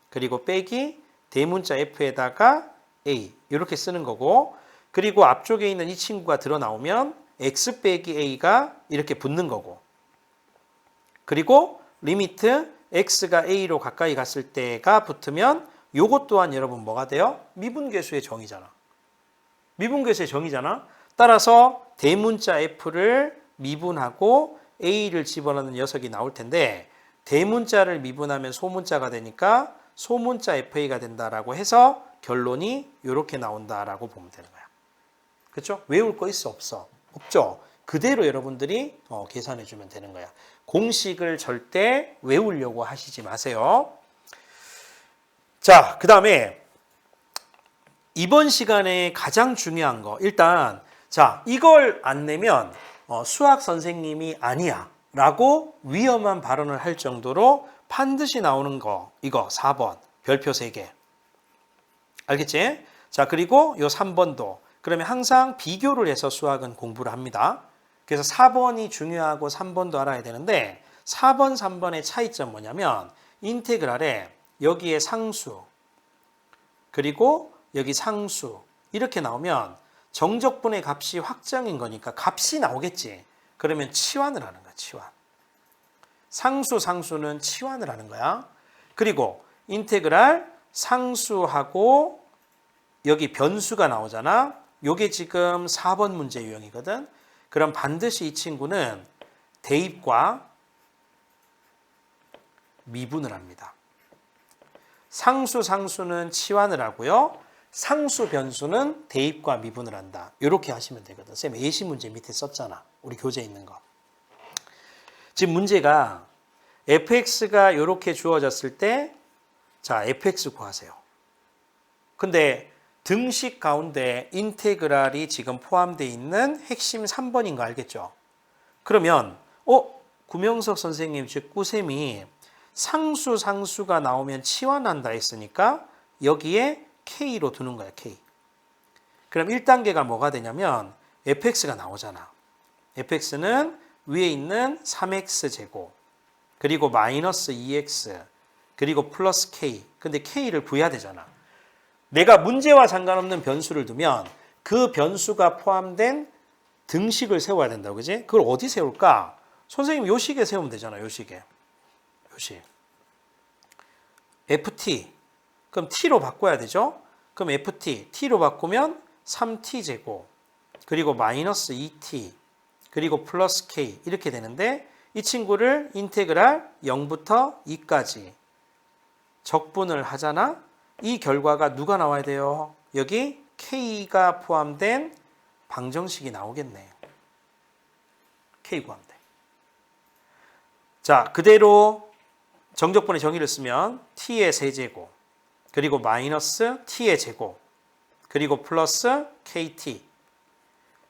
그리고 빼기 대문자 f에다가 a 이렇게 쓰는 거고, 그리고 앞쪽에 있는 이 친구가 드러나오면 x 빼기 a가 이렇게 붙는 거고, 그리고 리미트 x가 a로 가까이 갔을 때가 붙으면 요것 또한 여러분 뭐가 돼요? 미분계수의 정의잖아. 미분계수의 정의잖아. 따라서 대문자 f를 미분하고 a를 집어넣는 녀석이 나올 텐데, 대문자를 미분하면 소문자가 되니까 소문자 fa가 된다라고 해서 결론이 이렇게 나온다라고 보면 되는 거야. 그렇죠? 외울 거 있어 없어? 없죠? 그대로 여러분들이 계산해 주면 되는 거야. 공식을 절대 외우려고 하시지 마세요. 자, 그 다음에 이번 시간에 가장 중요한 거, 일단 자, 이걸 안 내면 수학 선생님이 아니야 라고 위험한 발언을 할 정도로 반드시 나오는 거, 이거 4번 별표 3개 알겠지? 자, 그리고 요 3번도 그러면 항상 비교를 해서 수학은 공부를 합니다. 그래서 4번이 중요하고 3번도 알아야 되는데, 4번, 3번의 차이점 뭐냐면 인테그랄에 여기에 상수, 그리고 여기 상수 이렇게 나오면 정적분의 값이 확정인 거니까 값이 나오겠지. 그러면 치환을 하는 거야. 치환. 상수, 상수는 치환을 하는 거야. 그리고 인테그랄 상수하고 여기 변수가 나오잖아. 요게 지금 4번 문제 유형이거든. 그럼 반드시 이 친구는 대입과 미분을 합니다. 상수, 상수는 치환을 하고요. 상수, 변수는 대입과 미분을 한다. 이렇게 하시면 되거든. 쌤 예시 문제 밑에 썼잖아. 우리 교재에 있는 거. 지금 문제가 fx가 이렇게 주어졌을 때, 자, fx 구하세요. 근데 등식 가운데 인테그랄이 지금 포함되어 있는 핵심 3번인 거 알겠죠? 그러면 구명석 선생님, 즉 꾸쌤이 상수, 상수가 나오면 치환한다 했으니까 여기에 K로 두는 거야, K. 그럼 1단계가 뭐가 되냐면 fx가 나오잖아. fx는 위에 있는 3x제곱, 그리고 마이너스 2x, 그리고 플러스 K. 근데 K를 구해야 되잖아. 내가 문제와 상관없는 변수를 두면 그 변수가 포함된 등식을 세워야 된다고, 그지? 그걸 어디 세울까? 선생님 요 식에 세우면 되잖아, 요 식에. 요 식. ft. 그럼 t로 바꿔야 되죠? 그럼 ft, t로 바꾸면 3t제곱, 그리고 마이너스 2t, 그리고 플러스 k 이렇게 되는데, 이 친구를 인테그랄 0부터 2까지 적분을 하잖아. 이 결과가 누가 나와야 돼요? 여기 k가 포함된 방정식이 나오겠네. k 구하면 돼. 자, 그대로 정적분의 정의를 쓰면 t의 세제곱 그리고 마이너스 t의 제곱 그리고 플러스 kt.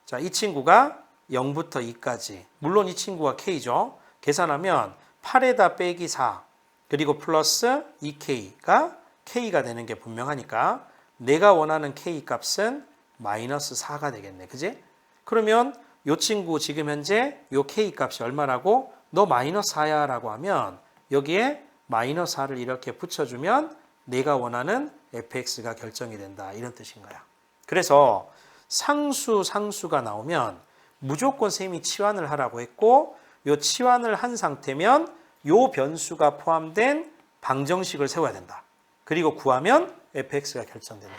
자, 이 친구가 0부터 2까지. 물론 이 친구가 k죠. 계산하면 8에다 빼기 4 그리고 플러스 2k가 k가 되는 게 분명하니까 내가 원하는 k 값은 마이너스 4가 되겠네. 그지? 그러면 이 친구 지금 현재 이 k 값이 얼마라고? 너 마이너스 4야 라고 하면 여기에 마이너스 4를 이렇게 붙여주면 내가 원하는 fx가 결정이 된다. 이런 뜻인 거야. 그래서 상수가 나오면 무조건 셈이 치환을 하라고 했고 이 치환을 한 상태면 이 변수가 포함된 방정식을 세워야 된다. 그리고 구하면 fx가 결정된다.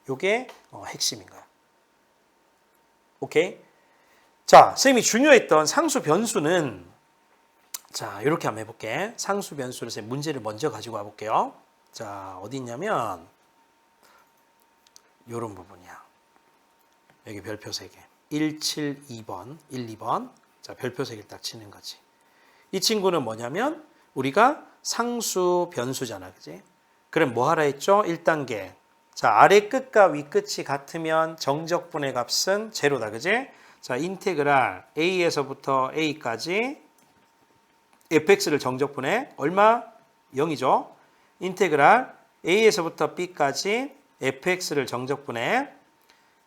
이게 핵심인 거야. 오케이? 자, 쌤이 중요했던 상수 변수는 자, 이렇게 한번 해볼게. 상수 변수를 쌤 문제를 먼저 가지고 와볼게요. 자, 어디 있냐면 요런 부분이야. 여기 별표 3개. 1, 7, 2번, 1, 2번. 자, 별표 3개를 딱 치는 거지. 이 친구는 뭐냐면 우리가 상수 변수잖아. 그지? 그럼 뭐 하라 했죠? 1단계. 자, 아래 끝과 위 끝이 같으면 정적분의 값은 제로다. 그지? 자, 인테그랄 a에서부터 a까지 fx를 정적분해 얼마? 0이죠. 인테그랄 a에서부터 b까지 fx를 정적분해.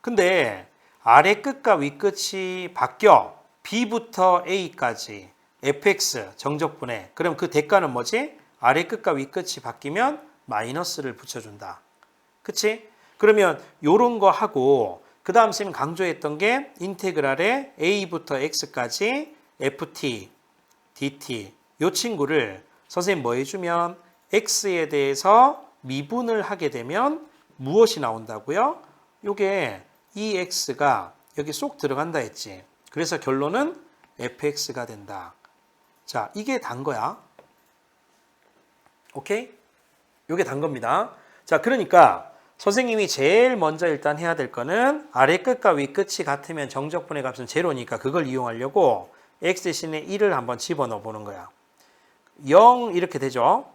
근데 아래 끝과 위 끝이 바뀌어 b부터 a까지 fx 정적분해. 그럼 그 대가는 뭐지? 아래 끝과 위 끝이 바뀌면 마이너스를 붙여준다. 그치? 그러면 요런 거 하고 그 다음 쌤이 강조했던 게 인테그랄에 a부터 x까지 ft, dt 요 친구를 선생님 뭐 해주면 x에 대해서 미분을 하게 되면 무엇이 나온다고요? 요게 ex가 여기 쏙 들어간다 했지. 그래서 결론은 fx가 된다. 자, 이게 단 거야. 오케이? 요게 단 겁니다. 자, 그러니까 선생님이 제일 먼저 일단 해야 될 거는 아래 끝과 위 끝이 같으면 정적분의 값은 제로니까 그걸 이용하려고 x 대신에 1을 한번 집어넣어 보는 거야. 0 이렇게 되죠.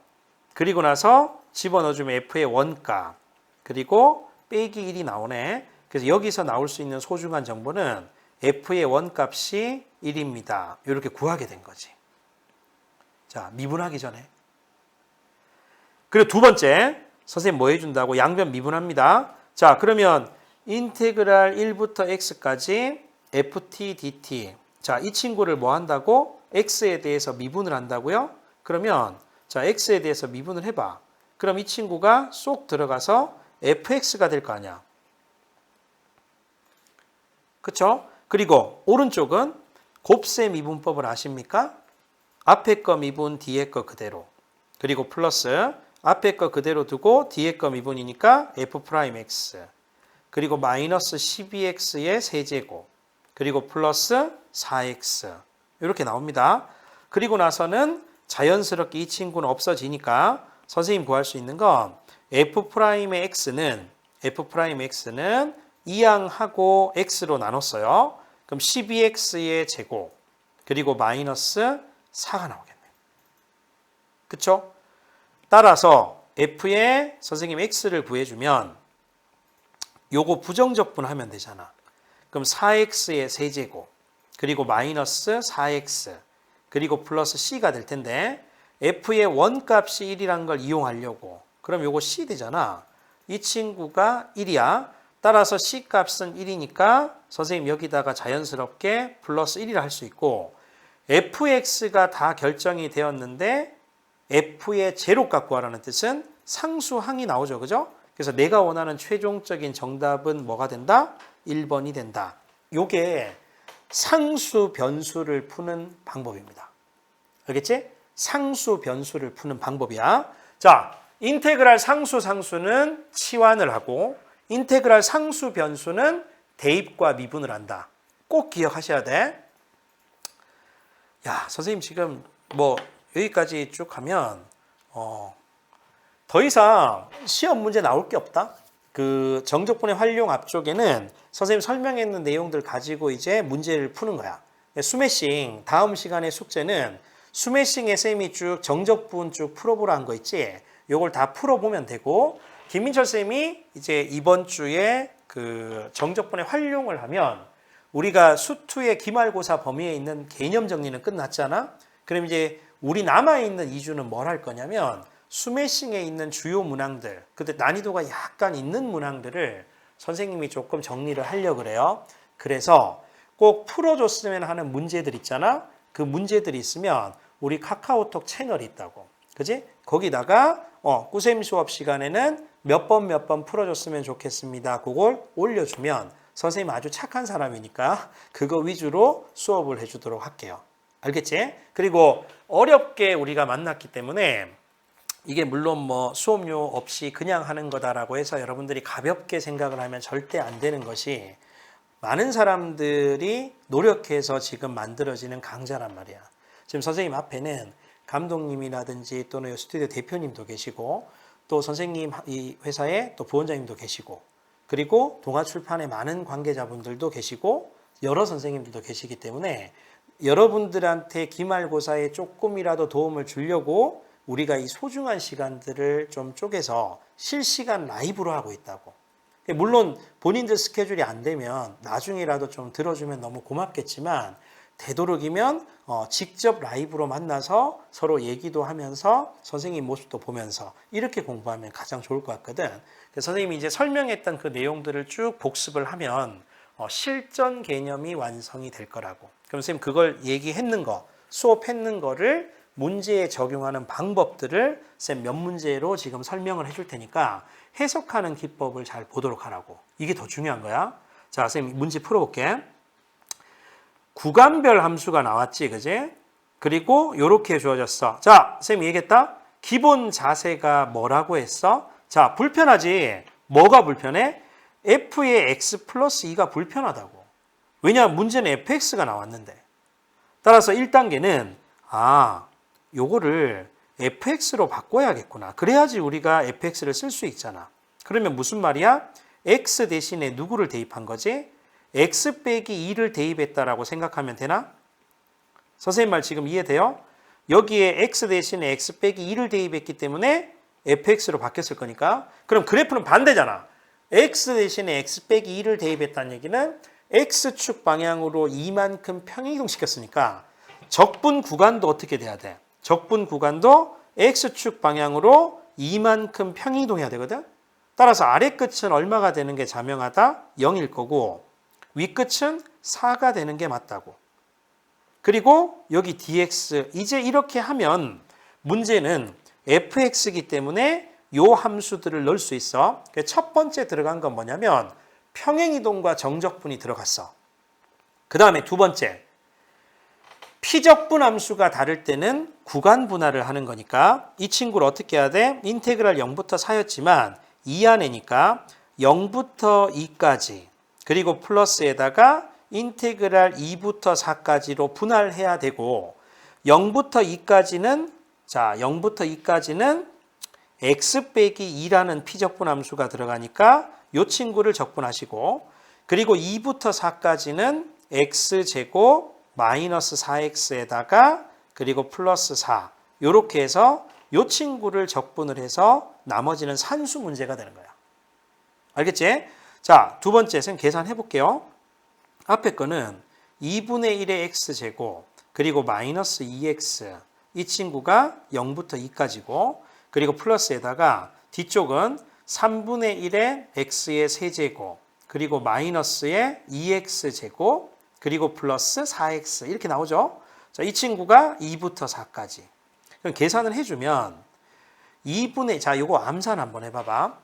그리고 나서 집어넣어주면 f의 원가 그리고 빼기 1이 나오네. 그래서 여기서 나올 수 있는 소중한 정보는 f의 원값이 1입니다. 이렇게 구하게 된 거지. 자, 미분하기 전에. 그리고 두 번째, 선생님 뭐 해준다고? 양변 미분합니다. 자, 그러면 인테그랄 1부터 x까지 ft, dt. 자, 이 친구를 뭐 한다고? x에 대해서 미분을 한다고요? 그러면 자, x에 대해서 미분을 해봐. 그럼 이 친구가 쏙 들어가서 fx가 될 거 아니야. 그쵸? 그리고 오른쪽은 곱셈 미분법을 아십니까? 앞에 거 미분, 뒤에 거 그대로. 그리고 플러스 앞에 거 그대로 두고 뒤에 거 미분이니까 f'x. 그리고 마이너스 12x의 세제곱. 그리고 플러스 4x. 이렇게 나옵니다. 그리고 나서는 자연스럽게 이 친구는 없어지니까 선생님 구할 수 있는 건 f'의 x는 2항하고 x로 나눴어요. 그럼 12x의 제곱 그리고 마이너스 4가 나오겠네. 그쵸? 따라서 f의 선생님 x를 구해주면 요거 부정적분 하면 되잖아. 그럼 4x의 세제곱 그리고 마이너스 4x 그리고 플러스 c가 될 텐데 f의 원값이 1이라는 걸 이용하려고 그럼 요거 c 되잖아. 이 친구가 1이야. 따라서 c 값은 1이니까 선생님 여기다가 자연스럽게 플러스 1이라 할 수 있고 fx가 다 결정이 되었는데 f의 제로값 구하라는 뜻은 상수항이 나오죠. 그죠? 그래서 내가 원하는 최종적인 정답은 뭐가 된다? 1번이 된다. 요게 상수 변수를 푸는 방법입니다. 알겠지? 상수 변수를 푸는 방법이야. 자, 인테그랄 상수는 치환을 하고 인테그랄 상수 변수는 대입과 미분을 한다. 꼭 기억하셔야 돼. 야, 선생님 지금 뭐 여기까지 쭉 하면 더 이상 시험 문제 나올 게 없다. 그 정적분의 활용 앞쪽에는 선생님 설명했는 내용들 가지고 이제 문제를 푸는 거야. 스매싱 다음 시간의 숙제는 스매싱에 쌤이 쭉 정적 부분 쭉 풀어보라 한 거 있지? 요걸 다 풀어보면 되고, 김민철 쌤이 이제 이번 주에 그 정적분의 활용을 하면 우리가 수투의 기말고사 범위에 있는 개념 정리는 끝났잖아? 그럼 이제 우리 남아있는 2주는 뭘 할 거냐면 스매싱에 있는 주요 문항들, 근데 난이도가 약간 있는 문항들을 선생님이 조금 정리를 하려고 그래요. 그래서 꼭 풀어줬으면 하는 문제들 있잖아? 그 문제들이 있으면 우리 카카오톡 채널이 있다고. 그지? 거기다가 꾸셈 수업 시간에는 몇 번 풀어줬으면 좋겠습니다. 그걸 올려주면 선생님 아주 착한 사람이니까 그거 위주로 수업을 해주도록 할게요. 알겠지? 그리고 어렵게 우리가 만났기 때문에 이게 물론 뭐 수업료 없이 그냥 하는 거다라고 해서 여러분들이 가볍게 생각을 하면 절대 안 되는 것이 많은 사람들이 노력해서 지금 만들어지는 강좌란 말이야. 지금 선생님 앞에는 감독님이라든지 또는 스튜디오 대표님도 계시고 또 선생님 이 회사에 또 부원장님도 계시고 그리고 동아출판의 많은 관계자분들도 계시고 여러 선생님들도 계시기 때문에 여러분들한테 기말고사에 조금이라도 도움을 주려고 우리가 이 소중한 시간들을 좀 쪼개서 실시간 라이브로 하고 있다고. 물론 본인들 스케줄이 안 되면 나중에라도 좀 들어주면 너무 고맙겠지만 되도록이면 직접 라이브로 만나서 서로 얘기도 하면서 선생님 모습도 보면서 이렇게 공부하면 가장 좋을 것 같거든. 그래서 선생님이 이제 설명했던 그 내용들을 쭉 복습을 하면 실전 개념이 완성이 될 거라고. 그럼 선생님 그걸 얘기했는 거, 수업했는 거를 문제에 적용하는 방법들을 쌤 몇 문제로 지금 설명을 해줄 테니까 해석하는 기법을 잘 보도록 하라고. 이게 더 중요한 거야. 자, 쌤 문제 풀어볼게. 구간별 함수가 나왔지, 그지? 그리고 이렇게 주어졌어. 자, 쌤이 얘기했다. 기본 자세가 뭐라고 했어? 자, 불편하지. 뭐가 불편해? f의 x 플러스 2가 불편하다고. 왜냐하면 문제는 fx가 나왔는데. 따라서 1단계는 요거를 fx로 바꿔야겠구나. 그래야지 우리가 fx를 쓸 수 있잖아. 그러면 무슨 말이야? x 대신에 누구를 대입한 거지? x 빼기 2를 대입했다라고 생각하면 되나? 선생님 말 지금 이해돼요? 여기에 x 대신에 x 빼기 2를 대입했기 때문에 fx로 바뀌었을 거니까. 그럼 그래프는 반대잖아. x 대신에 x 빼기 2를 대입했다는 얘기는 x축 방향으로 2만큼 평이동시켰으니까 적분 구간도 어떻게 돼야 돼? 적분 구간도 x축 방향으로 2만큼 평이동해야 되거든? 따라서 아래 끝은 얼마가 되는 게 자명하다? 0일 거고 위 끝은 4가 되는 게 맞다고. 그리고 여기 dx 이제 이렇게 하면 문제는 fx이기 때문에 요 함수들을 넣을 수 있어. 첫 번째 들어간 건 뭐냐면 평행이동과 정적분이 들어갔어. 그 다음에 두 번째 피적분 함수가 다를 때는 구간 분할을 하는 거니까 이 친구를 어떻게 해야 돼? 인테그랄 0부터 4였지만 2 안에니까 0부터 2까지 그리고 플러스에다가 인테그랄 2부터 4까지로 분할해야 되고 0부터 2까지는 자 0부터 2까지는 x 빼기 2라는 피적분 함수가 들어가니까 이 친구를 적분하시고 그리고 2부터 4까지는 x제곱 마이너스 4x에다가 그리고 플러스 4 이렇게 해서 이 친구를 적분을 해서 나머지는 산수 문제가 되는 거야. 알겠지? 자, 두 번째 선 계산해 볼게요. 앞에 거는 2분의 1의 x제곱 그리고 마이너스 2x 이 친구가 0부터 2까지고 그리고 플러스에다가 뒤쪽은 3분의 1의 x의 세제곱 그리고 마이너스의 2x제곱 그리고 플러스 4x 이렇게 나오죠. 자, 이 친구가 2부터 4까지. 그럼 계산을 해주면 2분의 자 이거 암산 한번 해봐봐.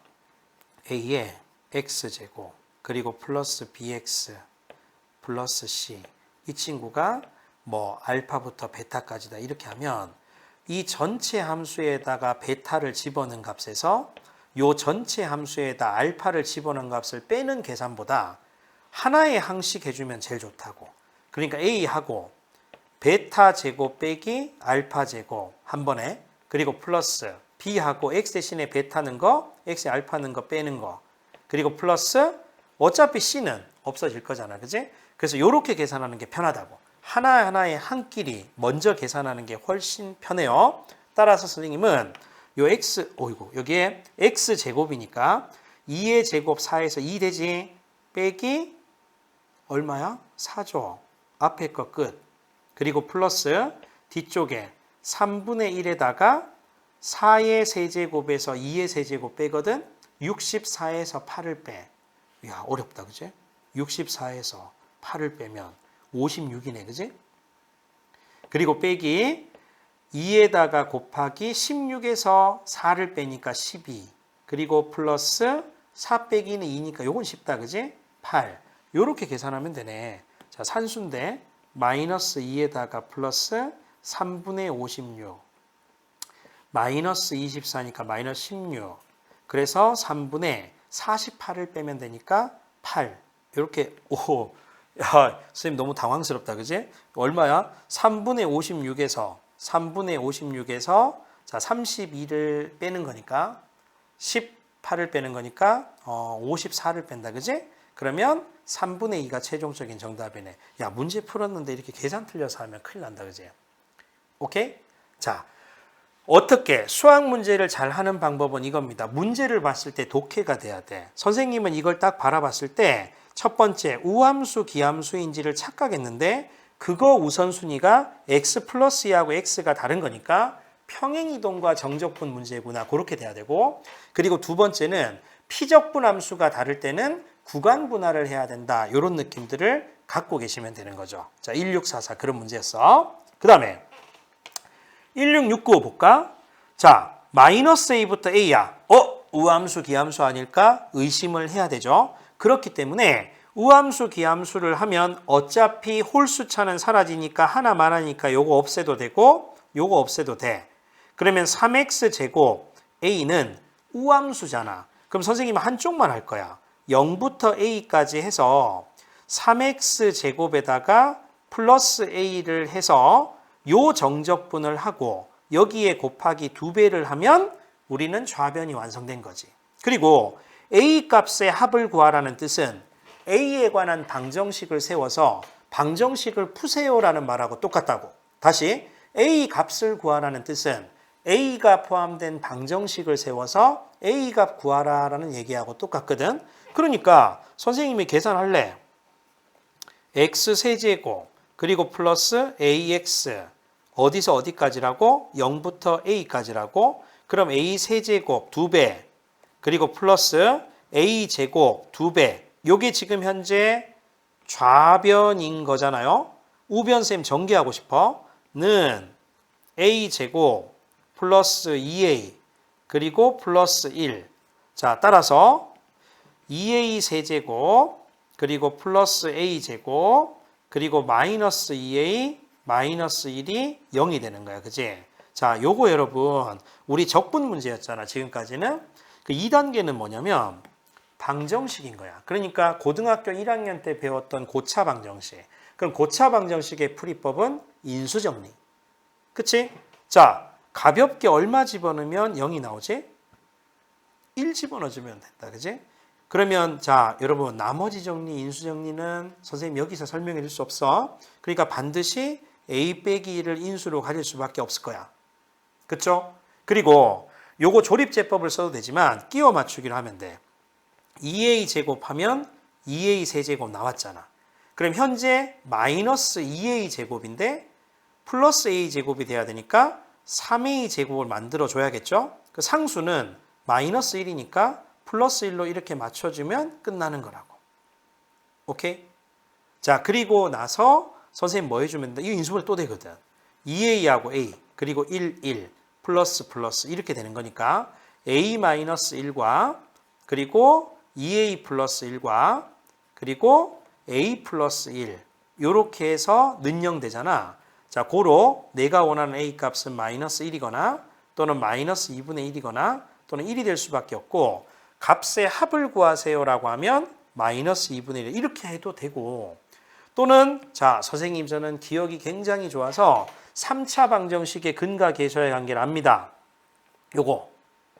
a의 x제곱 그리고 플러스 bx 플러스 c 이 친구가 뭐 알파부터 베타까지다 이렇게 하면 이 전체 함수에다가 베타를 집어넣은 값에서 요 전체 함수에다 알파를 집어넣은 값을 빼는 계산보다 하나의 항식 해주면 제일 좋다고. 그러니까 a하고 베타 제곱 빼기 알파 제곱 한 번에 그리고 플러스 b하고 x 대신에 베타는 거 x에 알파는 거 빼는 거 그리고 플러스 어차피 c는 없어질 거잖아. 그지? 그래서 이렇게 계산하는 게 편하다고. 하나하나의 한 끼리 먼저 계산하는 게 훨씬 편해요. 따라서 선생님은 요 x, 여기에 x제곱이니까 2의 제곱 4에서 2 되지? 빼기 얼마야? 4죠. 앞에 거 끝. 그리고 플러스 뒤쪽에 3분의 1에다가 4의 세제곱에서 2의 세제곱 빼거든? 64에서 8을 빼. 야, 어렵다, 그지? 64에서 8을 빼면 56이네, 그지? 그리고 빼기 2에다가 곱하기 16에서 4를 빼니까 12. 그리고 플러스 4 빼기는 2니까 요건 쉽다, 그지? 8. 요렇게 계산하면 되네. 자, 산수인데 마이너스 2에다가 플러스 3분의 56. 마이너스 24니까 마이너스 16. 그래서 3분의 48을 빼면 되니까 8. 이렇게, 오, 야, 선생님 너무 당황스럽다, 그지? 얼마야? 3분의 56에서 자, 32를 빼는 거니까 18을 빼는 거니까 54를 뺀다, 그지? 그러면 3분의 2가 최종적인 정답이네. 야, 문제 풀었는데 이렇게 계산 틀려서 하면 큰일 난다, 그지? 오케이? 자, 어떻게 수학 문제를 잘 하는 방법은 이겁니다. 문제를 봤을 때 독해가 돼야 돼. 선생님은 이걸 딱 바라봤을 때 첫 번째 우함수, 기함수인지를 착각했는데 그거 우선순위가 x 플러스 2하고 x가 다른 거니까 평행이동과 정적분 문제구나. 그렇게 돼야 되고, 그리고 두 번째는 피적분 함수가 다를 때는 구간 분할을 해야 된다. 이런 느낌들을 갖고 계시면 되는 거죠. 자, 1644 그런 문제였어. 그 다음에 1669 볼까? 자, 마이너스 a부터 a야. 우함수, 기함수 아닐까? 의심을 해야 되죠. 그렇기 때문에 우함수, 기함수를 하면 어차피 홀수차는 사라지니까 하나만 하니까 요거 없애도 되고 요거 없애도 돼. 그러면 3x제곱 a는 우함수잖아. 그럼 선생님은 한쪽만 할 거야. 0부터 a까지 해서 3x제곱에다가 플러스 a를 해서 요 정적분을 하고 여기에 곱하기 2배를 하면 우리는 좌변이 완성된 거지. 그리고 a 값의 합을 구하라는 뜻은 a에 관한 방정식을 세워서 방정식을 푸세요라는 말하고 똑같다고. 다시 a 값을 구하라는 뜻은 a가 포함된 방정식을 세워서 a 값 구하라라는 얘기하고 똑같거든. 그러니까 선생님이 계산할래. x 세제곱 그리고 플러스 ax 어디서 어디까지라고? 0부터 a까지라고? 그럼 a 세제곱 2배 그리고 플러스 a 제곱 2배. 요게 지금 현재 좌변인 거잖아요. 우변 쌤 전개하고 싶어. 는 a 제곱 플러스 2a 그리고 플러스 1. 자, 따라서 2a 세제곱 그리고 플러스 a 제곱 그리고 마이너스 2a 마이너스 1이 0이 되는 거야. 그지? 자, 요거 여러분 우리 적분 문제였잖아. 지금까지는. 그 2단계는 뭐냐면 방정식인 거야. 그러니까 고등학교 1학년 때 배웠던 고차 방정식. 그럼 고차 방정식의 풀이법은 인수정리. 그치? 자, 가볍게 얼마 집어넣으면 0이 나오지? 1 집어넣어주면 된다. 그지? 그러면 자, 여러분 나머지 정리, 인수정리는 선생님 여기서 설명해 줄 수 없어. 그러니까 반드시 a 빼기 1을 인수로 가질 수밖에 없을 거야. 그쵸? 그리고 요거 조립제법을 써도 되지만 끼워 맞추기로 하면 돼. 2a 제곱하면 2a 세제곱 나왔잖아. 그럼 현재 마이너스 2a 제곱인데 플러스 a 제곱이 돼야 되니까 3a 제곱을 만들어 줘야겠죠? 그 상수는 마이너스 1이니까 플러스 1로 이렇게 맞춰주면 끝나는 거라고. 오케이? 자, 그리고 나서 선생님 뭐 해주면 돼? 이 인수분해 또 되거든. 2a하고 a 그리고 1, 1 플러스 플러스 이렇게 되는 거니까 a 마이너스 1과 그리고 2a 플러스 1과 그리고 a 플러스 1 이렇게 해서 는영되잖아. 자, 고로 내가 원하는 a 값은 마이너스 1이거나 또는 마이너스 2분의 1이거나 또는 1이 될 수밖에 없고 값의 합을 구하세요라고 하면 마이너스 2분의 1 이렇게 해도 되고 또는 자, 선생님 저는 기억이 굉장히 좋아서 3차 방정식의 근과 계수의 관계를 압니다. 요거.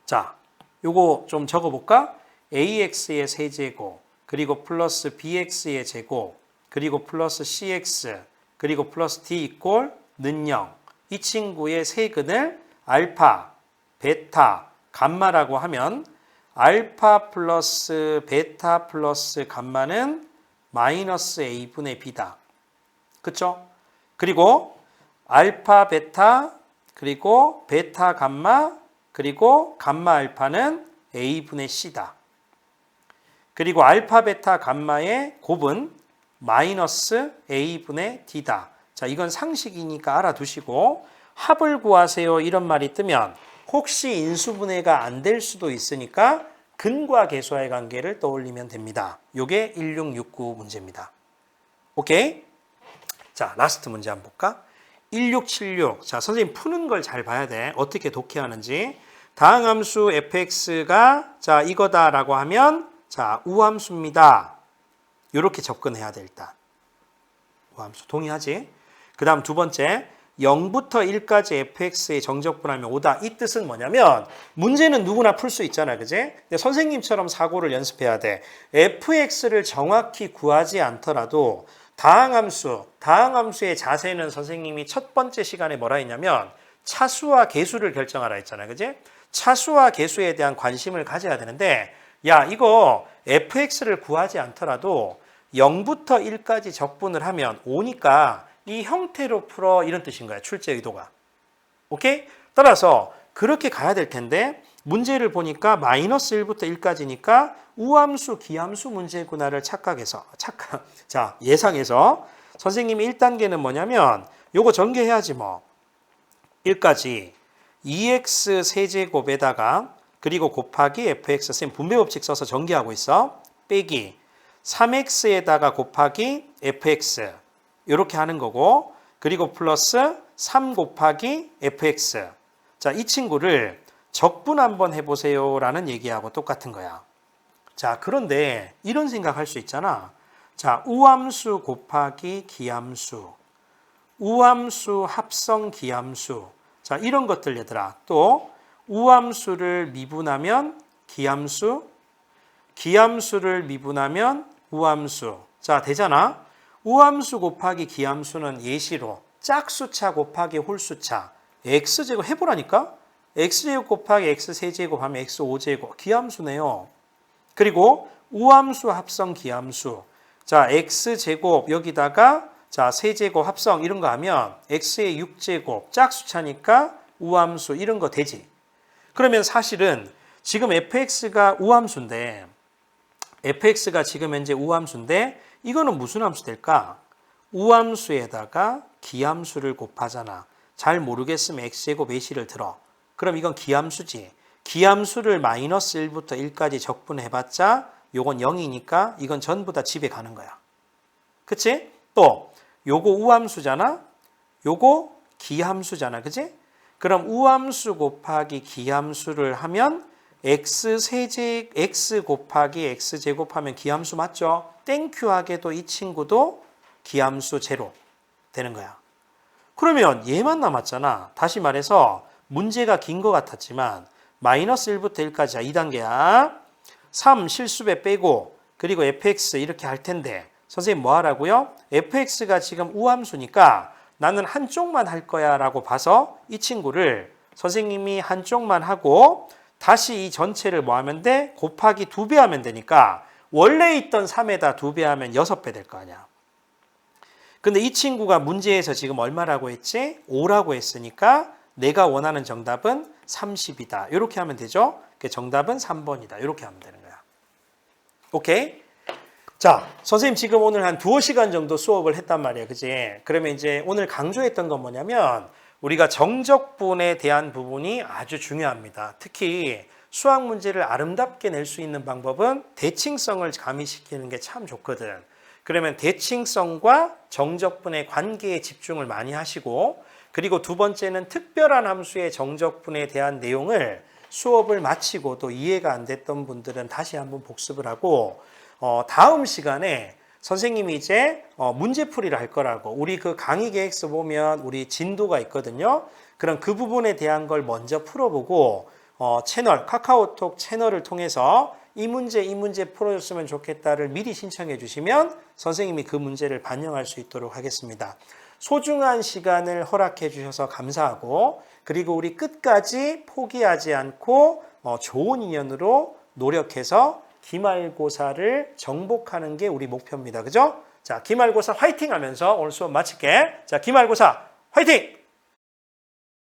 자, 요거 좀 적어볼까? ax의 세제곱 그리고 플러스 bx의 제곱 그리고 플러스 cx 그리고 플러스 D 이꼴 는 0. 이 친구의 세근을 알파, 베타, 감마라고 하면 알파 플러스 베타 플러스 감마는 마이너스 A분의 B다. 그쵸? 그리고 알파, 베타, 그리고 베타, 감마, 그리고 감마, 알파는 A분의 C다. 그리고 알파, 베타, 감마의 곱은 마이너스 A분의 D다. 자, 이건 상식이니까 알아두시고 합을 구하세요 이런 말이 뜨면 혹시 인수분해가 안 될 수도 있으니까 근과 계수와의 관계를 떠올리면 됩니다. 요게 1669 문제입니다. 오케이? 자, 라스트 문제 한번 볼까? 1676. 자, 선생님 푸는 걸 잘 봐야 돼. 어떻게 독해하는지. 다항함수 fx가 자, 이거다라고 하면 자, 우함수입니다. 이렇게 접근해야 돼, 일단. 우함수 동의하지? 그 다음 두 번째, 0부터 1까지 fx의 정적분하면 5다. 이 뜻은 뭐냐면 문제는 누구나 풀 수 있잖아, 그지? 근데 선생님처럼 사고를 연습해야 돼. fx를 정확히 구하지 않더라도 다항함수의 자세는 선생님이 첫 번째 시간에 뭐라 했냐면 차수와 계수를 결정하라 했잖아요, 그지? 차수와 계수에 대한 관심을 가져야 되는데 야, 이거 fx를 구하지 않더라도 0부터 1까지 적분을 하면 5니까 이 형태로 풀어 이런 뜻인 거야. 출제 의도가. 오케이? 따라서 그렇게 가야 될 텐데 문제를 보니까 마이너스 1부터 1까지니까 우함수, 기함수 문제구나를 자, 예상해서 선생님이 1단계는 뭐냐면 요거 전개해야지 뭐. 1까지 2x 세제곱에다가 그리고 곱하기 fx 쌤 분배법칙 써서 전개하고 있어. 빼기 3x에다가 곱하기 fx 이렇게 하는 거고 그리고 플러스 3 곱하기 fx. 자, 이 친구를 적분 한번 해보세요 라는 얘기하고 똑같은 거야. 자, 그런데 이런 생각할 수 있잖아. 자, 우함수 곱하기 기함수, 우함수 합성 기함수. 자, 이런 것들 얘들아. 또 우함수를 미분하면 기함수, 기함수를 미분하면 우함수. 자, 되잖아. 우함수 곱하기 기함수는 예시로 짝수차 곱하기 홀수차 x제곱 해보라니까. x제곱 곱하기 x세제곱 하면 x5제곱 기함수네요. 그리고 우함수 합성 기함수. 자, x제곱 여기다가 자, 세제곱 합성 이런 거 하면 x의 6제곱 짝수차니까 우함수 이런 거 되지. 그러면 사실은 지금 fx가 우함수인데 fx가 지금 현재 우함수인데 이거는 무슨 함수 될까? 우함수에다가 기함수를 곱하잖아. 잘 모르겠으면 x제곱 AC를 들어. 그럼 이건 기함수지. 기함수를 마이너스 1부터 1까지 적분해봤자 요건 0이니까 이건 전부 다 집에 가는 거야. 그치? 또 요거 우함수잖아. 요거 기함수잖아. 그치? 그럼 우함수 곱하기 기함수를 하면 x 곱하기 x제곱 하면 기함수 맞죠? 땡큐하게도 이 친구도 기함수 제로 되는 거야. 그러면 얘만 남았잖아. 다시 말해서 문제가 긴 것 같았지만 마이너스 1부터 1까지 2단계야. 3 실수배 빼고 그리고 fx 이렇게 할 텐데 선생님 뭐 하라고요? fx가 지금 우함수니까 나는 한쪽만 할 거야 라고 봐서 이 친구를 선생님이 한쪽만 하고 다시 이 전체를 뭐 하면 돼? 곱하기 2배 하면 되니까 원래 있던 3에다 2배 하면 6배 될 거 아니야. 근데 이 친구가 문제에서 지금 얼마라고 했지? 5라고 했으니까 내가 원하는 정답은 30이다. 이렇게 하면 되죠? 정답은 3번이다. 이렇게 하면 되는 거야. 오케이? 자, 선생님 지금 오늘 한 2시간 정도 수업을 했단 말이에요. 그지? 그러면 이제 오늘 강조했던 건 뭐냐면 우리가 정적분에 대한 부분이 아주 중요합니다. 특히 수학 문제를 아름답게 낼 수 있는 방법은 대칭성을 가미시키는 게 참 좋거든. 그러면 대칭성과 정적분의 관계에 집중을 많이 하시고 그리고 두 번째는 특별한 함수의 정적분에 대한 내용을 수업을 마치고 또 이해가 안 됐던 분들은 다시 한번 복습을 하고 다음 시간에 선생님이 이제 문제풀이를 할 거라고. 우리 그 강의 계획서 보면 우리 진도가 있거든요. 그럼 그 부분에 대한 걸 먼저 풀어보고 채널, 카카오톡 채널을 통해서 이 문제 풀어줬으면 좋겠다를 미리 신청해 주시면 선생님이 그 문제를 반영할 수 있도록 하겠습니다. 소중한 시간을 허락해 주셔서 감사하고 그리고 우리 끝까지 포기하지 않고 좋은 인연으로 노력해서 기말고사를 정복하는 게 우리 목표입니다. 그죠? 자, 기말고사 화이팅 하면서 오늘 수업 마칠게. 자, 기말고사 화이팅!